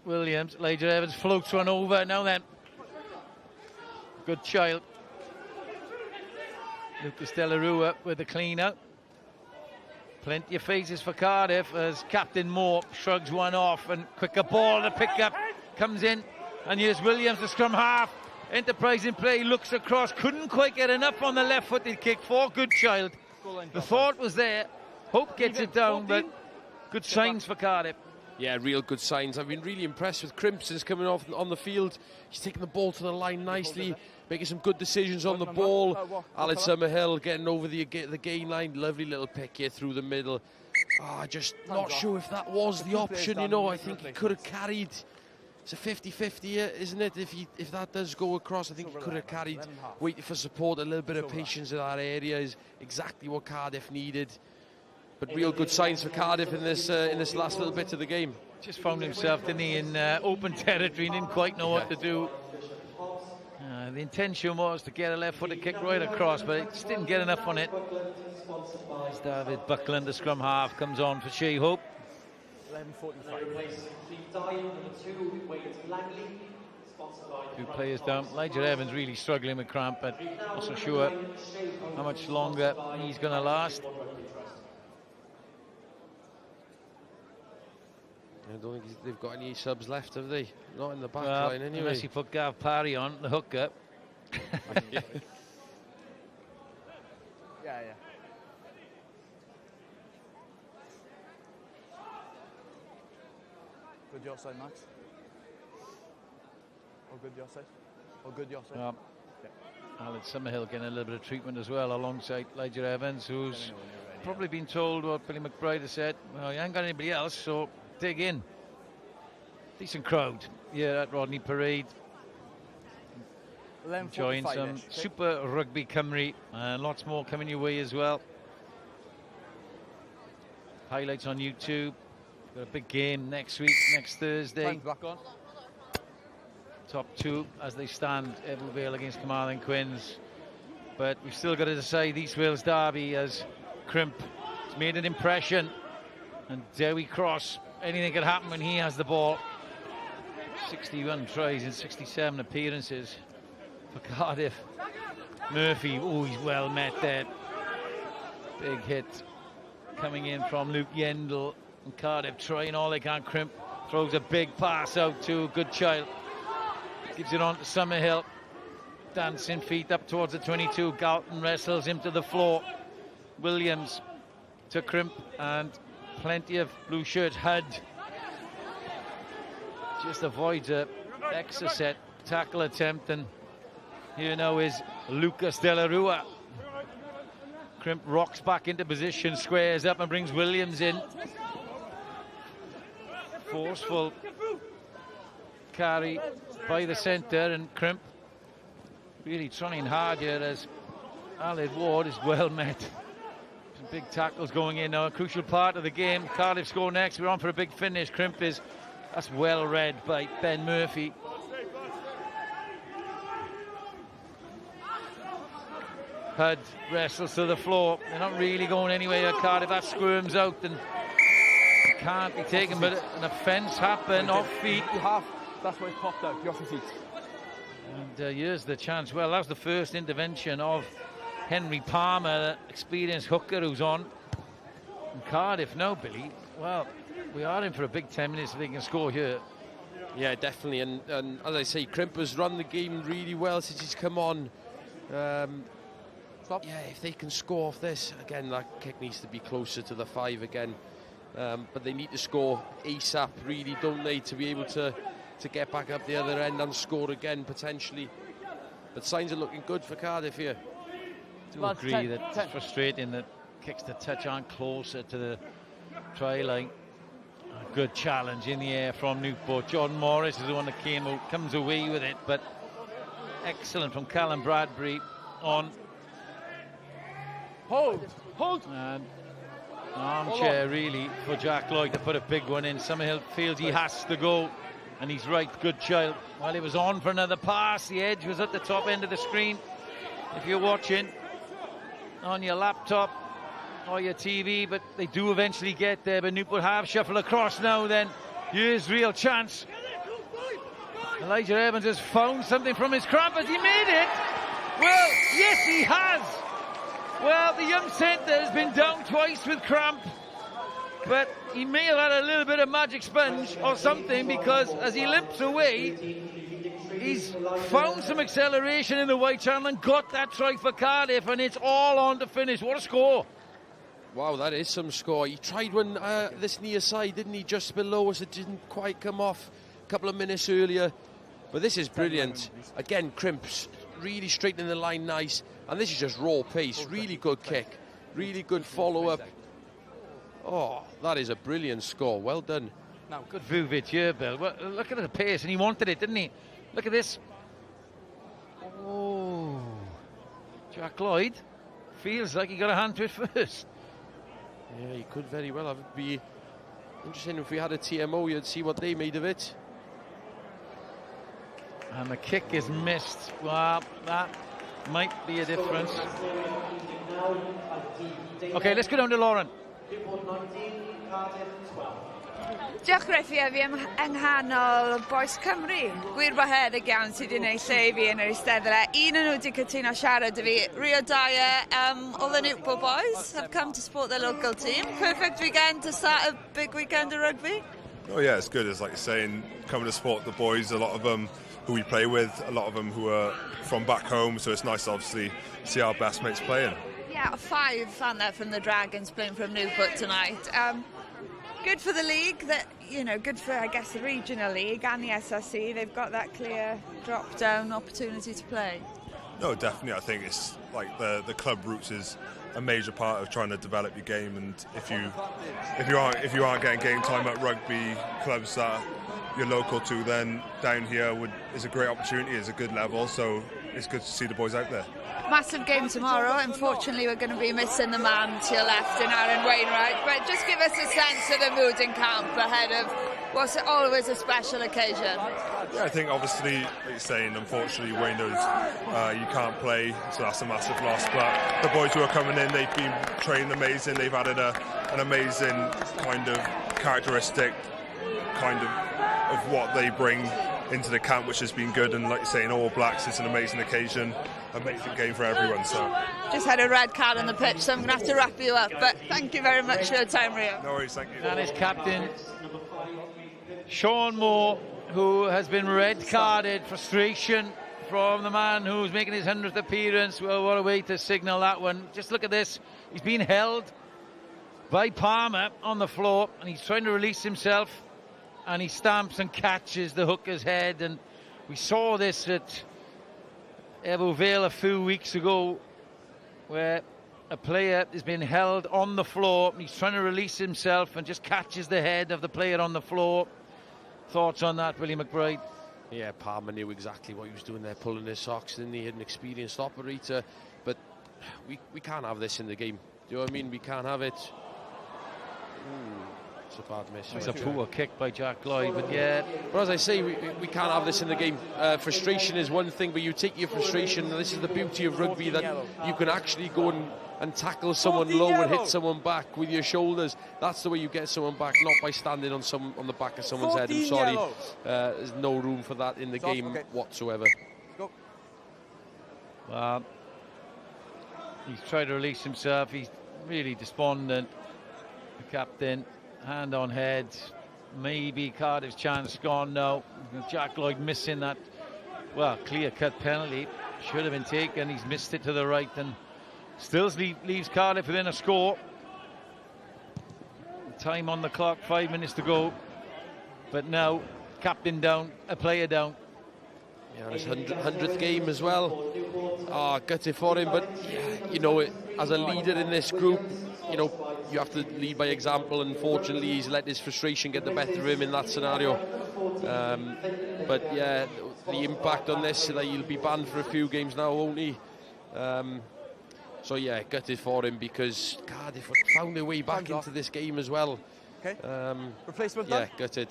Williams, Elijah Evans floats one over. Now then. Goodchild. Lucas Delarua with the clean out. Plenty of phases for Cardiff as Captain Moore shrugs one off, and quicker ball to pick up comes in, and here's Williams, the scrum half. Enterprise in play, looks across, couldn't quite get enough on the left-footed kick for Goodchild. The thought was there. Hope gets it down, but good signs for Cardiff. Yeah, real good signs. I've been really impressed with Crimp since coming off on the field. He's taking the ball to the line nicely, making some good decisions on the ball. Aled Summerhill getting over the gain line. Lovely little pick here through the middle. Just not sure if that was the option, you know. I think he could have carried. It's a 50-50, isn't it? If that does go across, I think he could have carried, waiting for support. A little bit of patience in that area is exactly what Cardiff needed. But real good signs for Cardiff in this last little bit of the game. Just found himself, didn't he, in open territory, didn't quite know what to do. The intention was to get a left-footed kick right across, but it just didn't get enough on it. As David Buckland, the scrum half, comes on for Shea Hope. 2 players down. Elijah Evans really struggling with cramp, but not so sure how much longer he's going to last. I don't think they've got any subs left, have they? Not in the back line anyway. Unless you put Gav Parry on, the hooker. Yeah. Good your side, Max. Or good your side. Or good your side. Alan Summerhill getting a little bit of treatment as well, alongside Elijah Evans, who's probably been told what Billy McBride has said. Well, you ain't got anybody else, so dig in. Decent crowd here at Rodney Parade. Enjoying some Super Rygbi Cymru, and lots more coming your way as well. Highlights on YouTube. Got a big game next week, next Thursday. Top two as they stand, Ebbw against Carmarthen Quins. But we've still got to decide East Wales derby, as Crimp has made an impression. And Dewi Cross, anything could happen when he has the ball. 61 tries in 67 appearances for Cardiff. Murphy, oh, he's well met there. Big hit coming in from Luke Yendall. And Cardiff trying all they can. Crimp throws a big pass out to Goodchild. Gives it on to Summerhill. Dancing feet up towards the 22. Galton wrestles him to the floor. Williams to Crimp, and plenty of blue shirts. Hud just avoids a Exocet tackle attempt, and here now is Lucas De La Rua. Crimp rocks back into position, squares up and brings Williams in. Forceful carry by the centre, and Crimp really trying hard here, as Aled Ward is well met. Some big tackles going in now, a crucial part of the game. Cardiff score next, we're on for a big finish. Crimp is, that's well read by Ben Murphy. Hud wrestles to the floor. They're not really going anywhere. Cardiff, that squirms out and can't be taken, but an offence happened off feet. That's where it popped out, you're off your feet. And here's the chance. Well, that was the first intervention of Henry Palmer, experienced hooker who's on. And Cardiff now, Billy, well, we are in for a big 10 minutes if they can score here. Yeah, definitely. And as I say, Crimp has run the game really well since he's come on. Yeah, if they can score off this, again, that kick needs to be closer to the 5 again. But they need to score ASAP, really, don't they, to be able to get back up the other end and score again, potentially. But signs are looking good for Cardiff here. I do agree that it's frustrating that kicks to touch aren't closer to the try line. A good challenge in the air from Newport. Jordan Morris is the one that comes away with it, but excellent from Callum Bradbury on. Hold! And armchair really for Jack Lloyd to put a big one in. Summerhill feels he has to go, and he's right. Goodchild, well, he was on for another pass. The edge was at the top end of the screen. If you're watching on your laptop or your TV, but they do eventually get there. But Newport have shuffle across now. Then here's real chance. Elijah Evans has found something from his cramp. Has he made it? Well, yes, he has. Well, the young centre has been down twice with cramp, but he may have had a little bit of magic sponge or something, because as he limps away, he's found some acceleration in the white channel and got that try for Cardiff, and it's all on to finish. What a score. Wow, that is some score. He tried one this near side, didn't he, just below us. It didn't quite come off a couple of minutes earlier, but this is brilliant. Again, Crimp's really straightening the line nice, and this is just raw pace. Really good kick, really good follow-up. Oh, that is a brilliant score. Well done. Now, good Vujic here, Bill. Well, look at the pace, and he wanted it, didn't he? Look at this. Oh, Jack Lloyd feels like he got a hand to it first. Yeah, he could very well have. It'd be interesting if we had a TMO, you'd see what they made of it. And the kick is missed. Well, that might be a difference. Okay, let's go down to Lauren. Diolch Griffith, fi yng nghanol Boes Cymru. Gwir bo hedig iawn sydd wedi gwneud lle I fi yn yr eisteddle. Un yn nhw wedi cytuno siarad â fi. Rio Dyer, all the Newport boys have come to support their local team. Perfect weekend to start a big weekend of rugby. Oh yeah, it's good. It's like you're saying, coming to support the boys, a lot of them who we play with, a lot of them who are from back home, so it's nice to obviously see our best mates playing. Yeah, 5 aren't there from the Dragons playing from Newport tonight. Good for the league, that good for, I guess, the regional league and the S4C. They've got that clear drop-down opportunity to play. No, definitely. I think it's like the club roots is a major part of trying to develop your game, and if you aren't getting game time at rugby clubs that you're local to, then down here is a great opportunity, is a good level, so it's good to see the boys out there. Massive game tomorrow. Unfortunately, we're going to be missing the man to your left in Aaron Wainwright, but just give us a sense of the mood in camp ahead of what's always a special occasion. Yeah, I think obviously, like you're saying, unfortunately Wayno's you can't play, so that's a massive loss, but the boys who are coming in, they've been training amazing, they've added an amazing kind of characteristic kind of what they bring into the camp, which has been good, and like you're saying, All Blacks, it's an amazing occasion, amazing game for everyone. So just had a red card on the pitch, so I'm going to have to wrap you up, but thank you very much for your time, Rio. No worries, thank you. And his captain Sean Moore, who has been red carded. Frustration from the man who's making his 100th appearance. Well, what a way to signal that one. Just look at this, he's been held by Palmer on the floor and he's trying to release himself, and he stamps and catches the hooker's head. And we saw this at Evo Vale a few weeks ago, where a player has been held on the floor and he's trying to release himself and just catches the head of the player on the floor. Thoughts on that, Willie McBride? Yeah, Palmer knew exactly what he was doing there, pulling his socks, and he had an experienced operator, but we can't have this in the game. Do you know what I mean? We can't have it. It's a bad miss. It's a poor kick by Jack Lloyd, but yeah. But as I say, we can't have this in the game. Frustration is one thing, but you take your frustration, and this is the beauty of rugby, that you can actually go and tackle someone low and hit someone back with your shoulders. That's the way you get someone back, not by standing on the back of someone's head. I'm sorry, there's no room for that in the game whatsoever. Well, he's trying to release himself. He's really despondent. The captain, hand on head. Maybe Cardiff's chance gone now. Jack Lloyd missing that, well, clear-cut penalty. Should have been taken. He's missed it to the right, and still leaves Cardiff within a score. Time on the clock, 5 minutes to go. But now, captain down, a player down. Yeah, his 100th game as well. Gutted for him, but yeah, as a leader in this group, you have to lead by example. Unfortunately, he's let his frustration get the better of him in that scenario. But yeah, the impact on this, that he'll be banned for a few games now, won't he? So yeah, gutted for him, because Cardiff found their way back into this game as well. Okay. Replacement yeah, done? Gutted.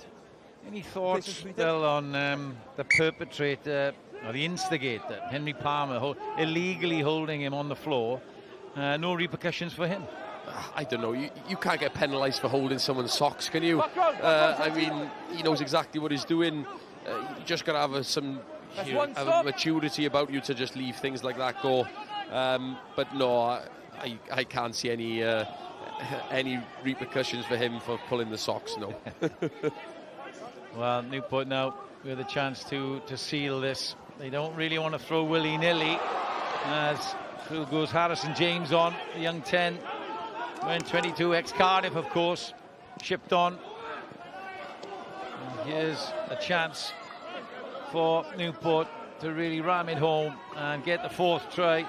Any thoughts still on the perpetrator, or the instigator, Henry Palmer, illegally holding him on the floor? No repercussions for him? I don't know. You can't get penalised for holding someone's socks, can you? I mean, he knows exactly what he's doing. You just got to have some maturity about you to just leave things like that go. But no, I can't see any repercussions for him for pulling the socks. No. Well, Newport now with a chance to seal this. They don't really want to throw willy-nilly, as through goes Harrison James on, the young 10. Went 22, ex-Cardiff, of course, shipped on. And here's a chance for Newport to really ram it home and get the 4th try.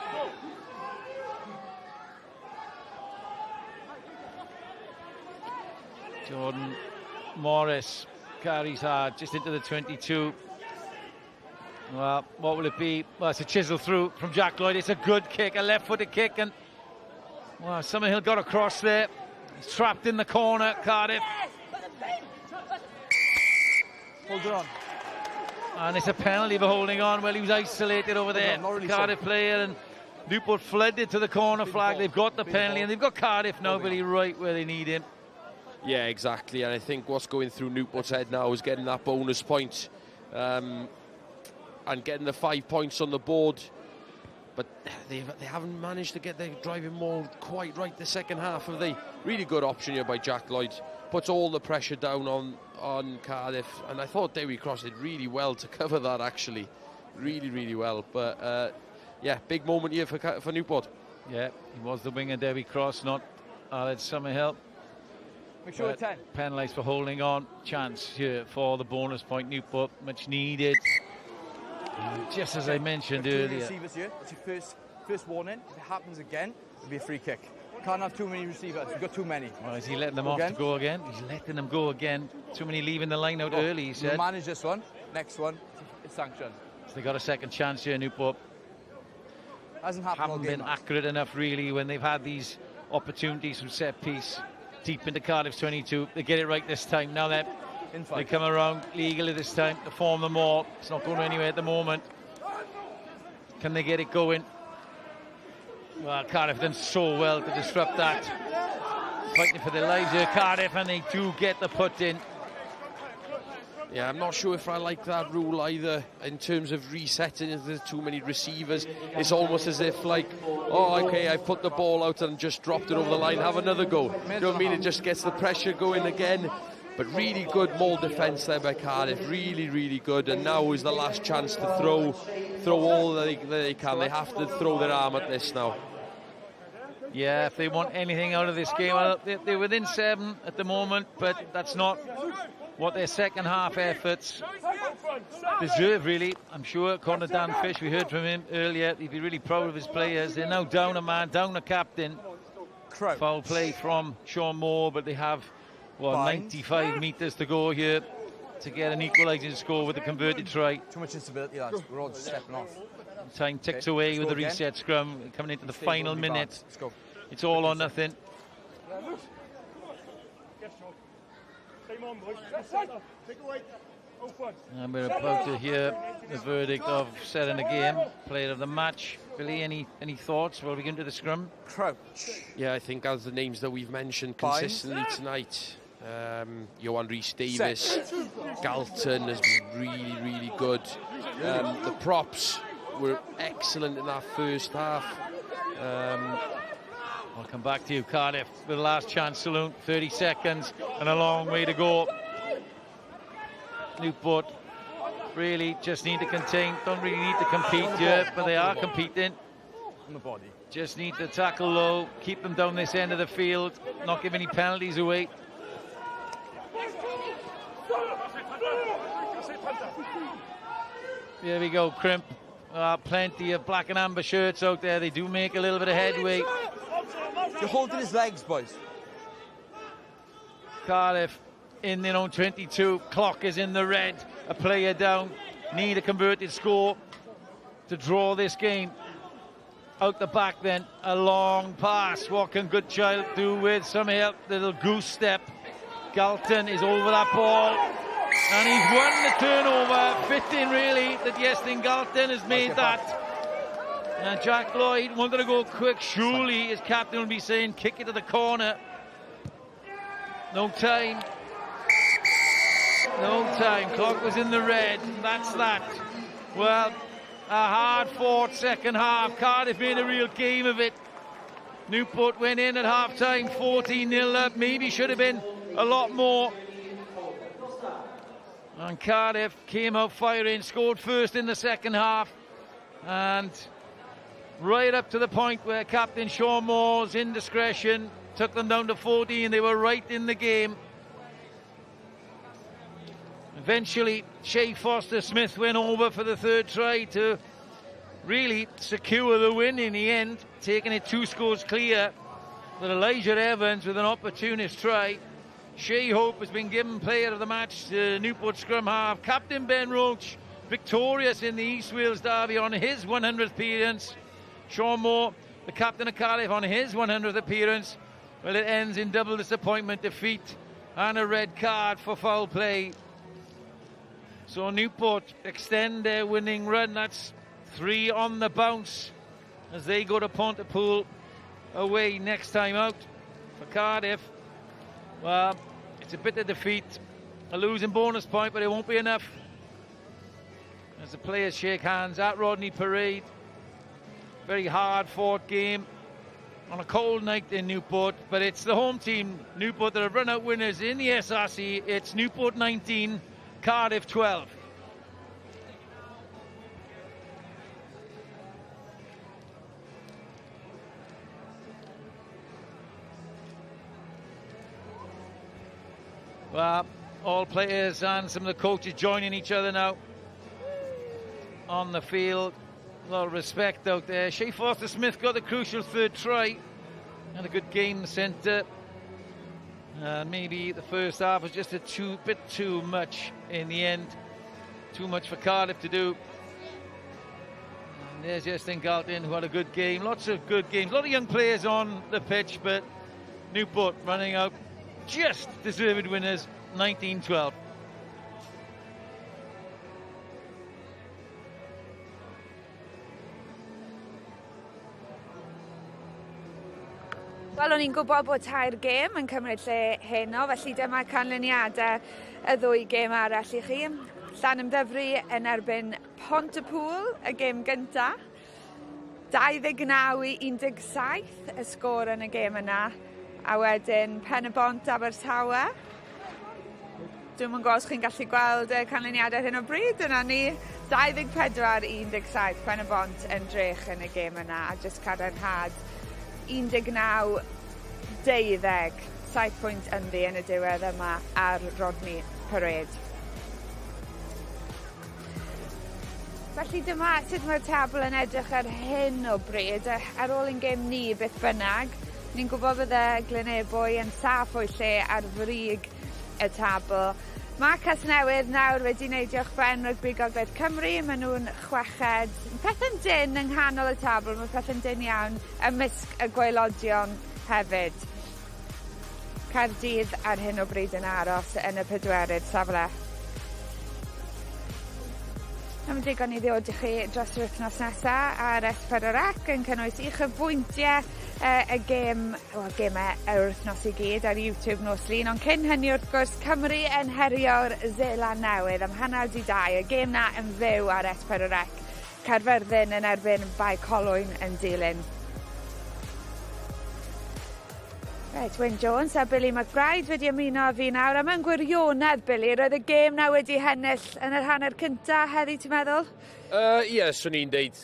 Jordan Morris carries hard just into the 22. Well, what will it be? Well, it's a chisel through from Jack Lloyd. It's a good kick, a left-footed kick, and well, Summerhill got across there. He's trapped in the corner, Cardiff. Hold it on. And it's a penalty for holding on. Well, he was isolated over there. Really Cardiff player, and Newport flooded to the corner flag. They've got the penalty, and they've got Cardiff nobody right where they need him. Yeah, exactly. And I think what's going through Newport's head now is getting that bonus point, and getting the 5 points on the board. But they haven't managed to get their driving mode quite right the second half of the really good option here by Jack Lloyd. puts all the pressure down on Cardiff, and I thought Dewi Cross did really well to cover that, actually. Really, really well. But, yeah, big moment here for Newport. Yeah, he was the winger, Dewi Cross, not Aled Summerhill. Make sure 10. Penalised for holding on. Chance here for the bonus point. Newport, much needed. Just as I mentioned earlier. Receivers here. It's your first warning. If it happens again, it'll be a free kick. Can't have too many receivers. We've got too many. Well, is he letting them off to go again? He's letting them go again. Too many leaving the line out early, he said. We'll manage this one. Next one, it's sanctioned. So they got a second chance here, Newport. Hasn't happened all Haven't game, been accurate enough, really, when they've had these opportunities from set piece deep into Cardiff's 22. They get it right this time. Now they come around legally this time to form them all. It's not going anywhere at the moment. Can they get it going? Well, Cardiff done so well to disrupt that. Fighting for their lives here, Cardiff, and they do get the put in. Yeah, I'm not sure if I like that rule either, in terms of resetting if there's too many receivers. It's almost as if, like, oh, okay, I put the ball out and just dropped it over the line, have another go. You know what I mean? It just gets the pressure going again. But really good maul defence there by Cardiff, really, really good. And now is the last chance to throw all that they can. They have to throw their arm at this now. Yeah, if they want anything out of this game, well, they're within 7 at the moment, but that's not what their second half efforts deserve, really. I'm sure, according to Dan Fish, we heard from him earlier, he'd be really proud of his players. They're now down a man, down a captain. Foul play from Sean Moore, but they have, 95 metres to go here to get an equalising score with a converted try. Too much instability, lads. We're all just stepping off. Time ticks away with the reset scrum, coming into the final minute. Let's go. It's all or nothing. And we're about to hear the verdict of setting the game. Player of the match. Billy, any thoughts while we get into the scrum? Crouch. Yeah, I think as the names that we've mentioned consistently tonight, Johan Rhys-Davies, Galton has been really, really good. The props were excellent in that first half. I'll come back to you, Cardiff, with the last chance saloon. 30 seconds and a long way to go. Newport really just need to contain, don't really need to compete here, but they are competing. On the body. Just need to tackle low, keep them down this end of the field, not give any penalties away. There we go, Crimp. Plenty of black and amber shirts out there. They do make a little bit of headway. You're holding his legs, boys. Cardiff in their own 22. Clock is in the red. A player down. Need a converted score to draw this game. Out the back then. A long pass. What can Goodchild do with some help? Little goose step. Galton is over that ball. And he's won the turnover. Fitting, really, that Iestyn Galton has made that. And Jack Lloyd wanted to go quick. Surely his captain will be saying, kick it to the corner. No time. No time. Clock was in the red. That's that. Well, a hard-fought second half. Cardiff made a real game of it. Newport went in at half-time 14-0 up. Maybe should have been a lot more. And Cardiff came out firing, scored first in the second half. And right up to the point where Captain Sean Moore's indiscretion took them down to 14. They were right in the game. Eventually, Shea Foster-Smith went over for the third try to really secure the win in the end, taking it 2 scores clear. But Elijah Evans with an opportunist try. Shea Hope has been given player of the match to Newport scrum half. Captain Ben Roach, victorious in the East Wales Derby on his 100th appearance. Sean Moore, the captain of Cardiff, on his 100th appearance. Well, it ends in double disappointment, defeat, and a red card for foul play. So Newport extend their winning run. That's 3 on the bounce as they go to Pontypool away next time out. For Cardiff, well, it's a bitter defeat, a losing bonus point, but it won't be enough. As the players shake hands at Rodney Parade. Very hard-fought game. on a cold night in Newport, but it's the home team, Newport, that have run out winners in the SRC. It's Newport 19, Cardiff 12. Well, all players and some of the coaches joining each other now on the field. A lot of respect out there. Shea Foster-Smith got the crucial third try. Had a good game in the centre. Maybe the first half was just a bit too much in the end. Too much for Cardiff to do. And there's Justin Galton, who had a good game. Lots of good games. A lot of young players on the pitch, but Newport running out just deserved winners, 19-12. Wel, o'n i'n gwybod bod tair gêm yn cymryd lle heno, felly dyma canlyniadau y ddwy gêm arall i chi. Llanymddyfri yn erbyn Pontypool, y gêm gynta. 29-17 y sgôr yn y gêm yna. A wedyn Pen-y-bont Abertawe. Dwi'n yn gwybod os chi'n gallu gweld y canlyniadau hyn o bryd. Yna ni 24-17 Pen-y-bont yn drech yn y gêm yna. A jyst cadarnhad 19-12. 7 pwynt ynddi yn y diwedd yma ar Rodney Parade. Felly dyma sut mae'r tabl yn edrych ar hyn o bryd. Ar ôl ein gêm ni beth bynnag. Ni'n gwybod bydde Glenebwy yn saff o'i lle ar frig y tabl. Mae Casnewydd nawr wedi wneud uwchben Rygbi Gogledd Cymru. Maen nhw'n chweched. Peth yn dyn yng nghanol y tabl. Mae peth yn dyn iawn ymysg y gwaelodion hefyd. Caerdydd ar hyn o bryd yn aros yn y pedwerydd safle. Am digon i ddod i chi dros yr wythnos nesaf ar S4C yn cynnwys uchafbwyntiau y gemau yr wythnos i gyd ar YouTube nos lun. Ond cyn hynny wrth gwrs Cymru yn herio'r Seland Newydd am 1:30. Y gêm na yn fyw ar S4C. Caerfyrddin yn erbyn Bai Colwyn yn dilyn. Reit, Wyn Jones a Billy McBride wedi ymuno â fi nawr. Am yn gwirionedd, Billy, roedd y gêm na wedi hennill yn yr hanner cynta heddi, ti'n meddwl? Ie, swn i'n deud.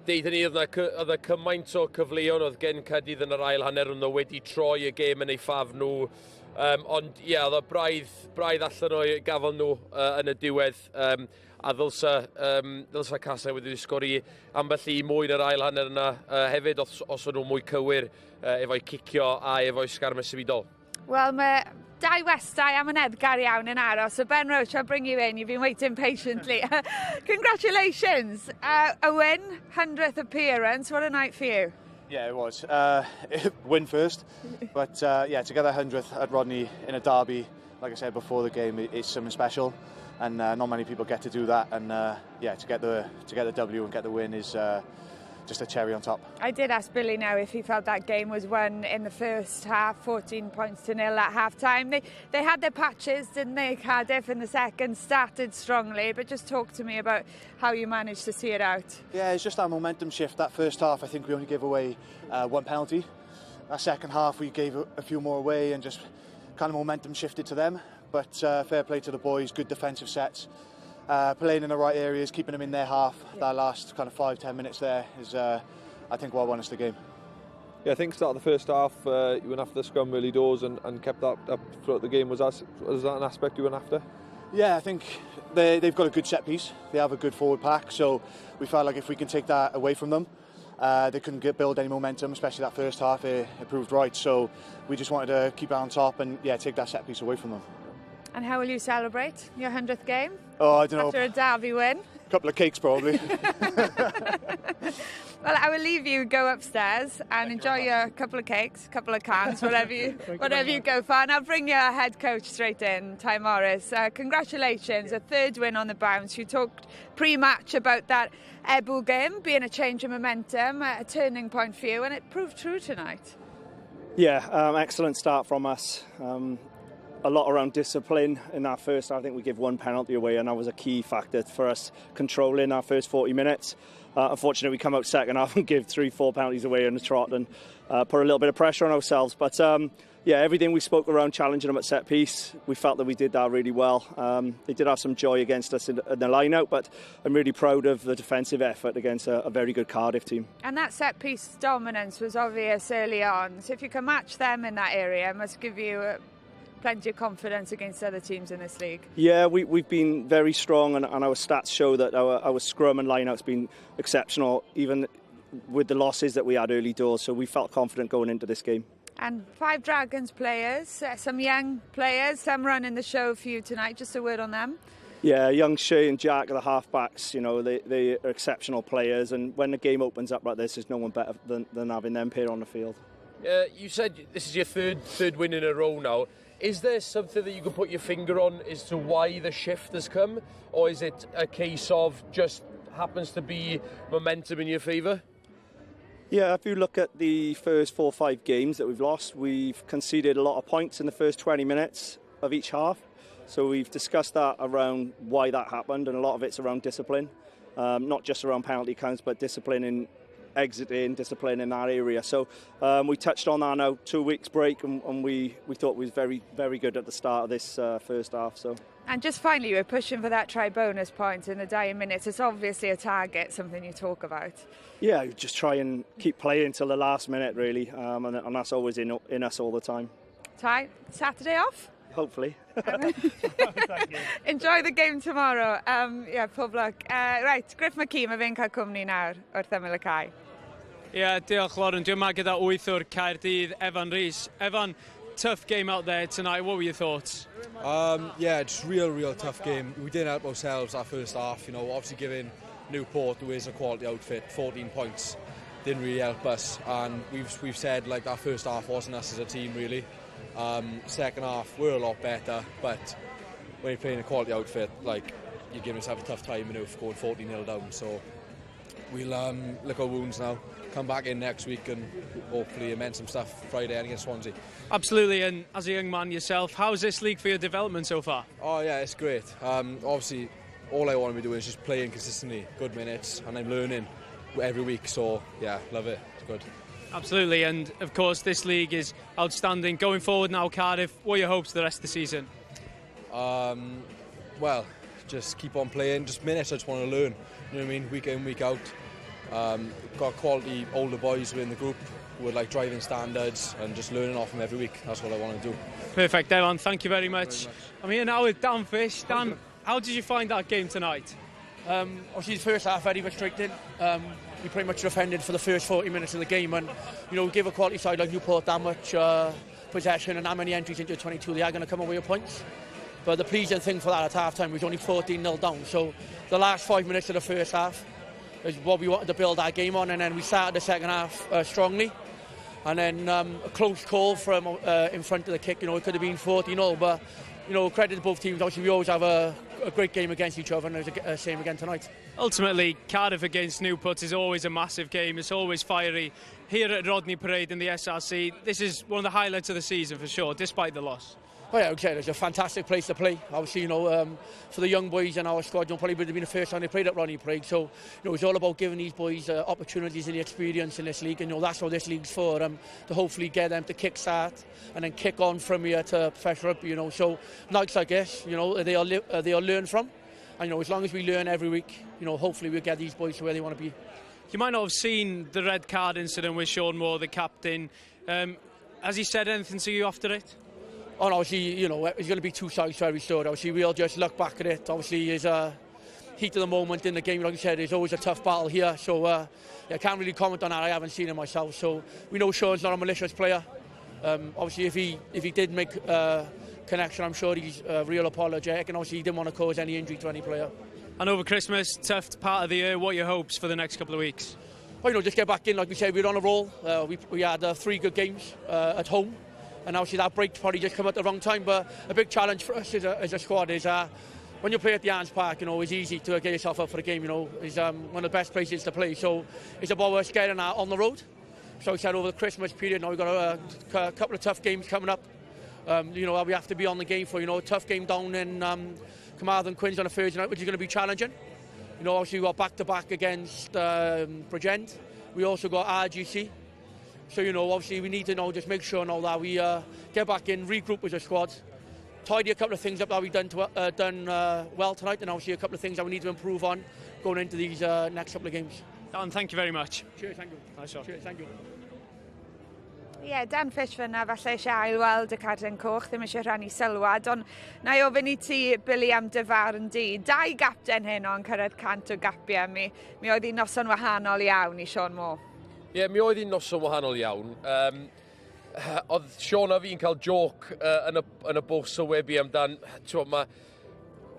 Deud hynny, oedd y cymaint o cyfleon oedd gen Caerdydd yn yr ail hanner nhw wedi troi y gêm yn ei ffaf nhw. Ond ie, oedd y braidd allan o'i gafon nhw yn y diwedd. A ddylsa Casnewydd wedi sgori ambell i mwy yn yr ail hanner yna hefyd os o'n nhw mwy cywir efo'i cicio a efo'i sgarmau symudol. Wel, mae dau westau am yn edgar iawn yn aros. So Ben Roach, I'll bring you in. You've been waiting patiently. Congratulations. A win, 100th appearance. What a night for you. Yeah, it was. Win first. But yeah, to get a 100th at Rodney in a derby, like I said before the game, it's something special. And not many people get to do that. And yeah, to get the W and get the win is just a cherry on top. I did ask Billy now if he felt that game was won in the first half, 14 points to nil at half-time. They had their patches, didn't they? Cardiff in the second started strongly, but just talk to me about how you managed to see it out. Yeah, it's just our momentum shift. That first half, I think we only gave away one penalty. That second half, we gave a few more away and just kind of momentum shifted to them. But fair play to the boys, good defensive sets. Playing in the right areas, keeping them in their half. That last kind of 5-10 minutes there is, I think, what won us the game. Yeah, I think start of the first half, you went after the scrum early doors and kept that up throughout the game. Was that an aspect you went after? Yeah, I think they've got a good set piece. They have a good forward pack, so we felt like if we can take that away from them, they couldn't build any momentum, especially that first half. It proved right, so we just wanted to keep it on top and yeah, take that set piece away from them. And how will you celebrate your 100th game? Oh, I don't know. After a derby win? A couple of cakes, probably. Well, I will leave you go upstairs and enjoy your couple of cakes, couple of cans, whatever you go for. And I'll bring your head coach straight in, Ty Morris. Congratulations, a third win on the bounce. You talked pre-match about that Ebu game being a change of momentum, a turning point for you, and it proved true tonight. Yeah, excellent start from us. a lot around discipline in that first. I think we give one penalty away, and that was a key factor for us controlling our first 40 minutes. Unfortunately, we come out second half and give 3-4 penalties away in the trot and put a little bit of pressure on ourselves. But yeah, everything we spoke around challenging them at set piece, we felt that we did that really well. They did have some joy against us in the line-out, but I'm really proud of the defensive effort against a very good Cardiff team. And that set-piece dominance was obvious early on. So if you can match them in that area, it must give you plenty of confidence against other teams in this league. Yeah, we've been very strong, and our stats show that our scrum and line-out's been exceptional, even with the losses that we had early doors. So we felt confident going into this game. And 5 Dragons players, some young players, some running the show for you tonight. Just a word on them. Yeah, young Shea and Jack are the halfbacks. You know, they are exceptional players, and when the game opens up like this, there's no one better than having them pair on the field. You said this is your third win in a row now. Is there something that you can put your finger on as to why the shift has come, or is it a case of just happens to be momentum in your favour? Yeah, if you look at the first 4 or 5 games that we've lost, we've conceded a lot of points in the first 20 minutes of each half. So we've discussed that around why that happened, and a lot of it's around discipline, not just around penalty counts, but discipline in exiting, discipline in that area. So we touched on that now, 2 weeks break, and we thought we was very, very good at the start of this first half. So. And just finally, we're pushing for that try bonus point in the dying minutes. It's obviously a target, something you talk about. Yeah, you just try and keep playing till the last minute, really, and that's always in us all the time. Ty, Saturday off? Hopefully. Enjoy the game tomorrow. Yeah, pob luck. Right, Griff McKee, mae fe'n cael cwmni nawr wrth ymyl y cae. Yeah, diolch Lauren. Dwi'n yma gyda wythwr Caerdydd, Evan Rees. Evan, tough game out there tonight. What were your thoughts? Yeah, just real tough game. We didn't help ourselves our first half. You know, obviously giving Newport, who is a quality outfit, 14 points, didn't really help us. And we've said like our first half wasn't us as a team really. Second half we're a lot better, but when you're playing a quality outfit, like you're giving yourself a tough time enough going 14-0 down. So we'll lick our wounds now, come back in next week and hopefully amend some stuff Friday against Swansea. Absolutely, and as a young man yourself, how's this league for your development so far? Oh yeah, it's great. Obviously all I want to be doing is just playing consistently, good minutes, and I'm learning every week, so yeah, love it, it's good. Absolutely, and of course this league is outstanding. Going forward now, Cardiff, what are your hopes for the rest of the season? Well, just keep on playing, just minutes I just want to learn, you know what I mean, week in, week out. Got quality older boys within the group who are like driving standards and just learning off them every week, that's what I want to do. Perfect, Evan, thank you very much. I'm here now with Dan Fish. Dan, how did you find that game tonight? Obviously the first half very restricted. We pretty much defended for the first 40 minutes of the game, and you know, give a quality side like Newport that much possession and that many entries into 22, they are going to come away with points. But the pleasing thing for that at half time was only 14-0 down, so the last 5 minutes of the first half is what we wanted to build our game on, and then we started the second half strongly, and then a close call from in front of the kick. You know, it could have been 14-0, but you know, credit to both teams. Obviously we always have a great game against each other, and it was the same again tonight. Ultimately, Cardiff against Newport is always a massive game. It's always fiery. Here at Rodney Parade in the SRC, this is one of the highlights of the season for sure, despite the loss. Oh yeah, okay, it's a fantastic place to play. Obviously, you know, for the young boys in our squad, you know, probably would have been the first time they played at Rodney Parade. So, you know, it's all about giving these boys opportunities and the experience in this league. And, you know, that's what this league's for, to hopefully get them to kick-start and then kick on from here to professional rugby, you know. So, nights like this, you know, they'll learn from. And, you know, as long as we learn every week, you know, hopefully we'll get these boys to where they want to be. You might not have seen the red card incident with Sean Moore, the captain. Has he said anything to you after it? Oh, no, obviously, you know, there's going to be two sides to every story. Obviously, we'll just look back at it. Obviously, there's a heat of the moment in the game. Like I said, there's always a tough battle here. So, yeah, I can't really comment on that. I haven't seen it myself. So, we know Sean's not a malicious player. Obviously, if he did make a connection, I'm sure he's real apologetic. And obviously, he didn't want to cause any injury to any player. And over Christmas, tough part of the year. What are your hopes for the next couple of weeks? Well, you know, just get back in. Like we said, we're on a roll. We had 3 good games at home. And obviously that break's probably just come at the wrong time, but a big challenge for us as a squad is when you play at the Arms Park, you know, it's easy to get yourself up for the game, you know. It's one of the best places to play, so it's about us getting on the road. So I said over the Christmas period, now we've got a couple of tough games coming up. you know, we have to be on the game for. You know, a tough game down in Carmarthen Quins on a Thursday night, which is going to be challenging. You know, obviously we've got back-to-back against Bridgend. We also got RGC. So, you know, obviously we need to just make sure now that we get back in, regroup as a squad, tidy a couple of things up that we've done well tonight, and obviously a couple of things that we need to improve on going into these next couple of games. Dan, thank you very much. Cheers, thank you. Nice one. Cheers, thank you. Ie, Dan Fish fyna falle eisiau ail-weld y Carden Coch, ddim eisiau rhannu sylwad, ond na i ofyn I ti, Billy, am dy farn di. 2 gapten hyn o'n cyrraedd 100 o gapiau. Mi oedd hi'n noson wahanol iawn I Sean Moore. Ie, mi oedd hi'n noson wahanol iawn. Oedd Sean a fi'n cael joc yn y bws o webi amdan,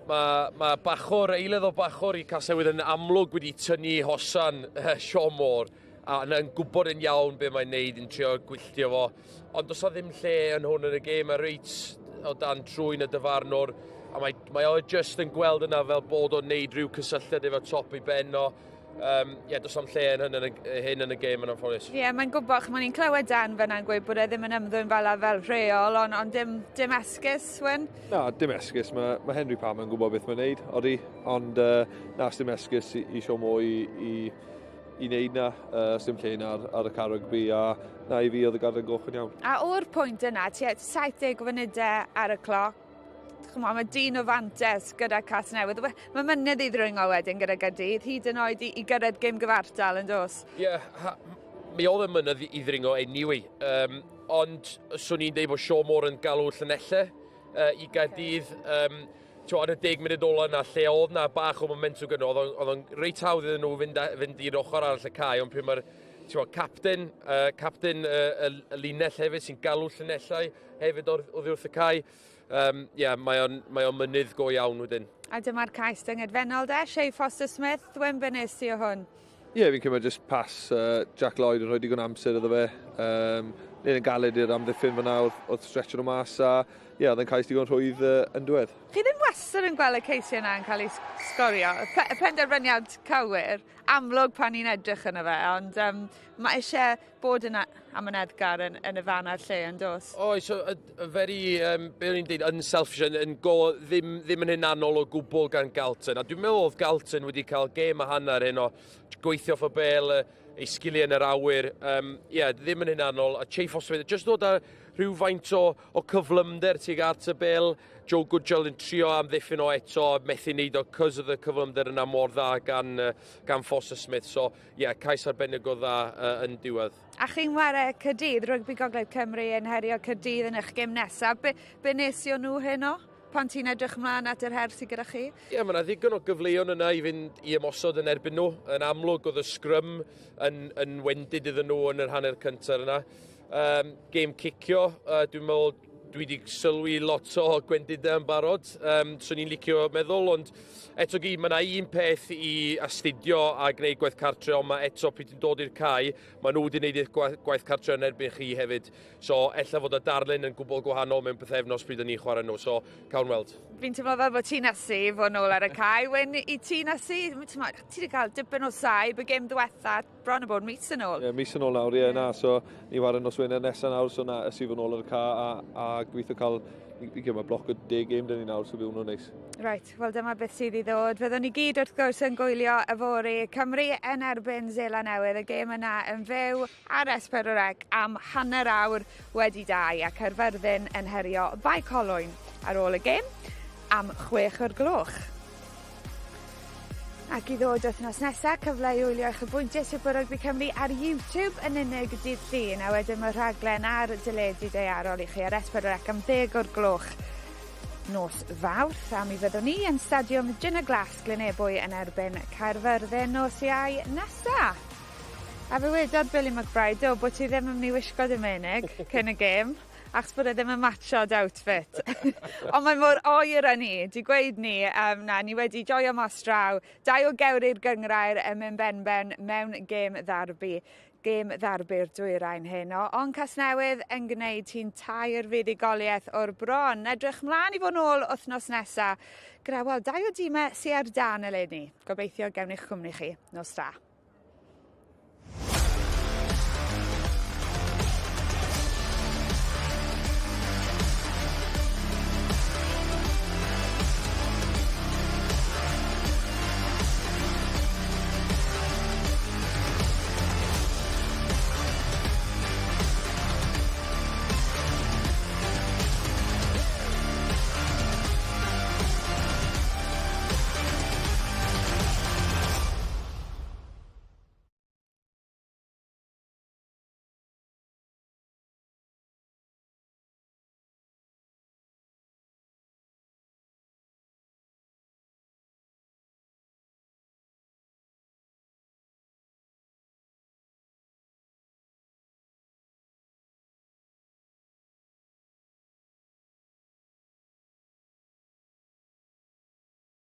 mae bachwr, eilydd o bachwr I Casnewydd yn amlwg wedi tynnu hosan Sean Moore, a yn gwybod yn iawn be mae'n neud yn trio gwylltio fo. Ond does o ddim lle yn hwn yn y gêm, a reit o dan trwy'n y dyfarnwr, a mae o just yn gweld yna fel bod o'n neud rhyw cysylltiad efo top I ben o. Does am lle hyn yn y gêm yn anffodus. Ie, mae'n gwybod, mae'n ni'n clywed Dan fyna'n gweud bod e ddim yn ymddwyn fel rheol, ond dim esgus, Wyn? Na, dim esgus. Mae Henry Pam yn gwybod beth mae'n neud, odi. Ond nas dim esgus I Sean Moore I wneud na, sim lle na ar y Rygbi, a na I fi oedd y Carden Coch yn iawn. A o'r pwynt yna, 70 funudau ar y cloc, mae dyn o fantes gyda Casnewydd. Mae mynydd I ddringo wedyn gyda Caerdydd, hyd yn oed I gyrraedd gêm gyfartal yn dos. Ie, mi oedd y mynydd I ddringo anyway. Ond swn i'n dweud bod Sean Moore yn galw llynellau I Caerdydd. Ar y 10 munud ola yna, lle oedd na bach o momentum gyda, oedd o'n reit hawdd iddyn nhw fynd i'r ochr arall y cae, ond pryd mae'r capten y linell hefyd sy'n galw llynellau hefyd oddi wrth y cae. Mae o'n mynydd go iawn wedyn. A dyma'r cais dyngedfennol de, Shea Foster-Smith, dwi'n bynnes I o hwn? Ie, fi'n cymryd just pass Jack Lloyd yn rhoi digon amser iddo fe. Ne'n yn galed i'r amddiffyn fyna wrth stretcho nhw mas, a oedd yn cais digon rhwydd yn diwedd. Chi ddim wastad yn gweld y ceisiau yna yn cael ei sgorio. Y penderfyniad cywir, amlwg pan ni'n edrych yn y fe, ond mae eisiau bod yna am yn edgar yn y fan ar lle yn dos. So a very, be o'n i'n dweud, unselfish, yn go ddim yn hunanol o gwbl gan Galton. A dwi'n meddwl oedd Galton wedi cael gêm a hanner hyn o gweithio off y bel, ei sgiliau yn yr awyr. Ddim yn hunanol. A Shea Foster-Smith, just ddod â rhywfaint o cyflymder tuag at y bel. Joe Goodgell yn trio amddiffyn o eto, methu wneud o cos oedd y cyflymder yna mor dda gan Foster-Smith. So, cais arbennig o dda yn diwedd. A chi'n ware Caerdydd, Rygbi Gogledd Cymru yn herio Caerdydd yn eich gêm nesaf. Be nesio nhw heno? Pan ti'n edrych ymlaen at yr her sydd gyda chi? Mae yna ddigon o gyfleon yna I fynd I ymosod yn erbyn nhw. Yn amlwg oedd y sgrym yn wendid iddyn nhw yn yr hanner cyntaf yna. Game cicio, dwi'n meddwl dwi wedi sylwi lot o gwendidau yn barod. So ni'n licio meddwl, ond eto gyd, mae yna un peth I astudio a gwneud gwaith cartre, ond mae eto pryd yn dod i'r cae, mae nhw wedi gwneud gwaith cartre yn erbyn chi hefyd. So, ella fod y darlun yn gwbl gwahanol mewn pethefnos pryd yn ni chwarae nhw, so cawn weld. Fi'n teimlo fel bod ti'n asu fod nôl ar y cae. Wyn, I ti'n asu? Ti wedi cael dipyn o saib y gêm diwetha, bron o bod mis yn ôl. Mis yn ôl nawr, na, so ni war yn noswener nesaf nawr, so na ysu fod nôl ar y cae, a gweithio cael mae bloc o 10 gêm dyn ni nawr, so byw nhw'n neis. Right, wel dyma beth sydd I ddod. Fyddwn ni gyd wrth gwrs yn gwylio y fori Cymru yn erbyn Seland Newydd. Y gêm yna yn fyw ar S4C am hanner awr wedi 2 a Caerfyrddin yn herio Colwyn ar ôl y gêm am 6 o'r gloch. Ac I ddod wythnos nesaf, cyfle I wylio eich bwyntiau Super Rygbi Cymru ar YouTube yn unig dydd Llun, a wedyn mae'r rhaglen ar Darllediad daearol I chi ar S4C am 10 o'r gloch nos Fawrth, a mi fyddwn ni yn stadiwm Gin y Glas Glynebwy yn erbyn Caerfyrddin nos Iau nesaf. A fe wedodd Billy McBride bod ti ddim yn mynd I wisgo dy menig cyn y gêm, achos bod e ddim yn matchoed outfit. Ond mae mor oer yn ni, di gweud ni, ni wedi joio mas draw, 2 o gewri'r gyngrair yn mynd ben mewn gêm ddarbu. Gêm ddarbu'r dwyrain heno, ond Casnewydd yn gwneud hi'n tair fuddugoliaeth o'r bron. Edrych mlaen I fod nôl wythnos nesaf, gyda 2 o dîmau sydd ar dan eleni. Gobeithio gewn i'ch cwmni chi nos da.